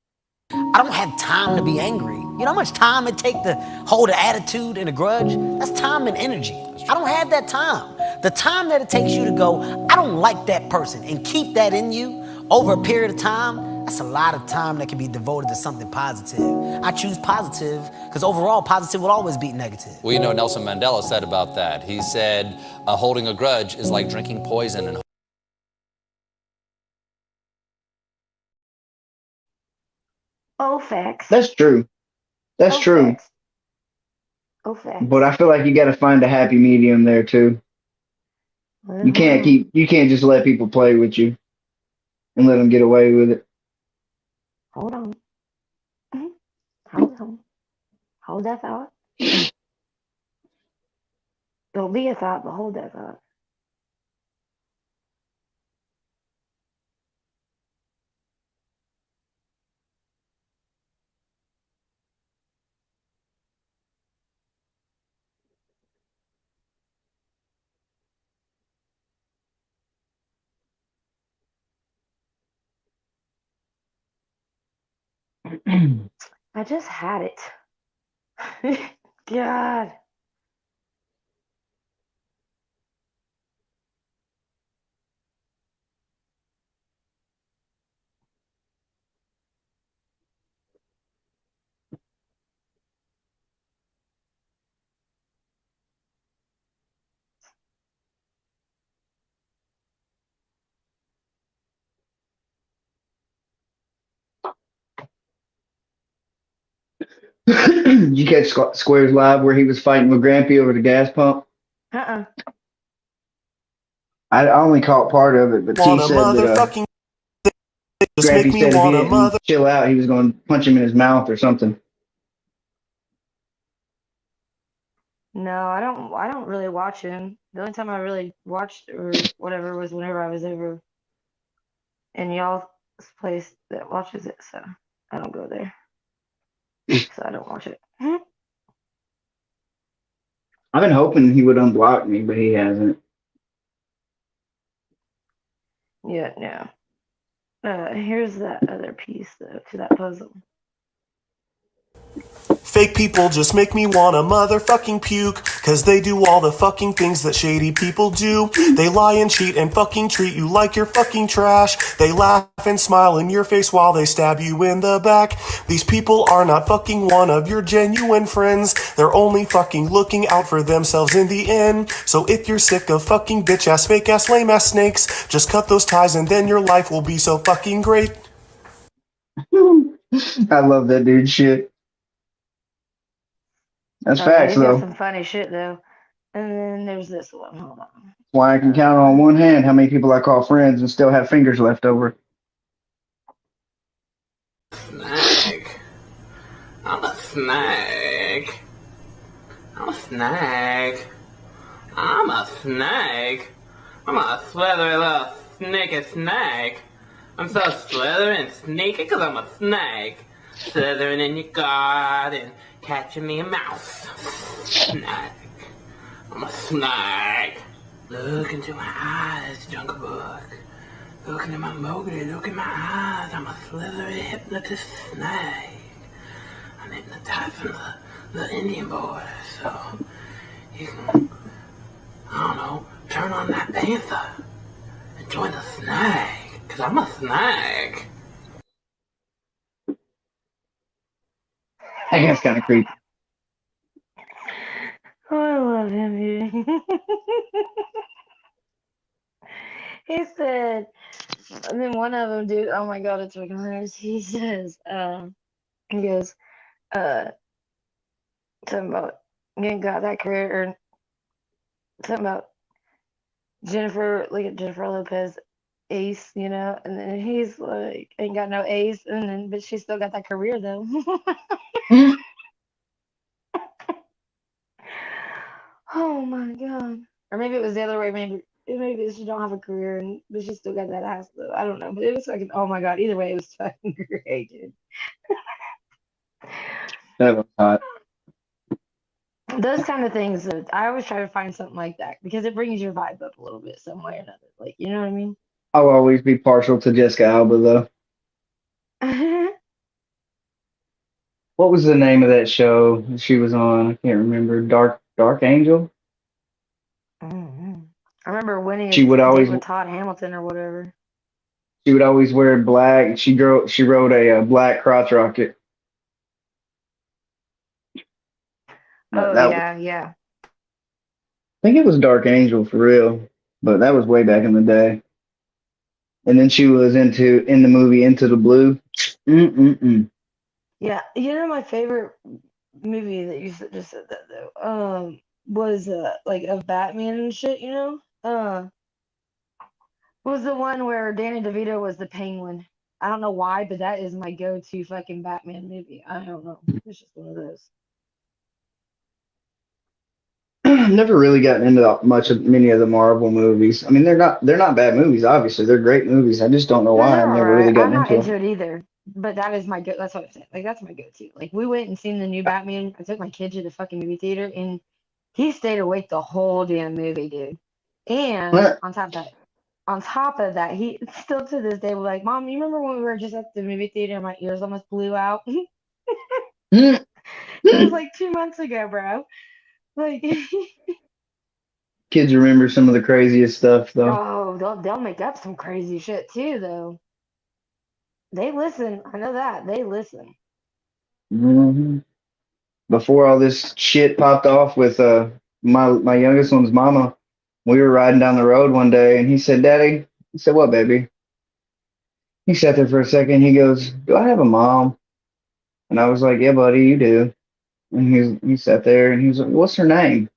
I don't have time to be angry. You know how much time it takes to hold an attitude and a grudge? That's time and energy. I don't have that time. The time that it takes you to go, I don't like that person, and keep that in you over a period of time, that's a lot of time that can be devoted to something positive. I choose positive because overall, positive will always beat negative. Well, you know, Nelson Mandela said about that. He said, holding a grudge is like drinking poison. And Oh, facts. That's true. That's true. Oh, facts. But I feel like you got to find a happy medium there too. You can't just let people play with you and let them get away with it. Hold on. Hold on. Hold that thought. Don't be a thought, but hold that thought. I just had it. God. You catch Squares Live where he was fighting with Grampy over the gas pump? Uh-uh. I only caught part of it, but T Want a said that motherfucking just make Grampy me said if want he a didn't mother. chill out, he was going to punch him in his mouth or something. No, I don't really watch him. The only time I really watched or whatever was whenever I was over in y'all's place that watches it, so I don't go there. So I don't watch it. I've been hoping he would unblock me, but he hasn't. Yeah, no. Here's that other piece though to that puzzle. Fake people just make me want a motherfucking puke, cause they do all the fucking things that shady people do. They lie and cheat and fucking treat you like you're fucking trash. They laugh and smile in your face while they stab you in the back. These people are not fucking one of your genuine friends. They're only fucking looking out for themselves in the end. So if you're sick of fucking bitch ass, fake ass, lame ass snakes, just cut those ties and then your life will be so fucking great. I love that dude shit. That's Oh, facts, he's got though. some funny shit though. And then there's this one. Hold on. Why I can count on one hand how many people I call friends and still have fingers left over. Snake. I'm a snake. I'm a snake. I'm a snake. I'm a slithery little sneaky snake. I'm so slithery and sneaky because I'm a snake. Slithering in your garden, catching me a mouse. Snake. I'm a snake. Look into my eyes, Jungle Book. Look into my Mowgli, look in my eyes. I'm a slithery hypnotist snake. I'm hypnotizing the Indian boys, so you can, I don't know, turn on that panther and join the snake, because I'm a snake. I guess kind of creepy. Oh, I love him, dude. He said, and then one of them, dude, oh my god, it's fucking hilarious. He says, he goes, something about getting got that career, or something about Jennifer, look at Jennifer Lopez ace, you know, and then he's like ain't got no ace, and then but she still got that career though. Oh my god. Or maybe it was the other way. Maybe she don't have a career, and but she still got that ass though. I don't know, but it was fucking. Oh my god. Either way, it was fucking great, dude. That was hot. Those kind of things. I always try to find something like that because it brings your vibe up a little bit some way or another. Like, you know what I mean? I'll always be partial to Jessica Alba though. What was the name of that show she was on? I can't remember. Dark Angel? Mhm. I remember winning She would a always date with Todd Hamilton or whatever. wear black. She rode a black crotch rocket. But Oh that was, yeah, yeah. I think it was Dark Angel for real, but that was way back in the day. And then she was in the movie Into the Blue. Yeah, you know my favorite movie that you just said that though, was like of Batman and shit, you know? Was the one where Danny DeVito was the Penguin. I don't know why, but that is my go-to fucking Batman movie. I don't know. It's just one of those. Never really gotten into many of the Marvel movies. I mean, they're not bad movies. Obviously, they're great movies. I just don't know No, why they're I've all never right. really I'm gotten not into into them. it either, but that is my go. That's what I'm saying. Like that's my go-to. Like we went and seen the new Batman. I took my kid to the fucking movie theater, and he stayed awake the whole damn movie, dude. And on top of that, he still to this day was like, "Mom, you remember when we were just at the movie theater and my ears almost blew out?" It was like 2 months ago, bro. Like, Kids remember some of the craziest stuff, though. oh, they'll make up some crazy shit too, though. They listen. I know that they listen. hmm Before all this shit popped off with my youngest one's mama, we were riding down the road one day, and he said, "Daddy," I said, "What, baby?" He sat there for a second. He goes, "Do I have a mom?" And I was like, "Yeah, buddy, you do." And he sat there, and he was like, "What's her name?"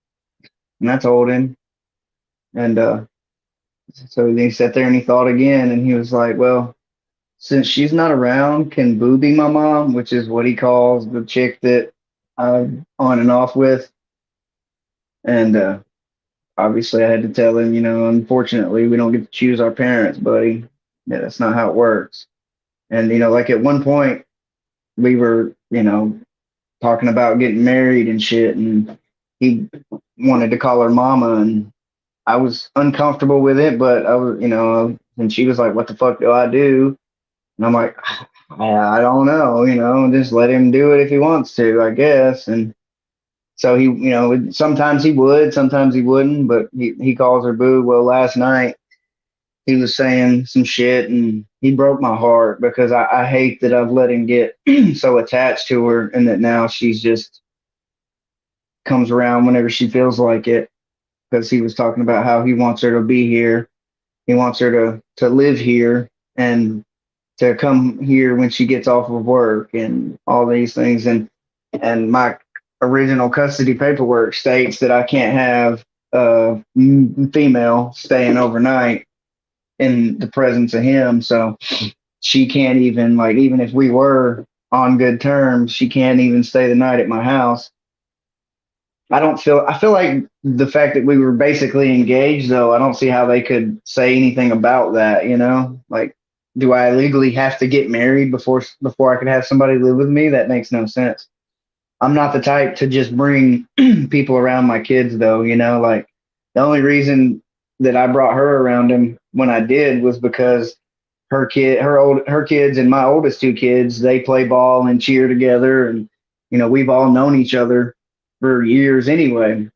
And I told him, and so then he sat there and he thought again, and he was like, "Well, since she's not around, can Boo be my mom?" Which is what he calls the chick that I'm on and off with. And obviously, I had to tell him, unfortunately, we don't get to choose our parents, buddy. Yeah, that's not how it works. And like at one point, we were, talking about getting married and shit, and he wanted to call her mama, and I was uncomfortable with it, but I was, and she was like, "What the fuck do I do?" And I'm like, I don't know, just let him do it if he wants to, I guess. And so he, sometimes he would, sometimes he wouldn't, but he calls her Boo. Well, last night he was saying some shit and he broke my heart because I hate that I've let him get so attached to her and that now she's just comes around whenever she feels like it. Because he was talking about how he wants her to be here. He wants her to live here and to come here when she gets off of work and all these things. And my original custody paperwork states that I can't have a female staying overnight in the presence of him. So she can't even, like, even if we were on good terms, she can't even stay the night at my house. I feel like the fact that we were basically engaged, though, I don't see how they could say anything about that, Like, do I legally have to get married before I could have somebody live with me? That makes no sense. I'm not the type to just bring people around my kids, though, Like, the only reason that I brought her around him when I did was because her kids and my oldest two kids, they play ball and cheer together, and we've all known each other for years anyway.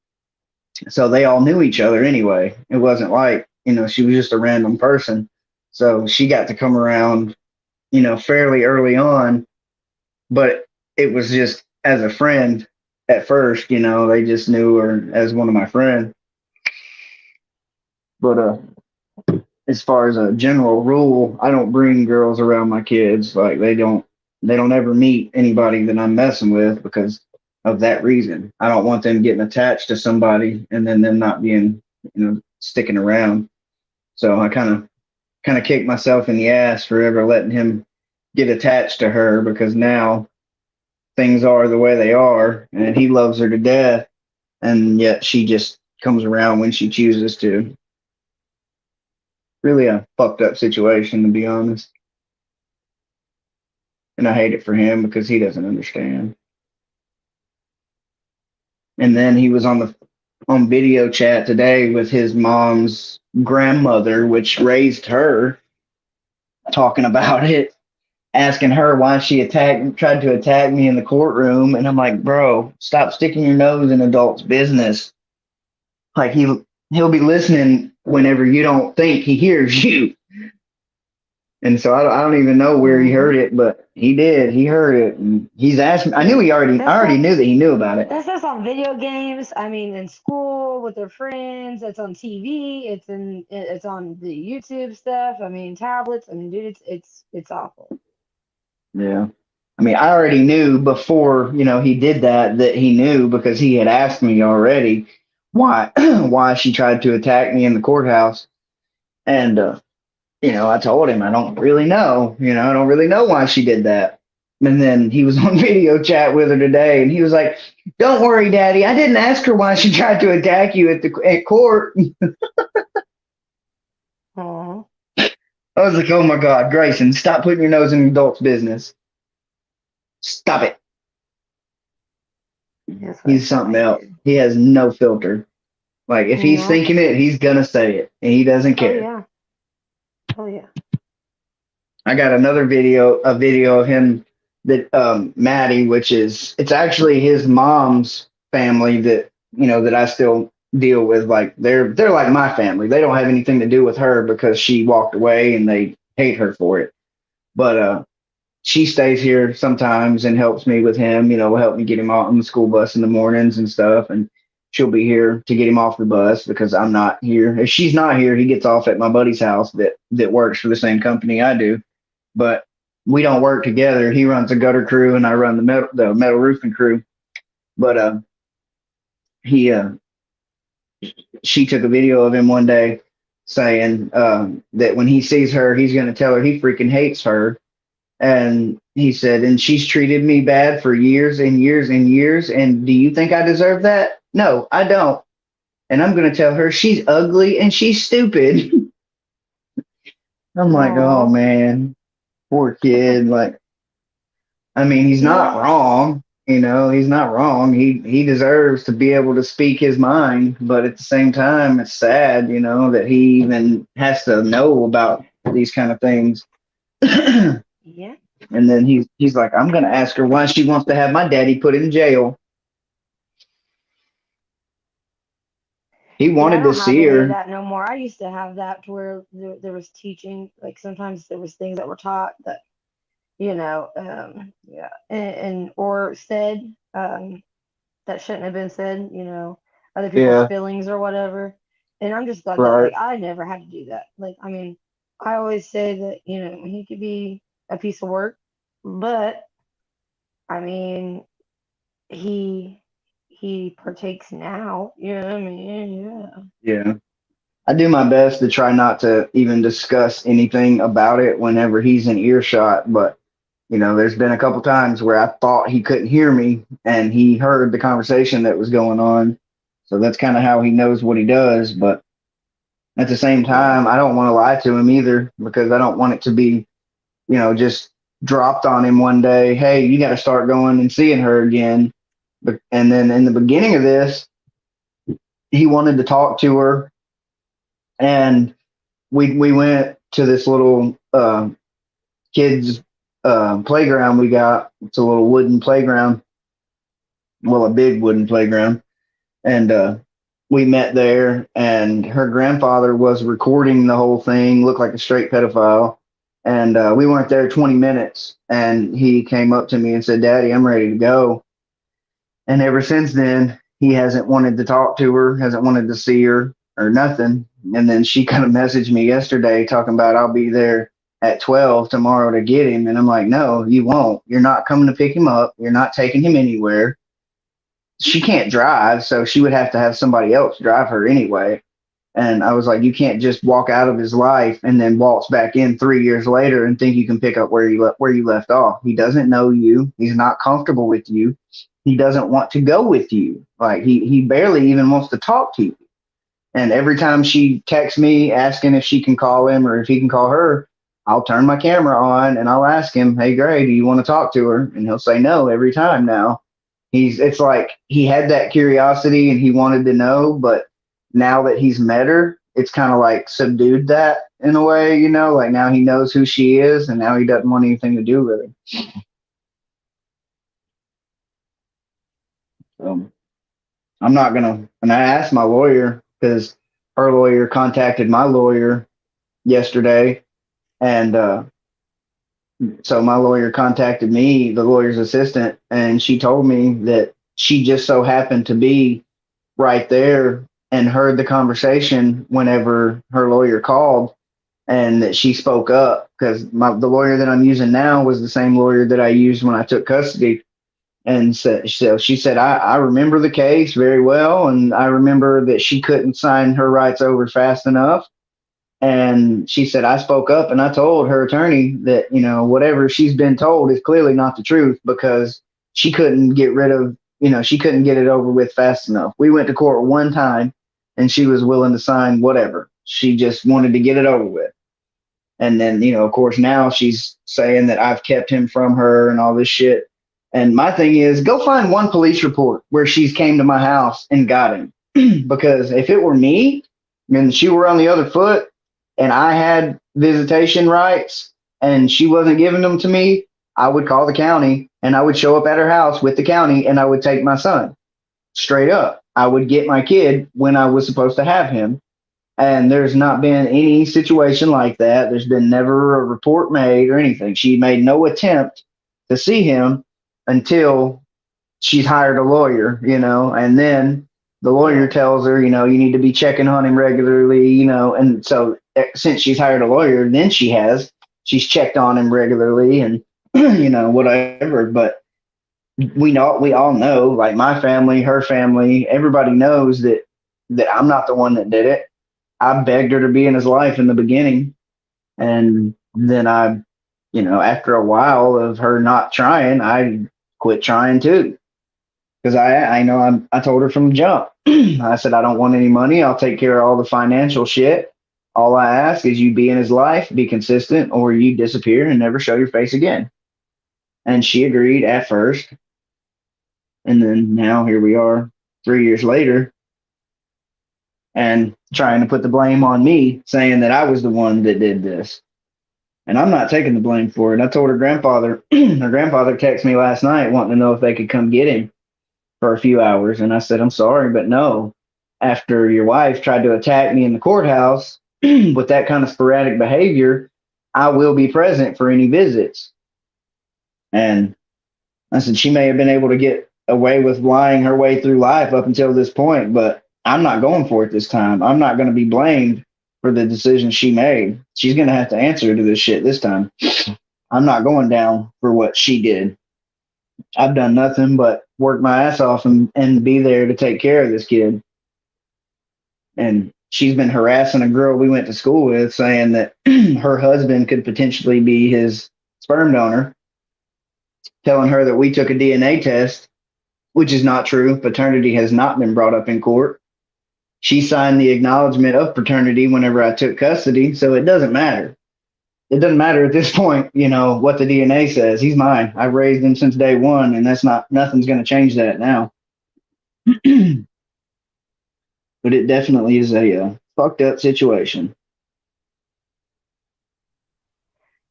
So they all knew each other anyway. It wasn't like, she was just a random person. So she got to come around, fairly early on, but it was just as a friend at first, they just knew her as one of my friends. But as far as a general rule, I don't bring girls around my kids. Like they don't ever meet anybody that I'm messing with because of that reason. I don't want them getting attached to somebody and then them not being, sticking around. So I kind kind of kicked myself in the ass for ever letting him get attached to her, because now things are the way they are, and he loves her to death, and yet she just comes around when she chooses to. Really a fucked up situation, to be honest. And I hate it for him because he doesn't understand. And then he was on video chat today with his mom's grandmother, which raised her, talking about it, asking her why she tried to attack me in the courtroom. And I'm like, bro, stop sticking your nose in adults' business. Like, he'll be listening whenever you don't think he hears you. And so I don't even know where he heard it, but he did. He heard it, and he's asked me. I already knew that he knew about it. That's just on video games. I mean, in school with their friends. It's on TV. It's on the YouTube stuff. I mean, tablets. I mean, dude, it's awful. Yeah. I mean, I already knew before, he did that he knew, because he had asked me already why she tried to attack me in the courthouse. And, I told him I don't really know. I don't really know why she did that. And then he was on video chat with her today, and he was like, "Don't worry, Daddy. I didn't ask her why she tried to attack you at court." Aww. I was like, "Oh my God, Grayson, stop putting your nose in adults' business. Stop it." He's something else. He has no filter. Like, if he's thinking it, he's gonna say it, and he doesn't care. Oh yeah. I got a video of him that Maddie, it's actually his mom's family that that I still deal with. Like, they're like my family. They don't have anything to do with her because she walked away, and they hate her for it. But she stays here sometimes and helps me with him. Will help me get him out on the school bus in the mornings and stuff, and she'll be here to get him off the bus because I'm not here. If she's not here, he gets off at my buddy's house that works for the same company I do. But we don't work together. He runs a gutter crew, and I run the metal roofing crew. But she took a video of him one day saying that when he sees her, he's going to tell her he freaking hates her. And he said, "And she's treated me bad for years and years and years. And do you think I deserve that? No, I don't. And I'm going to tell her she's ugly and she's stupid." I'm like, oh man, poor kid. Like, I mean, he's not wrong. He's not wrong. He deserves to be able to speak his mind. But at the same time, it's sad, that he even has to know about these kind of things. Yeah. And then he's like, "I'm going to ask her why she wants to have my daddy put in jail." He wanted to see her. I don't have any of that no more. I used to have that to where there was teaching. Like, sometimes there was things that were taught that, and or said that shouldn't have been said. Other people's feelings or whatever. And I'm just glad that, like, I never had to do that. Like, I mean, I always say that he could be a piece of work, but I mean, he partakes now, what I mean? Yeah. I do my best to try not to even discuss anything about it whenever he's in earshot, but there's been a couple times where I thought he couldn't hear me and he heard the conversation that was going on. So that's kind of how he knows what he does. But at the same time, I don't want to lie to him either, because I don't want it to be, just dropped on him one day. Hey, you got to start going and seeing her again. And then in the beginning of this, he wanted to talk to her, and we went to this little kids playground we got. It's a little wooden playground, a big wooden playground, and we met there. And her grandfather was recording the whole thing, looked like a straight pedophile. And we weren't there 20 minutes, and he came up to me and said, "Daddy, I'm ready to go." And ever since then, he hasn't wanted to talk to her, hasn't wanted to see her or nothing. And then she kind of messaged me yesterday talking about, "I'll be there at 12 tomorrow to get him." And I'm like, "No, you won't. You're not coming to pick him up. You're not taking him anywhere." She can't drive, so she would have to have somebody else drive her anyway. And I was like, you can't just walk out of his life and then waltz back in 3 years later and think you can pick up where you left off. He doesn't know you. He's not comfortable with you. He doesn't want to go with you. Like he barely even wants to talk to you. And every time she texts me asking if she can call him or if he can call her, I'll turn my camera on and I'll ask him, hey, Gray, do you want to talk to her? And he'll say no every time now. It's like he had that curiosity and he wanted to know, but now that he's met her, it's kind of like subdued that in a way, you know, like now he knows who she is and now he doesn't want anything to do with her. I'm not going to, and I asked my lawyer because her lawyer contacted my lawyer yesterday. And so my lawyer contacted me, the lawyer's assistant, and she told me that she just so happened to be right there and heard the conversation whenever her lawyer called, and that she spoke up because the lawyer that I'm using now was the same lawyer that I used when I took custody. And so she said, I remember the case very well, and I remember that she couldn't sign her rights over fast enough. And she said, I spoke up and I told her attorney that, you know, whatever she's been told is clearly not the truth because she couldn't get rid of, you know, she couldn't get it over with fast enough. We went to court one time and she was willing to sign whatever. She just wanted to get it over with. And then, you know, of course, now she's saying that I've kept him from her and all this shit. And my thing is, go find one police report where she's came to my house and got him. Because if it were me and she were on the other foot, and I had visitation rights and she wasn't giving them to me, I would call the county and I would show up at her house with the county and I would take my son. Straight up. I would get my kid when I was supposed to have him. And there's not been any situation like that. There's been never a report made or anything. She made no attempt to see him until she's hired a lawyer, you know, and then the lawyer tells her, you know, you need to be checking on him regularly, you know, and so since she's hired a lawyer, then she's checked on him regularly and, you know, whatever. But we all know, like my family, her family, everybody knows that I'm not the one that did it. I begged her to be in his life in the beginning. And then I, you know, after a while of her not trying, I quit trying too. Because I told her from the jump. I said, I don't want any money. I'll take care of all the financial shit. All I ask is you be in his life, be consistent, or you disappear and never show your face again. And she agreed at first. And then now here we are 3 years later and trying to put the blame on me, saying that I was the one that did this. And I'm not taking the blame for it. I told her grandfather texted me last night wanting to know if they could come get him for a few hours. And I said, I'm sorry, but no. After your wife tried to attack me in the courthouse with that kind of sporadic behavior, I will be present for any visits. And I said, she may have been able to get away with lying her way through life up until this point, but I'm not going for it this time. I'm not going to be blamed for the decision she made. She's going to have to answer to this shit this time. I'm not going down for what she did. I've done nothing but work my ass off and be there to take care of this kid. And she's been harassing a girl we went to school with, saying that her husband could potentially be his sperm donor, telling her that we took a DNA test, which is not true. Paternity has not been brought up in court. She signed the acknowledgement of paternity whenever I took custody, so it doesn't matter. It doesn't matter at this point, you know, what the DNA says. He's mine. I've raised him since day one, and nothing's going to change that now. But it definitely is a fucked up situation.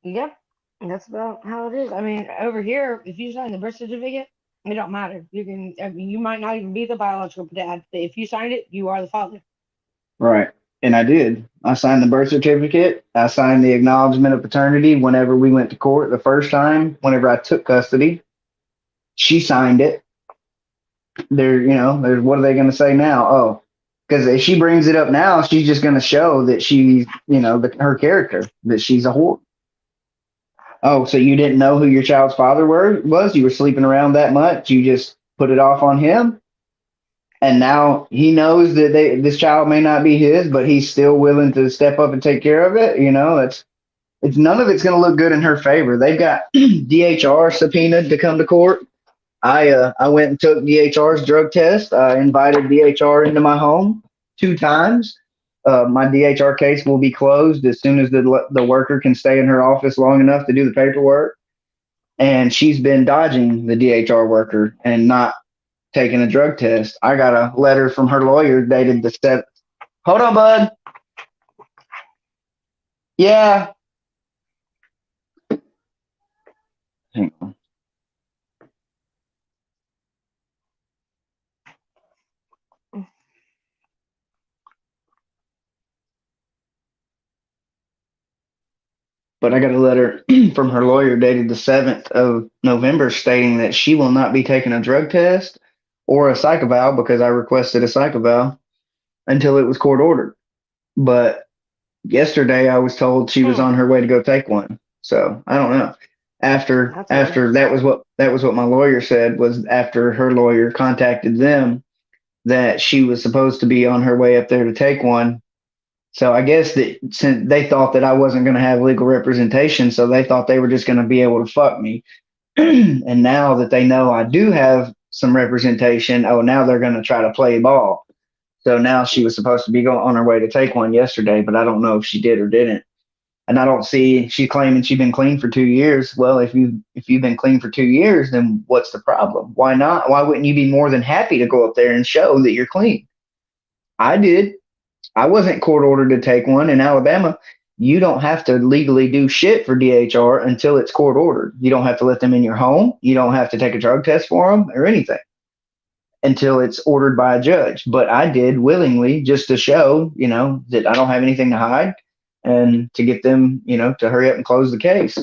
Yep, that's about how it is. I mean, over here, if you sign the birth certificate, it don't matter. You might not even be the biological dad, but if you signed it, you are the father. Right. And I did. I signed the birth certificate. I signed the acknowledgement of paternity whenever we went to court the first time, whenever I took custody. She signed it. There's what are they going to say now? Oh, because if she brings it up now, she's just going to show that she's, her character, that she's a whore. Oh, so you didn't know who your child's father was? You were sleeping around that much? You just put it off on him? And now he knows that this child may not be his, but he's still willing to step up and take care of it. You know, it's none of it's going to look good in her favor. They've got DHR subpoenaed to come to court. I went and took DHR's drug test. I invited DHR into my home 2 times. My DHR case will be closed as soon as the worker can stay in her office long enough to do the paperwork. And she's been dodging the DHR worker and not taking a drug test. I got a letter from her lawyer dated the 7th. Hold on, bud. Yeah. Hang on. But I got a letter from her lawyer dated the 7th of November stating that she will not be taking a drug test or a psych eval because I requested a psych eval until it was court ordered. But yesterday I was told she was on her way to go take one. So I don't know. After that was what my lawyer said, was after her lawyer contacted them that she was supposed to be on her way up there to take one. So I guess that since they thought that I wasn't going to have legal representation, so they thought they were just going to be able to fuck me. And now that they know I do have some representation, now they're going to try to play ball. So now she was supposed to be going on her way to take one yesterday, but I don't know if she did or didn't. And I don't see, she's claiming she's been clean for 2 years. Well, if you've been clean for 2 years, then what's the problem? Why not? Why wouldn't you be more than happy to go up there and show that you're clean? I did. I wasn't court ordered to take one in Alabama. You don't have to legally do shit for DHR until it's court ordered. You don't have to let them in your home. You don't have to take a drug test for them or anything until it's ordered by a judge. But I did willingly, just to show, that I don't have anything to hide and to get them, to hurry up and close the case.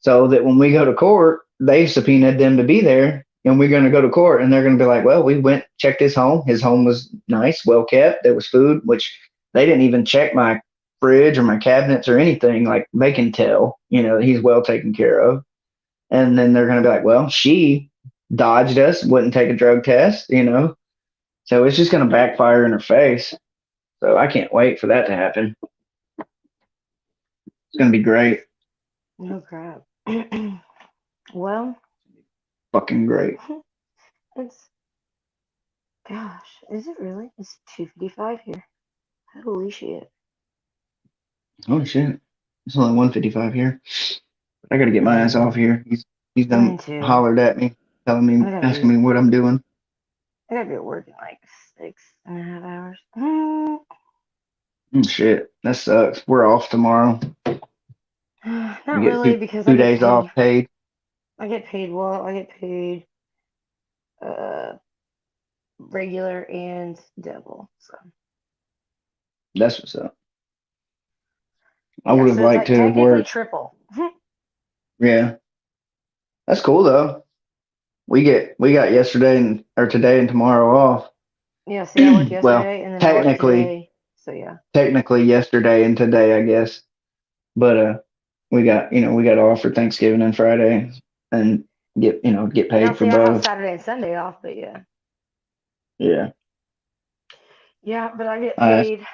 So that when we go to court, they subpoenaed them to be there. And we're going to go to court and they're going to be like, well, we went, checked his home. His home was nice, well kept. There was food, which they didn't even check my fridge or my cabinets or anything. Like, they can tell, that he's well taken care of. And then they're going to be like, well, she dodged us, wouldn't take a drug test, So it's just going to backfire in her face. So I can't wait for that to happen. It's going to be great. No crap. Well, fucking great. Gosh, is it really? It's 2:55 here. Holy shit. Oh shit. It's only 1:55 here. I gotta get my ass off here. He's done hollered at me, telling me, asking me what I'm doing. I gotta be at work in like 6.5 hours. Shit, that sucks. We're off tomorrow. Not really, because 2 days off paid. I get paid regular and double. So that's what's up. I would have liked to have worked triple. Yeah, that's cool though. We got yesterday or today and tomorrow off. Yeah, see, I worked yesterday Well, and then technically, today, so yeah. Technically yesterday and today, I guess. But we got off for Thanksgiving and Friday and get paid for I have both. Saturday and Sunday off, but yeah. Yeah. Yeah, but I get paid.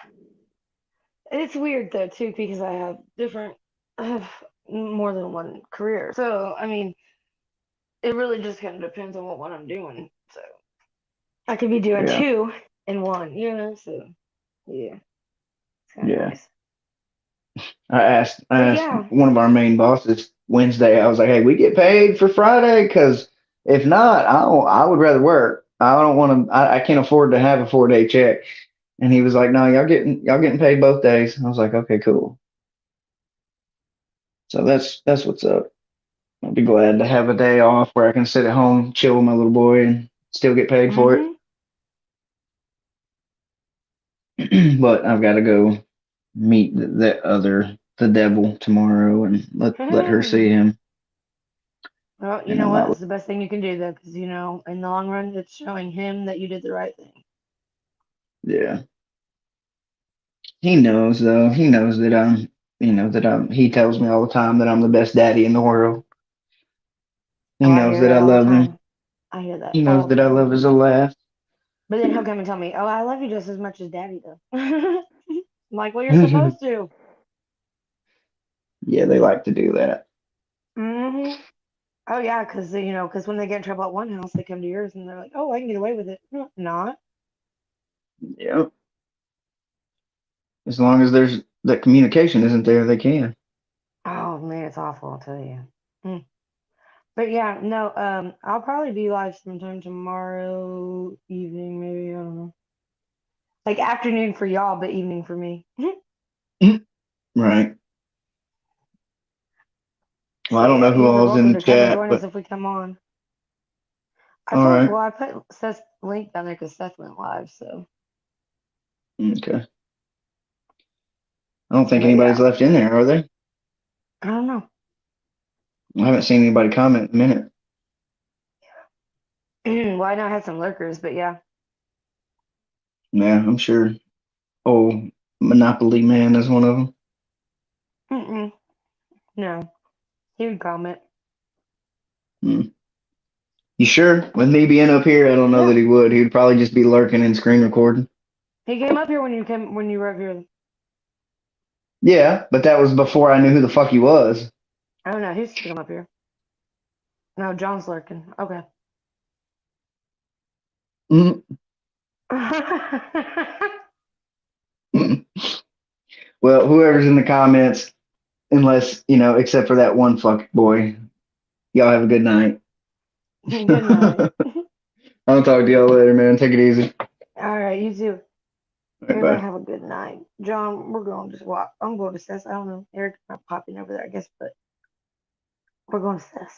It's weird though too, because I have more than one career. So I mean, it really just kind of depends on what I'm doing. So I could be doing 2 in 1, So yeah. It's nice. I asked one of our main bosses Wednesday. I was like, "Hey, we get paid for Friday? Because if not, I would rather work. I don't want to. I can't afford to have a 4-day check." And he was like, "No, y'all getting paid both days." I was like, "Okay, cool." So that's what's up. I'll be glad to have a day off where I can sit at home, chill with my little boy, and still get paid for it. But I've got to go meet the devil tomorrow and let her see him. Well, you know what? It's the best thing you can do, though, because, in the long run, it's showing him that you did the right thing. Yeah. He knows, though. He knows that he tells me all the time that I'm the best daddy in the world. He knows that I love him. I hear that. He knows that I love his little laugh. But then he'll come and tell me, "Oh, I love you just as much as Daddy does." I'm like, "Well, you're supposed to." Yeah, they like to do that. Oh yeah, because because when they get in trouble at one house, they come to yours and they're like, "Oh, I can get away with it." Not. Yep. As long as there's that communication isn't there, they can. Oh man, it's awful. I'll tell you. But yeah, no. I'll probably be live sometime tomorrow evening, maybe. I don't know. Like afternoon for y'all, but evening for me. Right. Well, So I don't know yeah, who you're all's in welcome the to come and chat, join us but if we come on. all right. I put Seth's link down there because Seth went live. So. Okay. I don't think But anybody's yeah, left in there, are they? I don't know. I haven't seen anybody comment in a minute. Well, I know I had some lurkers, but yeah. Yeah, I'm sure. Oh, Monopoly Man is one of them. No, he would comment. You sure? With me being up here, I don't know Yeah. that he would. He would probably just be lurking and screen recording. He came up here when you were up here. Yeah, but that was before I knew who the fuck he was. I don't know. He used to come up here. No, John's lurking. Okay. Mm. Well, whoever's in the comments, unless, except for that one fuck boy, y'all have a good night. Good night. I'll talk to y'all later, man. Take it easy. All right, you too. All right, Everybody bye. have a good night. John, we're going to just walk. I'm going to Seth's. I don't know. Eric's not popping over there, I guess, but we're going to Seth's.